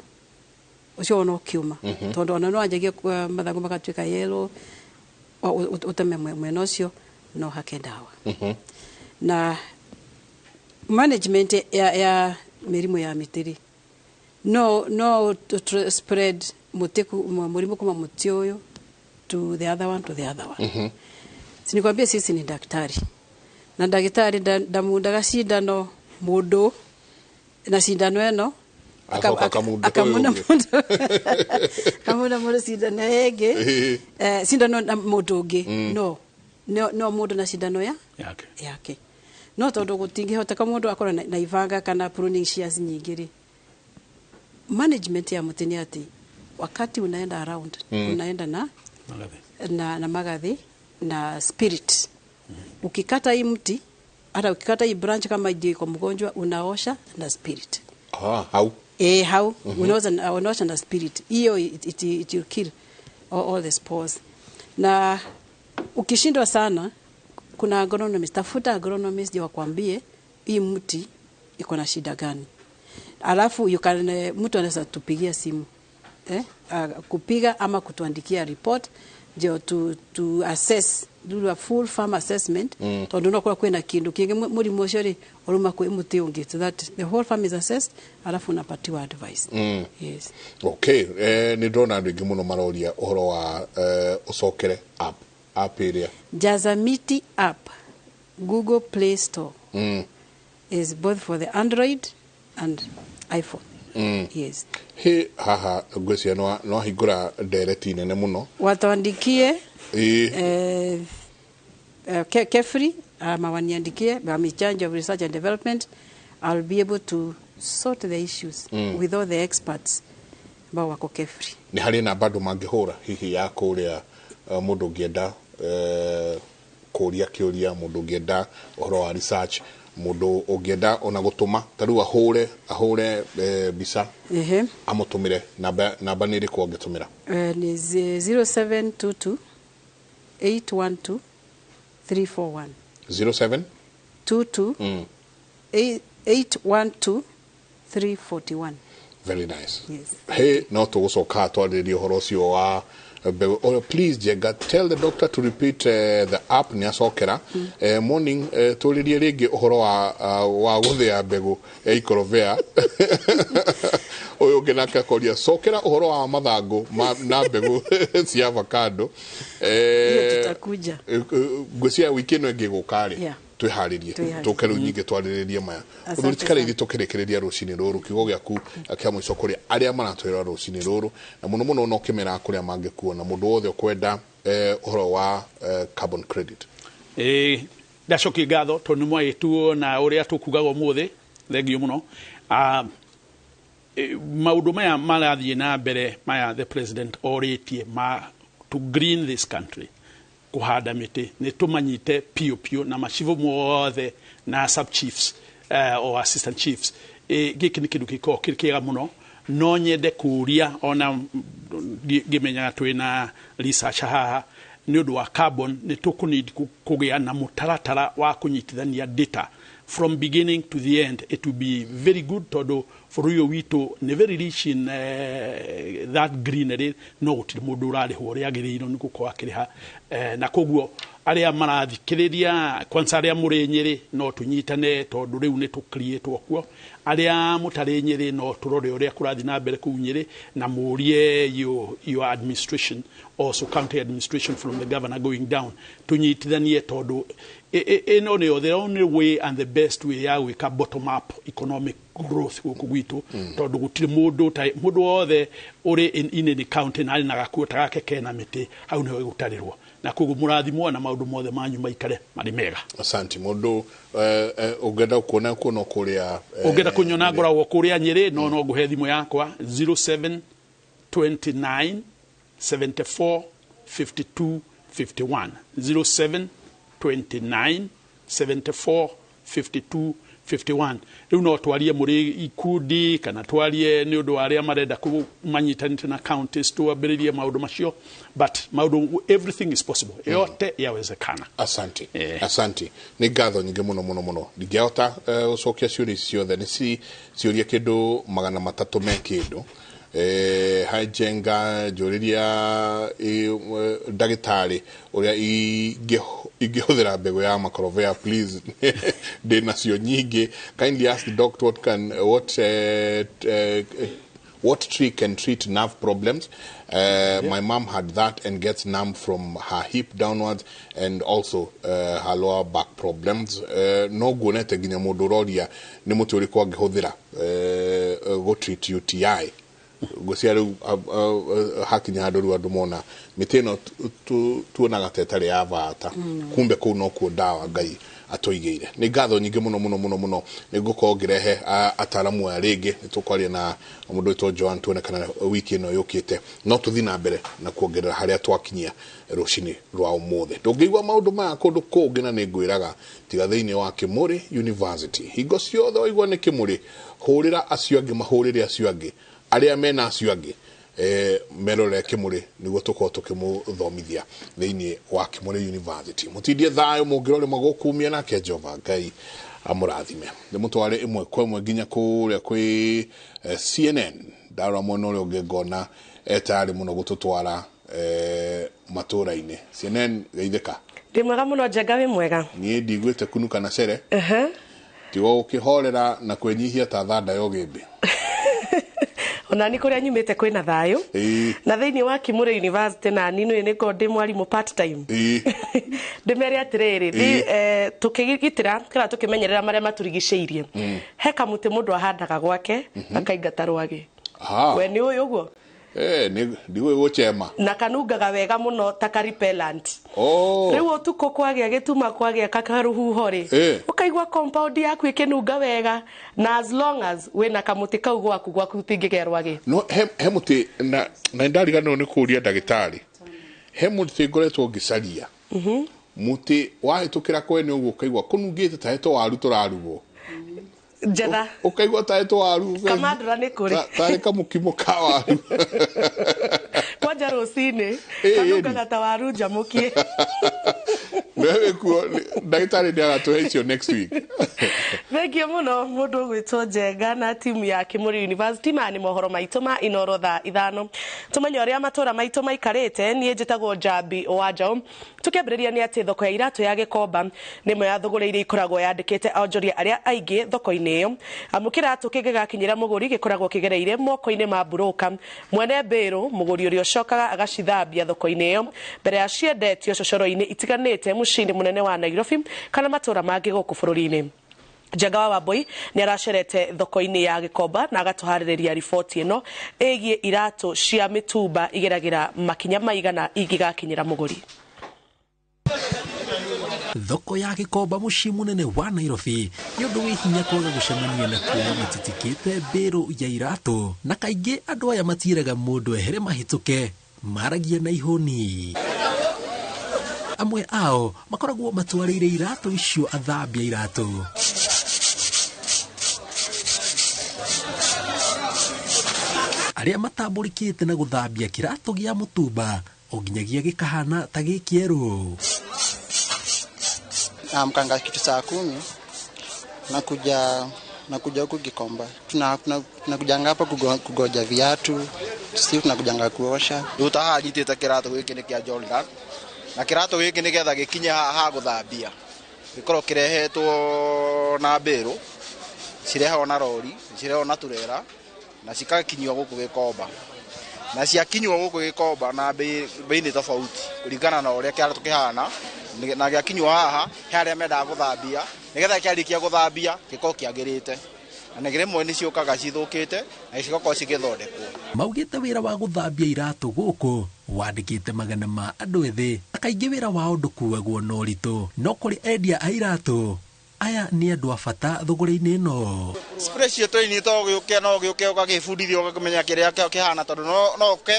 ono kiuma tondu ona no anjagie mathangu makatuika yellow uteme mwena ucio no hake dawa na management ya mirimu ya mitiri no spread murimu kuma muti uyu to the other one sinikwambia sisi ni daktari na daktari ndamundaga sindano mundu na sindano eno akamuna mundu sindano ege sindano na mundu ungi no no mundu na cindano yake no tondu gutingihoteka mundu akora na ivanga kana pruning shears nyingiri. Management ya muti ni ati wakati unaenda around unaenda na magathi na spirit. Ukikata hii mti, hata ukikata hii branch kama iko mgonjwa, unaosha na spirit. How? How? Unaosha na spirit. Hiyo it will kill all the spores. Na ukishindwa sana, kuna agronomist, tafuta agronomist ndio wakwambie hii mti iko na shida gani. Alafu mtu anaweza tupigia simu. Kupiga ama kutuandikia report ndio to assess, do a full farm assessment. Tondu no kwena kindu kingi muri moshori oruma kwe muti ungi, so that the whole farm is assessed, alafu unapatiwa advice. Yes. Okay, ni ndona andu ingi muno maroria uhoro wa ucokere app area. Jazamiti app, Google Play Store. Is both for the Android and iPhone. Yes. He haha gwesi no higura direct nene muno. Watuandikie Kefri ama waniandikie I'm in charge of research and development. I'll be able to sort the issues with all the experts ambao wako Kefri. Ni hali na bado mangihura hihi ya kuria mundu ngienda kuria kiuria mundu ngienda uhoro wa research mundu ungienda ona gutuma tariu ahure bisa amutumire namba ni riko ngitumira ni 0722 812 341 0722 812 341. Very nice. Yes. Hey, no to gucoka twaririe uhoro ucio wa please Jega, tell the doctor to repeat the app ni acokera morning turirie ringi uhoro wa guthia mbegu ikorovea uyu nginaka koria sokera uhoro wa mathangu na mbegu cia avocado tutakuja ngwisia wiki no ngigukari twiharirie tukeru nyingi twariririe maya uthurikare ithi tukirekereria rucini ruru kigo giaku akia mwico kuria aria maratwira rucini ruru na muno muno no kimera kuria mangikuona mundu wothe kwenda uhoro wa carbon credit. Ndacoki ngatho tondu mwaitu na uria tukugaga umuthi thengio muno. Maundu maya marathie na mbere maya the president oritie to green this country, kuhanda miti ni tumanyite pio na machivu mothe na sub chiefs or assistant chiefs giki ni kindu kiko kirikega muno no nyende kuria ona gimenya twina research haha ni undu wa carbon ni tukunidi kugia na mutaratara wa kunyitithania data from beginning to the end. It will be very good todo for you wito ne very rich in that greenery no gutiri mundu urari hore agiriro ni guko akiriha na koguo aria marathikiriria kwanza aria muri Nyeri no tunyitane tondu riu ni tu create okuo aria mutari Nyeri no turore uria kurathi na mbere ku Nyeri na murie your administration, also county administration from the governor going down tunyitithanie tondu the only way and the best way ya wika bottom up economic growth guku gwitu tondu gutiri mundu othe uri in any county na na gakuota gake kena miti hau ni gutarirwo na kugu murathimwo na maundu mothe manyu maikare mari mega. Asante mundu ugenda kuona kuno kuria ugenda kunyona ngoragwo kuria Nyeri no nguhe thimu yakwa 0729 74 52 51 0729 74 52 51. Riu no twarie muri ikundi kana twarie ni undu aria marenda kumanyitanite na counties tuambiririe maundu macio, but maundu everything is possible yote yawezekana. Asante asante ni ngatho nyingi muno ndigiota ucokia ciuria ciothe ni ciuria kindu 300 me kindu hajenga joriria dagitari uria igihudira mbegu ya makorovea please de nacio nyingi kindly ask the doctor what tree can treat nerve problems. My mom had that and gets numb from her hip downwards and also her lower back problems. No gunete ginya muduroria ni mutu uri kwa ngihudira go treat UTI gucia hakinya handu andu mona miti no tuonaga tetari ya vata kumbe kuu no kuo ndawa Ngai atoigeire ni ngatho nyingi muno ni ngukorwo ngirehe ataramu a ringi tukwaria na mundu witwo Joan tuone kana wiki ino yukite no tuthi na mbere na kuongerera haria twakinyia rucini rwa umuthi ndungigwa maundu ma kundu kungi na ni ngwiraga tiga thiini wa Kimuri University hingo ciothe waigua ni Kimuri hurira acio angi mahurire acio angi aria mena acio angi merore Kimuri niguo tukorwo tukimuthomithia thiini wa Kimuri University mutindie thayo mungirore magukumia nake Jehova Ngai amurathime ni mutware imwe kwa imwe nginya kuria kwi CNN ndara mwana uri ungengona etari muno gututwara matura-ini CNN geithika ndi mwega muno Njenga wi mwega ni ndigwite kunuka na cere tigo ukihorera na kwenyihia ta thanda yogimbi ona ni kuria nyumite kwina thayo na thiini wa Kimuri University na ninu ni ko ndi mwarimu part time ndimeri atiriri tukigitira kira tukimenyerera maria maturigiceirie he kamuti mundu ahandaga gwake akaingata rwage we ni uyu guo ndiwe guchema na kanungaga wega muno ta repellent riu utuko kwagia gituma kwagia kakaruhuho ri ukaigwa compound yaku ikinunga wega na as long as we na kamuti kau gwaku tingigerwage no he muti na ndarigano ni kuria ndagitari he muti ngoretwo ngicaria muti wahitukira kwene uguo ukaigwa kunungite ta heto waru turarugo Jetha ukaigwa ta heto waru kamadra ni kuri tari kamukimo ka waru kwanja rosine kanuka ta waru jamukie wewe kuo ndagitari ndia atuhecio next week Vegio muno mundu gwitwo Njenga na timu ya Kimuri University mani mohoro maitu ma iNooro tha ithano tumenye uria matura maitu maikarite nie njitagwo Njambi Owajao tukiambiriria ni ati thoko ya iratu ya Gikomba nimwe ya thogora iria ikoragwo yandikite onjoria aria aingi thoko-ini iyo amukira tukigakinyira muguri gikoragwo kigereire moko-ini ma buroka mwene mbiru muguri uria ucokaga agacithambia thoko-ini iyo mbere ya ciendetio cocoro-ini itiganite mucini munene wa Nairobi kana matura mangi guku bururi-ini Njenga wa Wambui ni aracerete thoko-ini ya Gikomba na agatuhaririria riboti ino egie iratu cia mitumba igeragira makinya maigana ingigakinyira muguri thoko ya Gikomba mucii munene wa Nairobi ni undu wi hinya kwaga gucemania na kuona matitikite mbiru ya iratu na kaingi andu aya matiraga mundu ehere mahituke maragia na ihoni amwe ao makoragwo matwarire iratu icio athambia iratu aria matamburikite na guthambia kiratu gia mutumba onginyagia gikahana ta gikieru amkanga kitu saa 10 nakuja huku Gikomba tunakujanga hapa kugoja viatu sisi tunakujanga kuosha utahanyitite kiratu giki ni kia Jordan na kiratu giki ni getha gikinye ha guthambia gikorwo kirehetwo na mbiru cirehwo na rori cirehwo na turera na cikakinywa guku Gikomba na ciakinywa guku Gikomba na bei ni tofauti kuringana na uria kiratu kihana na giakinywa haha haria menda guthambia nigetha kiarikia guthambia giko kiagirite na nigire ni ciukaga cithukite na cigoko cigithondekwo maugite wira wa guthambia iratu guku wandikite magana ma andu ethi akaingi wira wao ndukuagwo no ritu no kuri endia a iratu aya ni andu a bata thogora-ini ino special training to giuke no giuke ukagibundithio ukamenya kiria kihana tondu no uke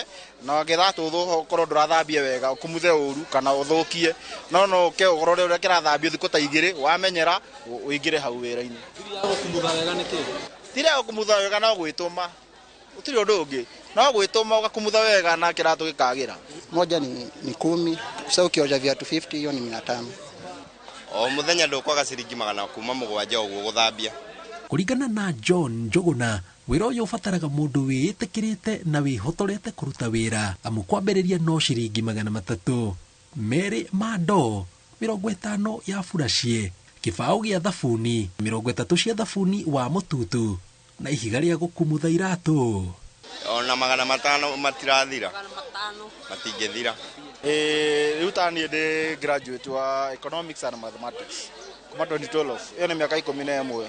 na giratu thu korwo ndurathambia wega ukumuthe uru kana uthukie no uke ugorore uria kirathambio thiku ta igiri wamenyera uingire hau wira-ini kumutha wega niki tira kumutha wega no gwituma utiri undu ungi no gwituma ugakumutha wega na kiratu gikagira moja ni 10 sasa ukioja viatu 50 hiyo ni 500 o muthenya ndukwaga ciringi magana kuma mugwanja uguo guthambia kuringana na John Njuguna wira uyu ubataraga mundu wiitikirite na wihotorete kuruta wira amu kwambiriria no ciringi magana 3 meri mando 50 ya furacie kibao gia thabuni 30 cia thabuni wa mututu na ihiga ria gukumutha iratu ona magana 5 matirathira matingithira riu tani ndi graduate wa economics and mathematics kuma 2012 iyo ni miaka 11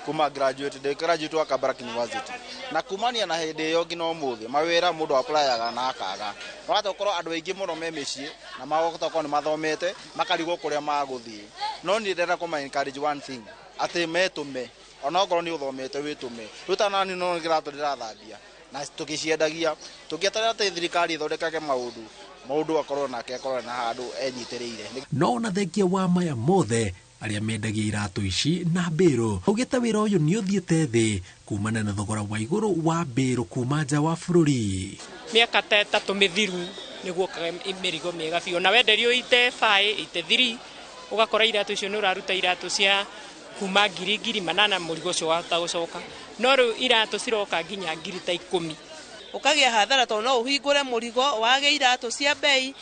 kuma graduate wa Kabarak University na kumania na hede yo ngino muthi mawira mundu applyaga na akaga wata ukorwo andu aingi muno me micii na magokota ko ni mathomete makarigwo kuria maguthii no ni ndera kuma encourage one thing ati metume ona ngoro ni uthomete witume rutana ni no ngirato ndirathambia na tukiciendagia tugietara ati thirikari ithondekage maundu akorwo nake akorwo na handu enyitiriire no na thengia wa maya mothe aria mendagia iratu ici na mbiro ugita wira uyu ni uthiete thi kumana na thogora wa iguru wa mbiro kuma nja wa bururi miaka 3 mithiru niguo kaga imirigo miega biu na wenderio ite 5 ite 3 ugakora iratu icio ni uraruta iratu cia kuma ngiri manana murigo cio wahota gucoka no riu iratu ciroka nginya ngiri ta 10 ukagia hathara to no uhingure murigo wage iratu cia bei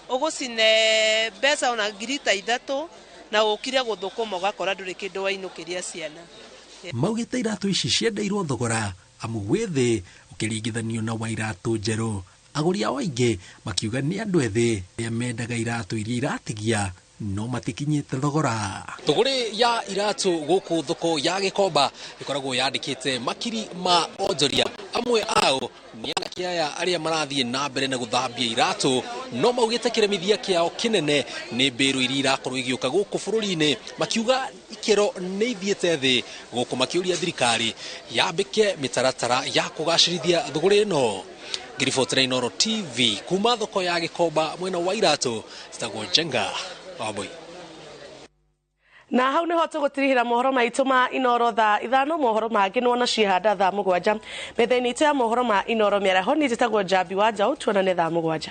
ugusine besa ona ngiri ta 3 na ukire guthukuma ugakora nduri kindu wainukiria ciana maugite iratu ici ciendeirwo thogora amu withi ukiringithanio na wa iratu njeru aguri ao aingi makiuga ni andu ethi ya mendaga iratu iria iratigia no matikinyite thogora thogori ya iratu guku thoko ya Gikomba ikoragwo yandikite makiri ma onjoria amwe ao ni anake aya aria marathie na mbere na guthambia iratu no maugite kiremithia kiao kinene ni mbiru iria irakorwo igiuka guku bururi-ini makiuga ikero ni ithiete thi guku makiuria thirikari yambike mitaratara ya kugacirithia thogori ino ngiribotera iNooro TV kuma thoko ya Gikomba mwena wa iratu citagwo Njenga Aboi. Na hau niho tugutirihira mohoro maitu ma iNooro thaa 5 mohoro mangi nona cihanda thaa 7 methaini ya mohoro ma iNooro miaraho ni jitagwo Jambi wa Njau tuonane thaa 7.